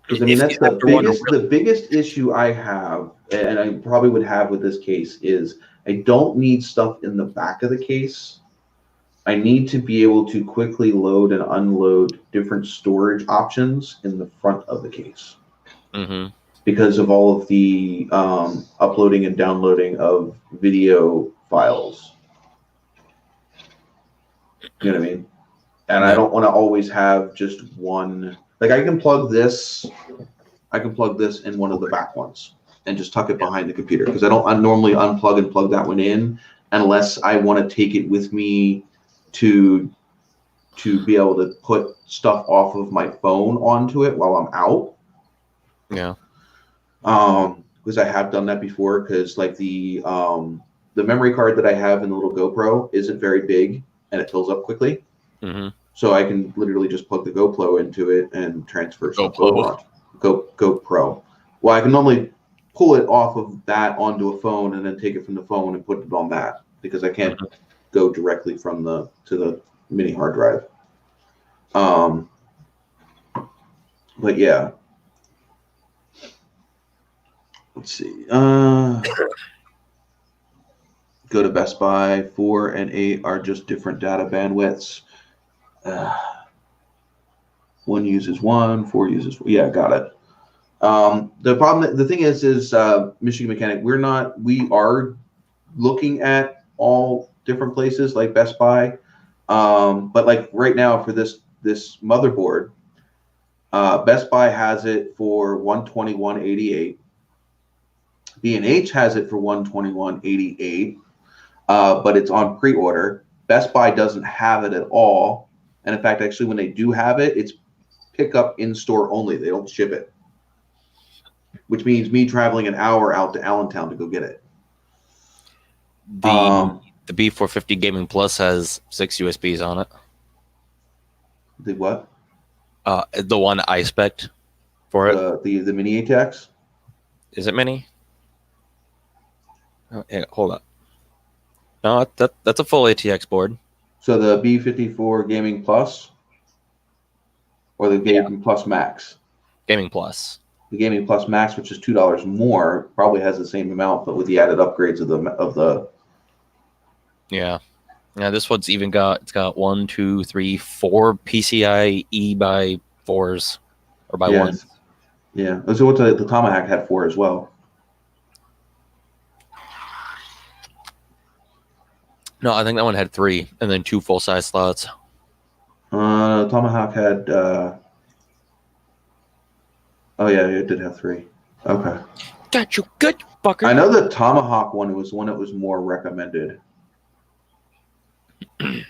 Because I mean, that's the biggest issue I have, and I probably would have with this case, is I don't need stuff in the back of the case. I need to be able to quickly load and unload different storage options in the front of the case. Mm-hmm. Because of all of the uploading and downloading of video files. You know what I mean? And I don't want to always have just one. Like I can plug this in one of the back ones and just tuck it behind the computer, because I don't normally unplug and plug that one in unless I want to take it with me to be able to put stuff off of my phone onto it while I'm out. Yeah. Because I have done that before, because like the memory card that I have in the little GoPro isn't very big and it fills up quickly. Mm-hmm. So I can literally just plug the GoPro into it and transfer stuff over. GoPro. Well, I can normally pull it off of that onto a phone and then take it from the phone and put it on that, because I can't go directly from to the mini hard drive. But yeah. let's see. Go to Best Buy. 4 and 8 are just different data bandwidths. 1 uses 1, 4 uses. Yeah, got it. The thing is Michigan Mechanic. We are looking at all different places like Best Buy, but like right now for this motherboard, Best Buy has it for $121.88. B&H has it for $121.88, but it's on pre-order. Best Buy doesn't have it at all, and in fact, actually, when they do have it, it's pick up in store only. They don't ship it, which means me traveling an hour out to Allentown to go get it. The B450 Gaming Plus has 6 USBs on it. The what? The one I spec'd for it. The mini ATX. Is it mini? Oh, yeah, hold up. No, that's a full ATX board. So the B54 Gaming Plus, or the Gaming Plus Max? Gaming Plus. The Gaming Plus Max, which is $2 more, probably has the same amount, but with the added upgrades of the. Yeah. Yeah, this one's even got 1, 2, 3, 4 PCIe by 4s or by 1. Yeah. So what the Tomahawk had 4 as well. No, I think that one had 3 and then 2 full-size slots. Tomahawk had. Oh yeah, it did have 3. Okay. Got you good, fucker. I know the Tomahawk one was one that was more recommended. Is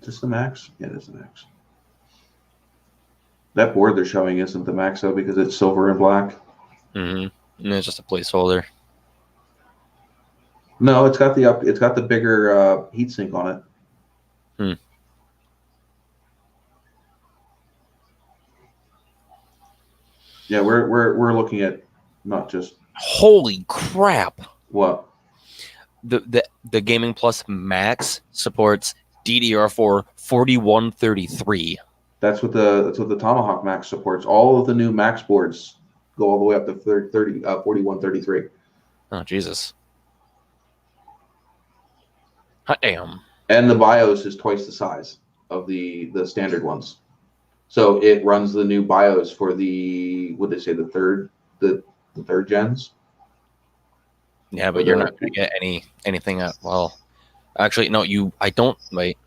this the Max? Yeah, it is the Max. That board they're showing isn't the Max though because it's silver and black. Mm-hmm. And it's just a placeholder. No, it's got the bigger heatsink on it. Yeah, we're looking at not just. Holy crap! What? The Gaming Plus Max supports DDR4 4133. That's what the Tomahawk Max supports. All of the new Max boards go all the way up to 4133. Oh Jesus! Hot damn! And the BIOS is twice the size of the standard ones, so it runs the new BIOS for the third gens. Yeah, but you're not going to get anything at well. Actually, no. I don't. Wait.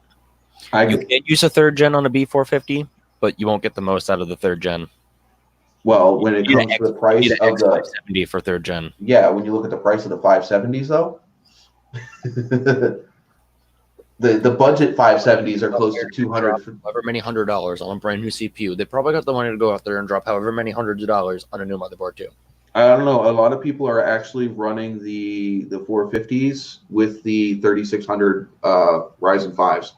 You can use a 3rd gen on a B450, but you won't get the most out of the 3rd gen. Well, when it comes to the price of the 570 for 3rd gen. Yeah, when you look at the price of the 570s, though, the budget 570s are close to $200. However many $100 on a brand new CPU, they probably got the money to go out there and drop however many hundreds of dollars on a new motherboard too. I don't know. A lot of people are actually running the 450s with the 3600 Ryzen 5s.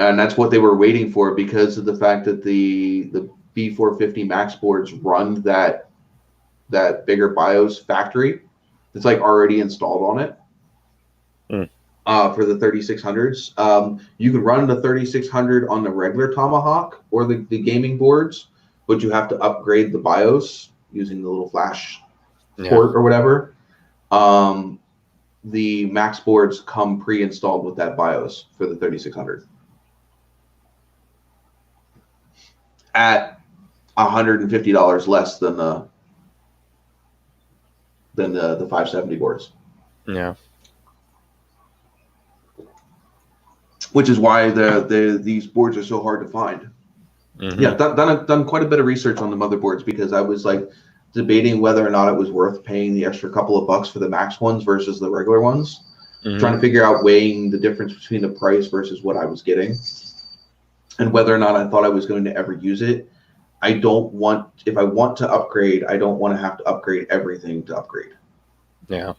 And that's what they were waiting for because of the fact that the B450 Max boards run that bigger BIOS factory. It's like already installed on it. For the 3600s. You can run the 3600 on the regular Tomahawk or the gaming boards, but you have to upgrade the BIOS using the little flash port or whatever. The Max boards come pre-installed with that BIOS for the 3600 at $150 less than the 570 boards. Yeah. Which is why these boards are so hard to find. Mm-hmm. Yeah, done quite a bit of research on the motherboards because I was like debating whether or not it was worth paying the extra couple of bucks for the Max ones versus the regular ones. Mm-hmm. Trying to figure out weighing the difference between the price versus what I was getting, and whether or not I thought I was going to ever use it. If I want to upgrade, I don't want to have to upgrade everything to upgrade. Yeah.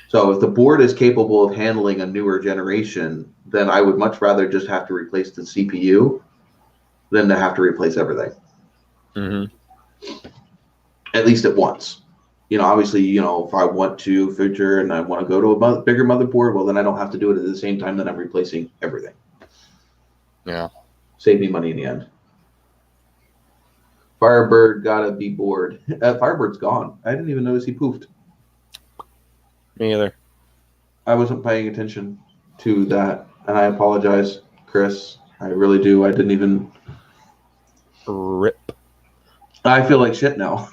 So if the board is capable of handling a newer generation, then I would much rather just have to replace the CPU than to have to replace everything. Mm-hmm. At least at once. Obviously, if I want to feature and I want to go to a bigger motherboard, well, then I don't have to do it at the same time that I'm replacing everything. Yeah. Save me money in the end. Firebird gotta be bored. Firebird's gone. I didn't even notice he poofed. Me either. I wasn't paying attention to that, and I apologize, Chris. I really do. I didn't even. Rip. I feel like shit now.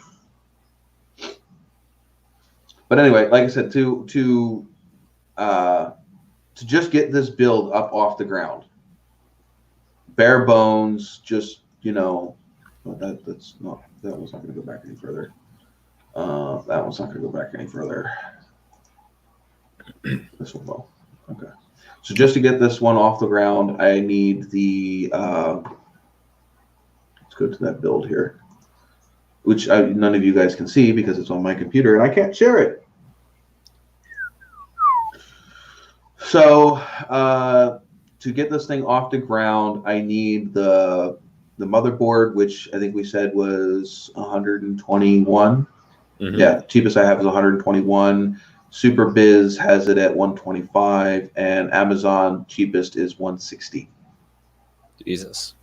But anyway, like I said, to just get this build up off the ground, bare bones, just well, that one's not going to go back any further. That one's not going to go back any further. This one will. Okay. So just to get this one off the ground, I need the. Let's go to that build here, which none of you guys can see because it's on my computer and I can't share it. So to get this thing off the ground, I need the motherboard, which I think we said was 121. Mm-hmm. Yeah, cheapest I have is 121. SuperBiz has it at 125, and Amazon cheapest is 160. Jesus.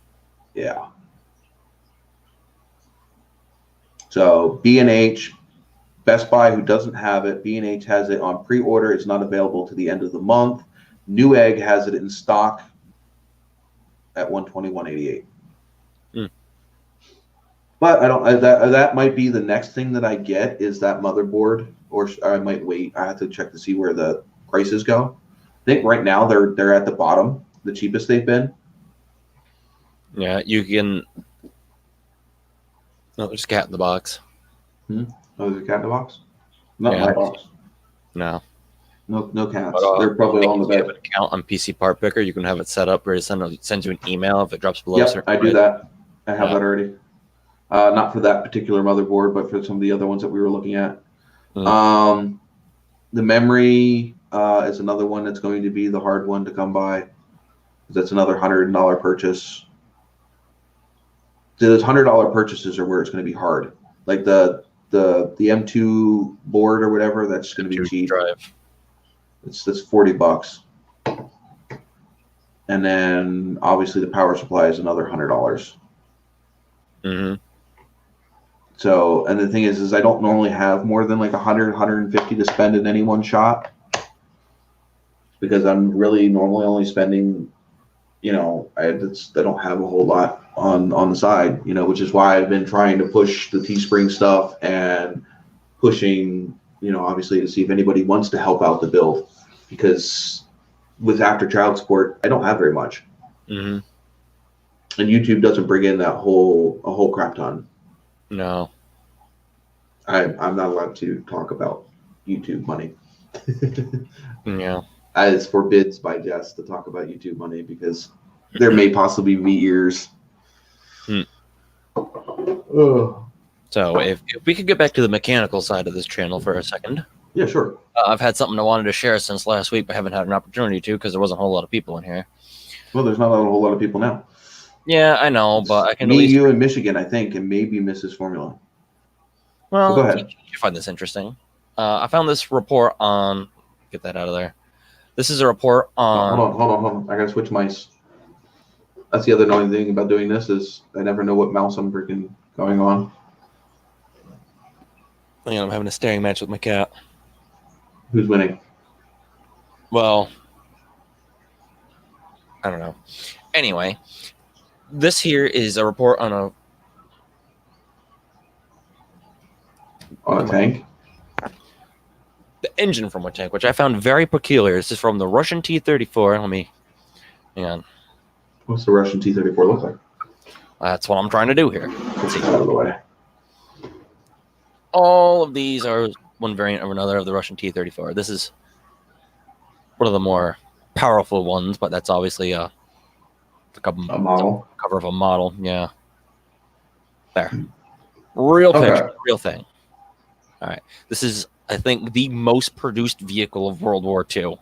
Yeah. So B&H, Best Buy, who doesn't have it, B&H has it on pre-order. It's not available to the end of the month. Newegg has it in stock at 121.88. But I don't. That might be the next thing that I get is that motherboard, or I might wait. I have to check to see where the prices go. I think right now they're at the bottom, the cheapest they've been. Yeah, you can. No, there's a cat in the box. Oh, there's a cat in the box? Not my box. No. No cats. They're probably all in the bed. If you have an account on PC Part Picker, you can have it set up where it sends you an email if it drops below. Yep, I do that. I have that already. Not for that particular motherboard, but for some of the other ones that we were looking at. The memory is another one that's going to be the hard one to come by. That's another $100 purchase. Those $100 purchases are where it's going to be hard. Like the M2 board or whatever, that's going to be cheap. Drive. That's $40. And then obviously the power supply is another $100. Mm-hmm. So, and the thing is I don't normally have more than like 100, 150 to spend in any one shot, because I'm really normally only spending, I don't have a whole lot on the side, which is why I've been trying to push the Teespring stuff and pushing, obviously to see if anybody wants to help out the build, because with after child support, I don't have very much. Mm-hmm. And YouTube doesn't bring in a whole crap ton. No. I'm not allowed to talk about YouTube money. Yeah. It's forbids by Jess to talk about YouTube money because there may possibly be ears. So if we could get back to the mechanical side of this channel for a second. Yeah, sure. I've had something I wanted to share since last week, but haven't had an opportunity to because there wasn't a whole lot of people in here. Well, there's not a whole lot of people now. Yeah, I know, but I can me, you, and Michigan, I think, and maybe Mrs. Formula. Well, go ahead. You find this interesting. I found this report on. Get that out of there. This is a report on. Hold on. I gotta switch mice. That's the other annoying thing about doing this is I never know what mouse I'm freaking going on. I'm having a staring match with my cat. Who's winning? Well, I don't know. Anyway, this here is a report on a tank. The engine from a tank, which I found very peculiar. This is from the Russian T-34. Let me hang on. What's the Russian T-34 look like? That's what I'm trying to do here. Let's see. Out of the way. All of these are one variant or another of the Russian T-34. This is one of the more powerful ones, but that's obviously a model. Cover of a model. Yeah. There. Real picture. Real thing. All right. This is, I think, the most produced vehicle of World War II.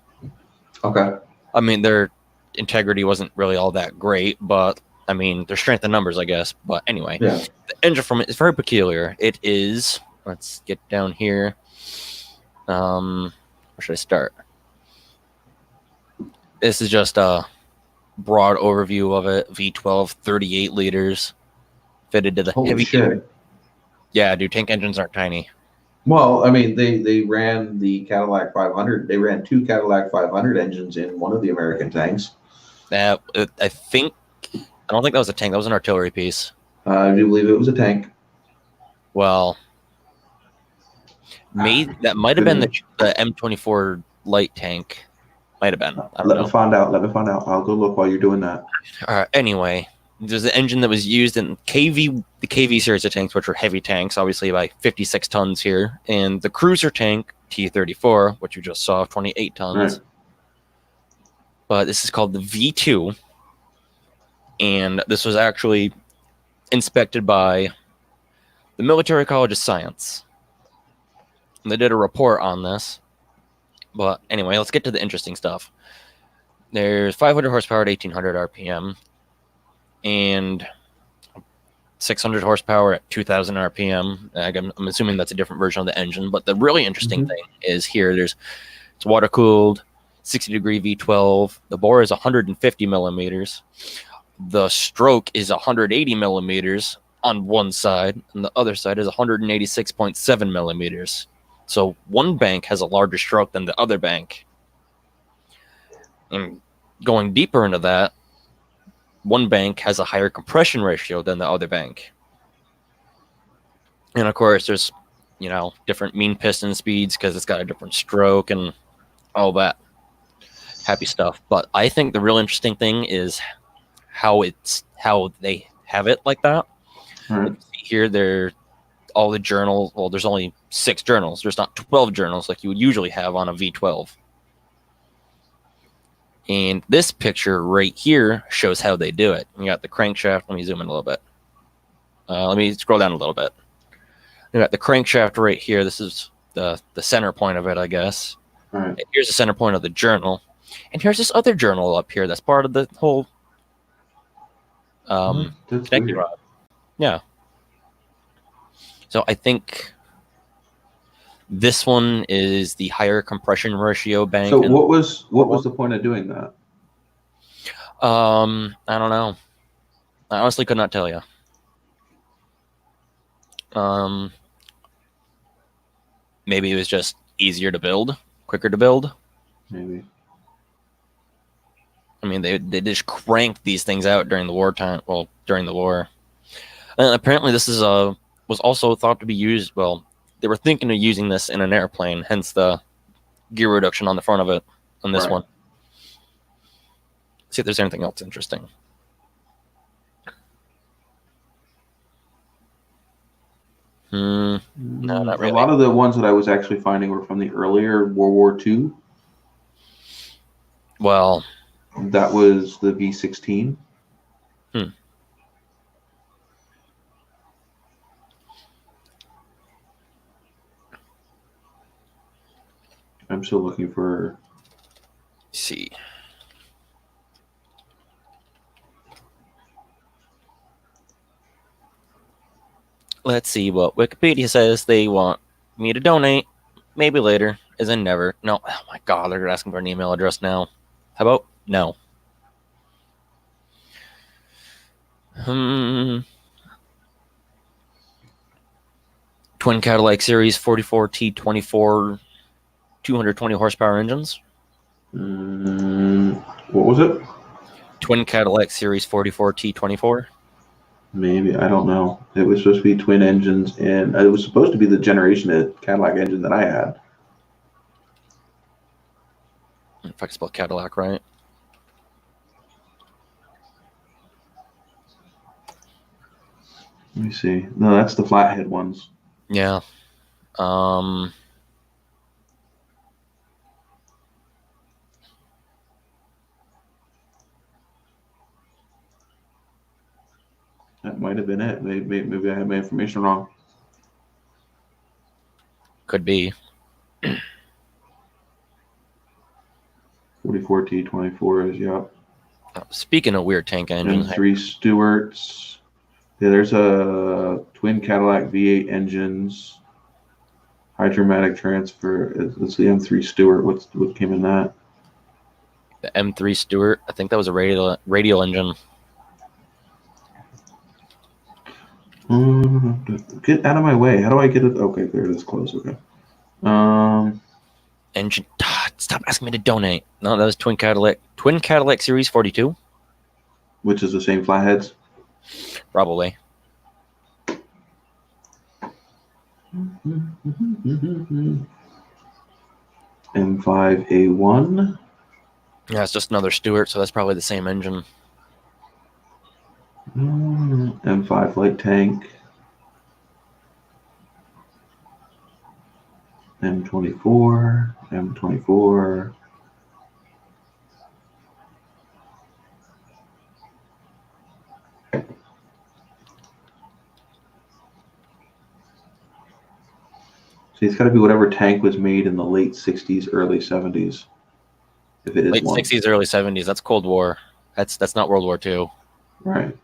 Okay. I mean, their integrity wasn't really all that great, but I mean, their strength in numbers, I guess. But anyway, yeah. The engine from it is very peculiar. It is, let's get down here. Where should I start? This is just a broad overview of it. V12, 38 liters, fitted to the Holy heavy. shit. Yeah, dude, tank engines aren't tiny. Well, I mean, they ran the Cadillac 500. They ran 2 Cadillac 500 engines in one of the American tanks. I don't think that was a tank. That was an artillery piece. I do believe it was a tank. Well, that might have been the M24 light tank. Might have been. Let me find out. I'll go look while you're doing that. All right. Anyway, there's an engine that was used in the KV series of tanks, which were heavy tanks, obviously by 56 tons here, and the cruiser tank T-34, which you just saw, 28 tons. Right. But this is called the V2, and this was actually inspected by the Military College of Science. And they did a report on this. But anyway, let's get to the interesting stuff. There's 500 horsepower at 1800 RPM and 600 horsepower at 2000 RPM. I'm assuming that's a different version of the engine. But the really interesting thing is here, it's water cooled, 60 degree V12. The bore is 150 millimeters. The stroke is 180 millimeters on one side, and the other side is 186.7 millimeters. So one bank has a larger stroke than the other bank. And going deeper into that, one bank has a higher compression ratio than the other bank. And of course, there's, different mean piston speeds because it's got a different stroke and all that happy stuff. But I think the real interesting thing is how they have it like that. Here, all the journals. Well, there's only 6 journals. There's not 12 journals like you would usually have on a V12. And this picture right here shows how they do it. You got the crankshaft. Let me zoom in a little bit. Let me scroll down a little bit. You got the crankshaft right here. This is the center point of it, I guess. All right. Here's the center point of the journal. And here's this other journal up here that's part of the whole connecting rod. Yeah. So I think this one is the higher compression ratio bank. So what was the point of doing that? I don't know. I honestly could not tell you. Maybe it was just easier to build, quicker to build. Maybe. I mean, they just cranked these things out during the wartime. Well, during the war, and apparently this was also thought to be used. Well, they were thinking of using this in an airplane, hence the gear reduction on the front of it on this one. See if there's anything else interesting. No, not really. A lot of the ones that I was actually finding were from the earlier World War II. Well, that was the V16. I'm still looking for. Let's see. Let's see what Wikipedia says. They want me to donate. Maybe later, as in never. No. Oh my God, they're asking for an email address now. How about no? Twin Cadillac Series 44T24. 220 horsepower engines. What was it? Twin Cadillac Series 44T24. Maybe, I don't know. It was supposed to be twin engines, and it was supposed to be the generation of Cadillac engine that I had. If I can spell Cadillac right. Let me see. No, that's the flathead ones. Yeah. That might have been it. Maybe I had my information wrong. Could be. 44T24 is, yep. Speaking of weird tank engines. M3 Stewarts. Yeah, there's a twin Cadillac V8 engines. Hydromatic transfer. It's the M3 Stewart. What came in that? The M3 Stewart. I think that was a radial engine. Get out of my way. How do I get it? Okay, there it is. Close. Okay. Engine. Stop asking me to donate. No, that was Twin Cadillac Series 42. Which is the same flatheads? Probably. M5A1. Yeah, it's just another Stewart, so that's probably the same engine. M5 light tank. M24. M24. So it's got to be whatever tank was made in the late 60s, early 70s. If it is late 60s, early 70s, that's Cold War. That's not World War II. Right.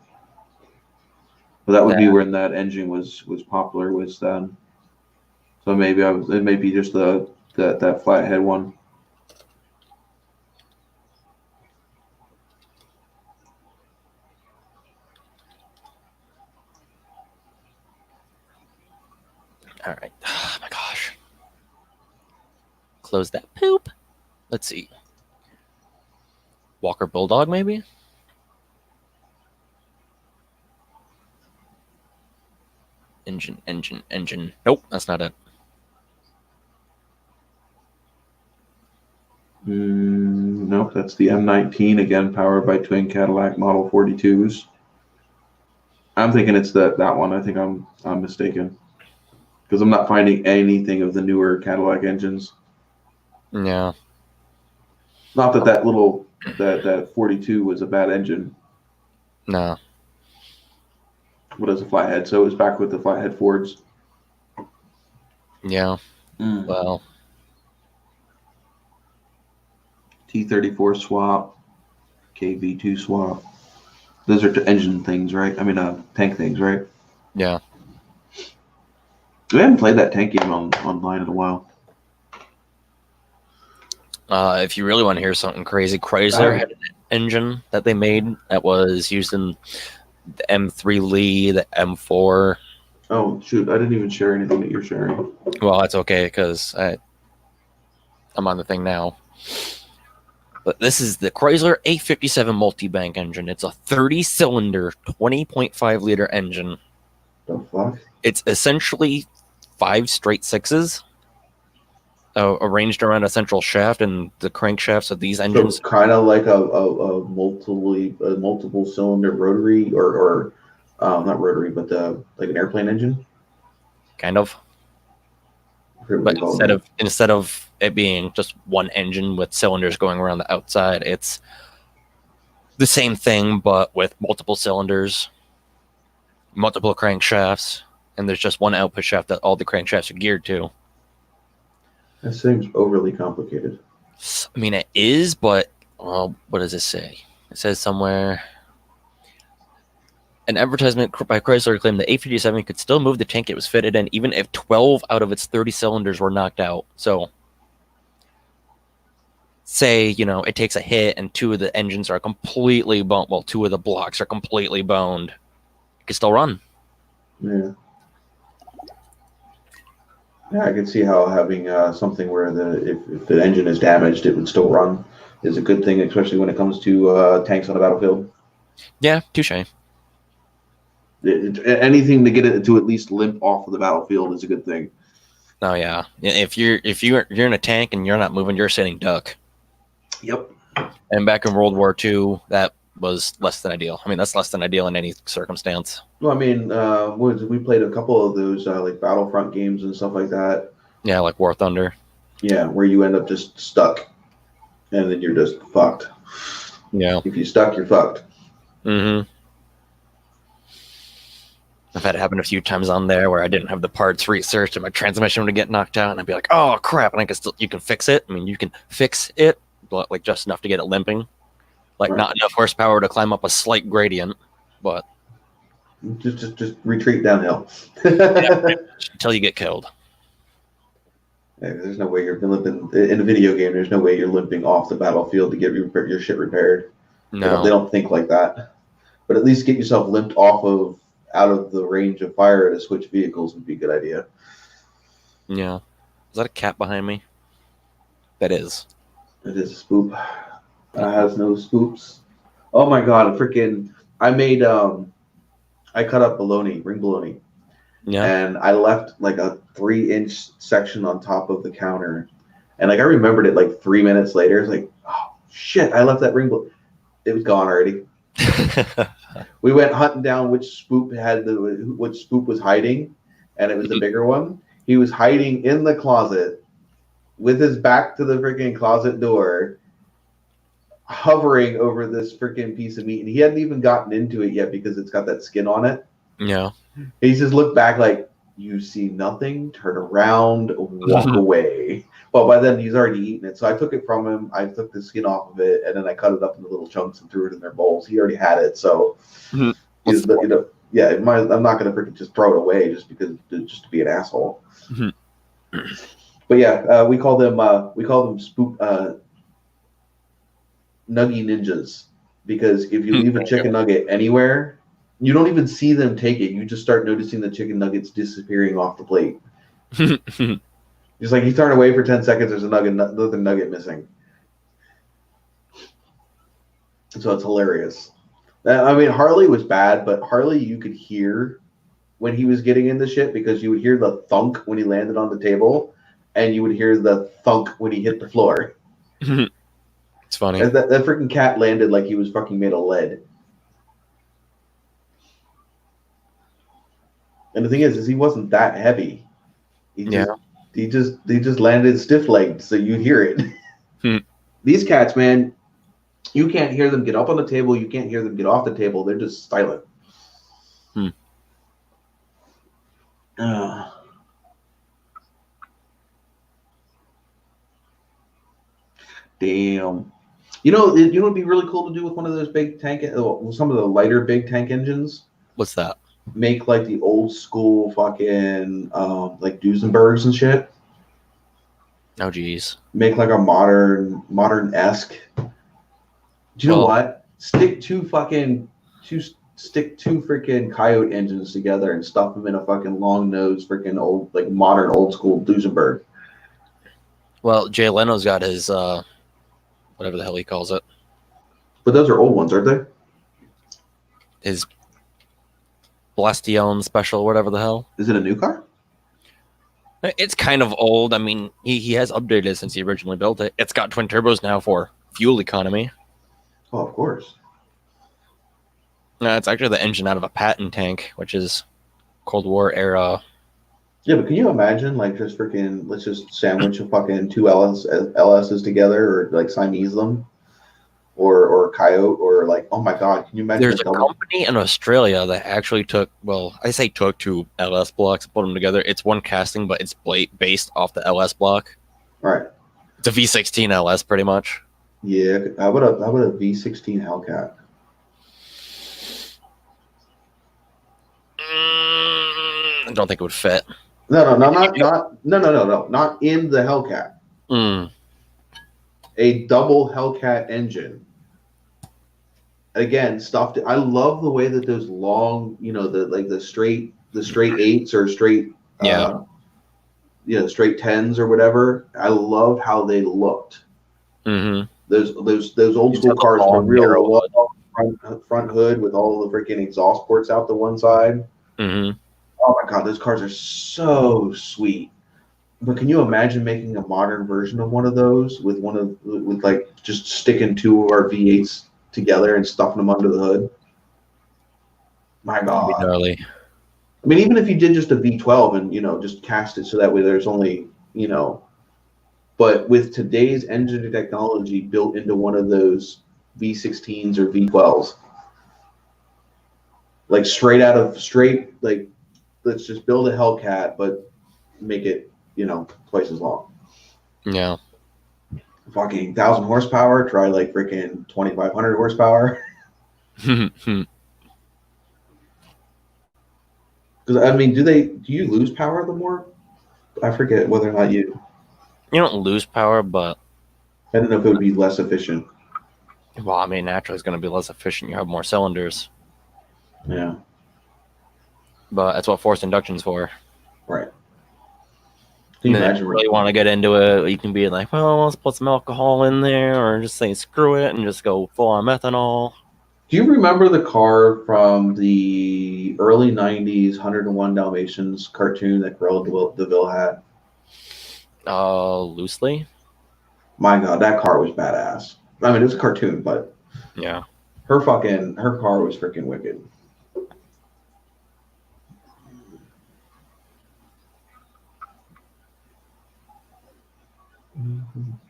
Well, that would be when that engine was popular. Was then. So maybe it may be just that flathead one. All right. Oh my gosh. Close that poop. Let's see. Walker Bulldog, maybe? Engine. Nope, that's not it. Nope, that's the M19, again, powered by twin Cadillac Model 42s. I'm thinking it's that one. I think I'm mistaken. Because I'm not finding anything of the newer Cadillac engines. Yeah. Not that that 42 was a bad engine. No. What is a flathead? So it was back with the flathead Fords. Yeah. Well. T34 swap, KV2 swap. Those are engine things, right? I mean, tank things, right? Yeah. We haven't played that tank game online in a while. If you really want to hear something crazy, Chrysler had an engine that they made that was used in the M3 Lee, the M4. Oh, shoot. I didn't even share anything that you're sharing. Well, that's okay because I'm on the thing now. But this is the Chrysler 857 multi-bank engine. It's a 30-cylinder, 20.5-liter engine. The fuck? It's essentially 5 straight sixes arranged around a central shaft, and the crankshafts of these engines. So kind of like a multiple cylinder rotary, or not rotary, but like an airplane engine. Kind of. But instead of it being just one engine with cylinders going around the outside, it's the same thing but with multiple cylinders, multiple crankshafts, and there's just one output shaft that all the crankshafts are geared to. That seems overly complicated. I mean, it is, but what does it say? It says somewhere. An advertisement by Chrysler claimed the 857 could still move the tank it was fitted in, even if 12 out of its 30 cylinders were knocked out. So, say, it takes a hit and 2 of the engines are completely boned. Well, 2 of the blocks are completely boned. It can still run. Yeah. Yeah, I can see how having something where if the engine is damaged, it would still run is a good thing, especially when it comes to tanks on a battlefield. Yeah, touche. Anything to get it to at least limp off of the battlefield is a good thing. Oh yeah, if you're in a tank and you're not moving, you're a sitting duck. Yep. And back in World War II, that was less than ideal. I mean, that's less than ideal in any circumstance. Well, I mean, we played a couple of those like Battlefront games and stuff like that. Yeah, like War Thunder. Yeah, where you end up just stuck, and then you're just fucked. Yeah. If you're stuck, you're fucked. Mm-hmm. I've had it happen a few times on there where I didn't have the parts researched and my transmission would get knocked out, and I'd be like, "Oh crap!" And you can fix it. I mean, you can fix it, but like just enough to get it limping, like right. Not enough horsepower to climb up a slight gradient, but just retreat downhill. Yeah, until you get killed. Yeah, there's no way you're limping in a video game. There's no way you're limping off the battlefield to get your shit repaired. No, they don't think like that. But at least get yourself limped off of out of the range of fire to switch vehicles would be a good idea. Yeah. Is that a cat behind me? That is. It is a spoop. Has no spoops. Oh my god, I made I cut up ring bologna. Yeah. And I left like a 3-inch section on top of the counter. And like I remembered it like 3 minutes later. It's like, oh shit, I left that ring bologna. It was gone already. We went hunting down which spoop was hiding, and it was the bigger one. He was hiding in the closet with his back to the freaking closet door, hovering over this freaking piece of meat, and he hadn't even gotten into it yet because it's got that skin on it. Yeah. He just looked back like, you see nothing, turn around, walk away. Well, by then he's already eaten it. So I took it from him. I took the skin off of it, and then I cut it up into little chunks and threw it in their bowls. He already had it, so I'm not going to freaking just throw it away just to be an asshole. But yeah, we call them spoop nuggy ninjas, because if you leave a chicken nugget anywhere, you don't even see them take it. You just start noticing the chicken nuggets disappearing off the plate. Just like you turn away for 10 seconds, there's another nugget missing. So it's hilarious. I mean, Harley was bad, but Harley you could hear when he was getting into shit, because you would hear the thunk when he landed on the table, and you would hear the thunk when he hit the floor. It's funny. And that freaking cat landed like he was fucking made of lead. And the thing is he wasn't that heavy. He just landed stiff-legged, so you hear it. These cats, man, you can't hear them get up on the table. You can't hear them get off the table. They're just silent. Damn. You know what'd be really cool to do with one of those big tank, some of the lighter big tank engines? What's that? Make like the old school fucking like Duesenbergs and shit. Oh geez. Make like a modern-esque. Do you know what? Stick two freaking Coyote engines together and stuff them in a fucking long nose freaking old, like modern old school Duesenberg. Well, Jay Leno's got his whatever the hell he calls it. But those are old ones, aren't they? His Blastion special, whatever the hell. Is it a new car? It's kind of old. I mean, he has updated since he originally built it. It's got twin turbos now for fuel economy. Oh, of course. No, it's actually the engine out of a Patton tank, which is Cold War era. Yeah, but can you imagine, like, just freaking, let's just sandwich a fucking two LSs together, or like Siamese them, or Coyote, or like, oh my god, can you imagine? There's a company in Australia that actually took two LS blocks, put them together. It's one casting, but it's based off the LS block. Right. It's a V16 LS, pretty much. Yeah, how about a V16 Hellcat? I don't think it would fit. No, not in the Hellcat. A double Hellcat engine. Again, stuffed. I love the way that those long, the straight eights or straight, straight tens or whatever. I love how they looked. Those old school cars with a real front hood with all the freaking exhaust ports out the one side. Oh my god, those cars are so sweet. But can you imagine making a modern version of one of those with like just sticking two of our V8s together and stuffing them under the hood? My god. That'd be gnarly. I mean, even if you did just a V12 and just cast it so that way there's only but with today's engine technology built into one of those V16s or V12s, like straight, let's just build a Hellcat, but make it, twice as long. Yeah. Fucking 1,000 horsepower, try like freaking 2,500 horsepower. Because I mean, do you lose power the more? I forget whether or not you don't lose power, but I don't know if it would be less efficient. Well, I mean, naturally it's going to be less efficient. You have more cylinders. Yeah. But that's what forced induction's for. Right. Can you imagine? If you really want to get into it, you can be like, well, let's put some alcohol in there, or just say screw it and just go full on methanol. Do you remember the car from the early 90s 101 Dalmatians cartoon that Cruella DeVille had? Loosely. My God, that car was badass. I mean, it's a cartoon, but yeah, her car was freaking wicked.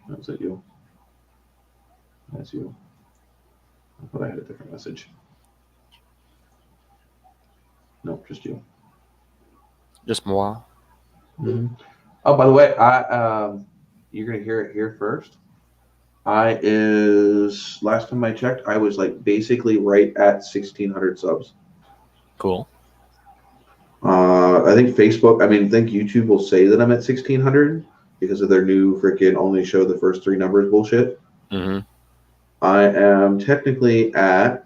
That's it, you. That's you. I thought I had a different message. Nope, just you. Just moi. Mm-hmm. Oh, by the way, you're gonna hear it here first. Last time I checked, I was like basically right at 1,600 subs. Cool. I think YouTube will say that I'm at 1,600 because of their new freaking only show the first three numbers bullshit. Mm-hmm. I am technically at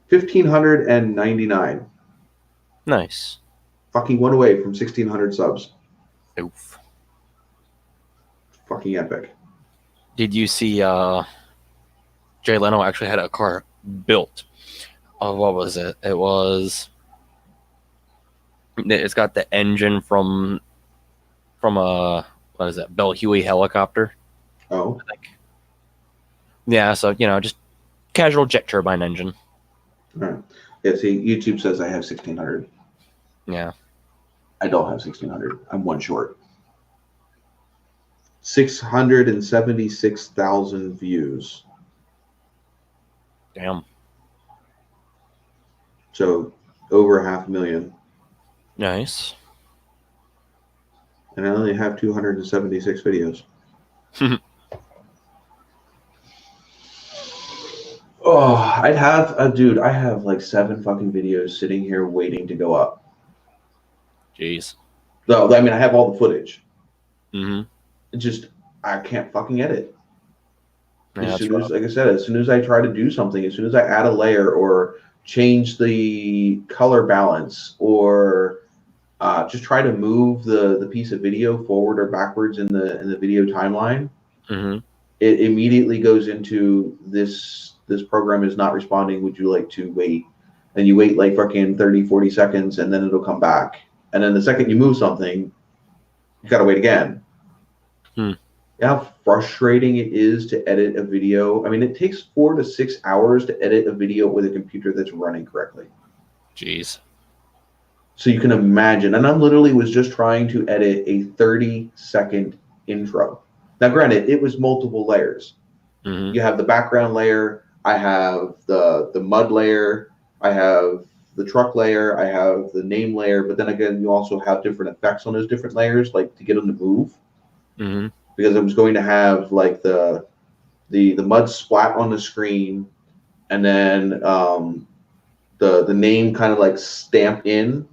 1,599. Nice. Fucking one away from 1,600 subs. Oof. Fucking epic. Did you see Jay Leno actually had a car built? What was it? It's got the engine from a, what is it, Bell Huey helicopter. Oh. I think. Yeah, so just casual jet turbine engine. All right. Yeah, see, YouTube says I have 1,600. Yeah. I don't have 1,600. I'm one short. 676,000 views. Damn. So over 500,000. Nice. And I only have 276 videos. Oh, I have like 7 fucking videos sitting here waiting to go up. Jeez. No, I mean, I have all the footage. Mm-hmm. It's just, I can't fucking edit. Yeah, Like I said, as soon as I try to do something, as soon as I add a layer or change the color balance or just try to move the piece of video forward or backwards in the video timeline, mm-hmm. it immediately goes into this program is not responding. Would you like to wait? And you wait like fucking 30, 40 seconds and then it'll come back. And then the second you move something, you gotta wait again. You know how frustrating it is to edit a video? I mean, it takes 4 to 6 hours to edit a video with a computer that's running correctly. Jeez. So you can imagine. And I literally was just trying to edit a 30-second intro. Now, granted, it was multiple layers. Mm-hmm. You have the background layer. I have the mud layer. I have the truck layer. I have the name layer. But then again, you also have different effects on those different layers, like to get them to move. Mm-hmm. Because I was going to have like the mud splat on the screen, and then the name kind of like stamped in,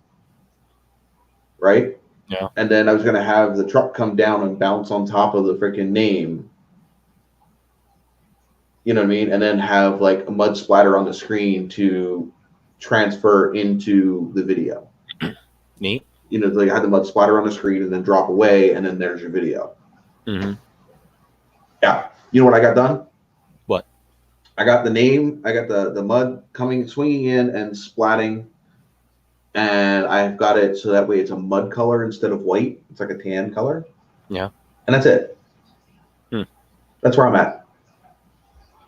right? Yeah. And then I was going to have the truck come down and bounce on top of the freaking name. You know what I mean? And then have like a mud splatter on the screen to transfer into the video. Neat. You know, like I had the mud splatter on the screen and then drop away, and then there's your video. Mm-hmm. Yeah. You know what I got done? What? I got the name. I got the mud swinging in and splatting. And I've got it so that way it's a mud color instead of white. It's like a tan color. Yeah. And that's it. That's where I'm at.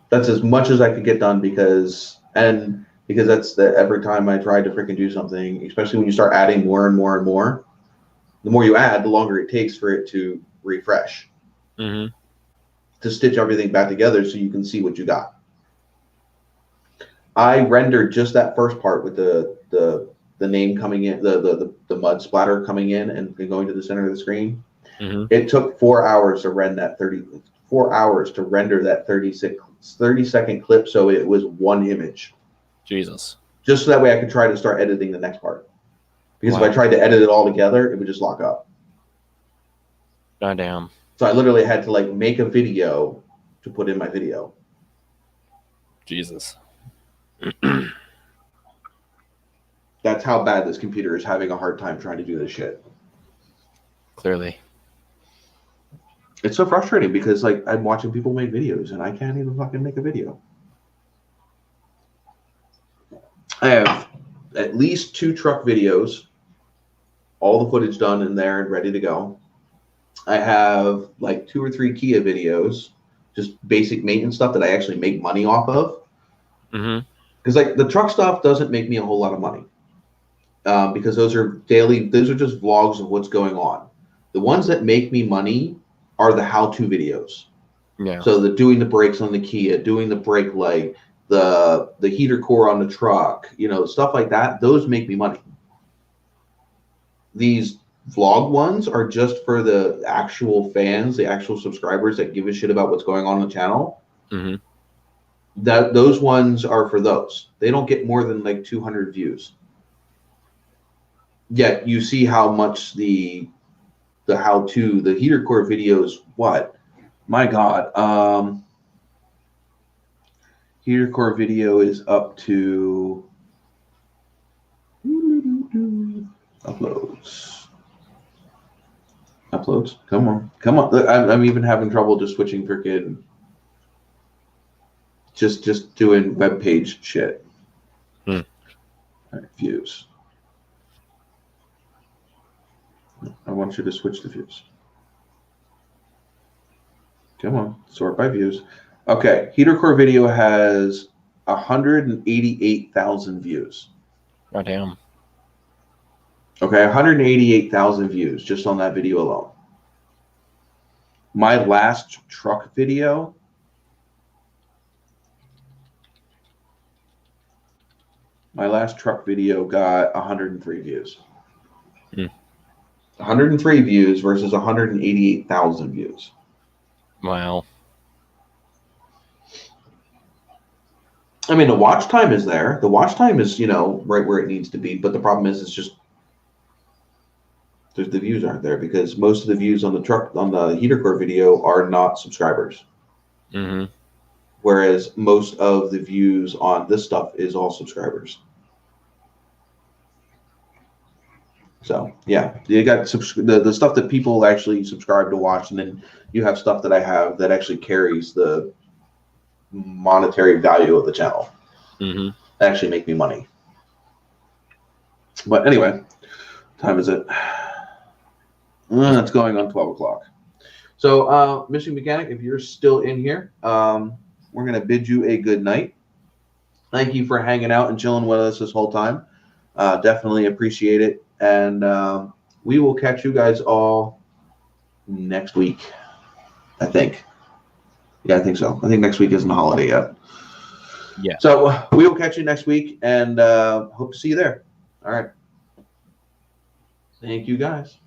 That's as much as I could get done because that's every time I try to freaking do something, especially when you start adding more and more and more, the more you add, the longer it takes for it to refresh. Mm-hmm. To stitch everything back together so you can see what you got. I rendered just that first part with the name coming in, the mud splatter coming in and going to the center of the screen. Mm-hmm. It took 4 hours to render that 30-second clip, so it was one image. Jesus. Just so that way I could try to start editing the next part. Because Wow. if I tried to edit it all together, it would just lock up. Goddamn. So I literally had to like make a video to put in my video. Jesus. That's how bad this computer is having a hard time trying to do this shit. Clearly. It's so frustrating because like I'm watching people make videos and I can't even fucking make a video. I have at least 2 truck videos, all the footage done in there and ready to go. I have like 2 or 3 Kia videos, just basic maintenance stuff that I actually make money off of. Because like the truck stuff doesn't make me a whole lot of money. Because those are just vlogs of what's going on. The ones that make me money are the how-to videos. Yeah. So the doing the brakes on the Kia, doing the brake light, the heater core on the truck, stuff like that. Those make me money. These vlog ones are just for the actual fans, the actual subscribers that give a shit about what's going on the channel. Those ones are for those. They don't get more than like 200 views. Yet you see how much the how-to, the heater core videos, what? My God. Heater core video is up to uploads. Come on. I'm even having trouble just switching freaking, just doing web page shit. All right, views. I want you to switch the views. Come on, sort by views. Okay, heater core video has 188,000 views. Oh, damn. Okay, 188,000 views just on that video alone. My last truck video got 103 views. 103 views versus 188,000 views. Wow. I mean, the watch time is there. The watch time is, right where it needs to be. But the problem is, it's just the views aren't there because most of the views on the heater core video are not subscribers. Whereas most of the views on this stuff is all subscribers. So yeah, you got the stuff that people actually subscribe to watch, and then you have stuff that I have that actually carries the monetary value of the channel. Actually make me money. But anyway, what time is it? It's going on 12 o'clock. So Mission Mechanic, if you're still in here, we're going to bid you a good night. Thank you for hanging out and chilling with us this whole time. Definitely appreciate it. And we will catch you guys all next week, I think. Yeah, I think so. I think next week isn't a holiday yet. Yeah. So we will catch you next week, and hope to see you there. All right. Thank you, guys.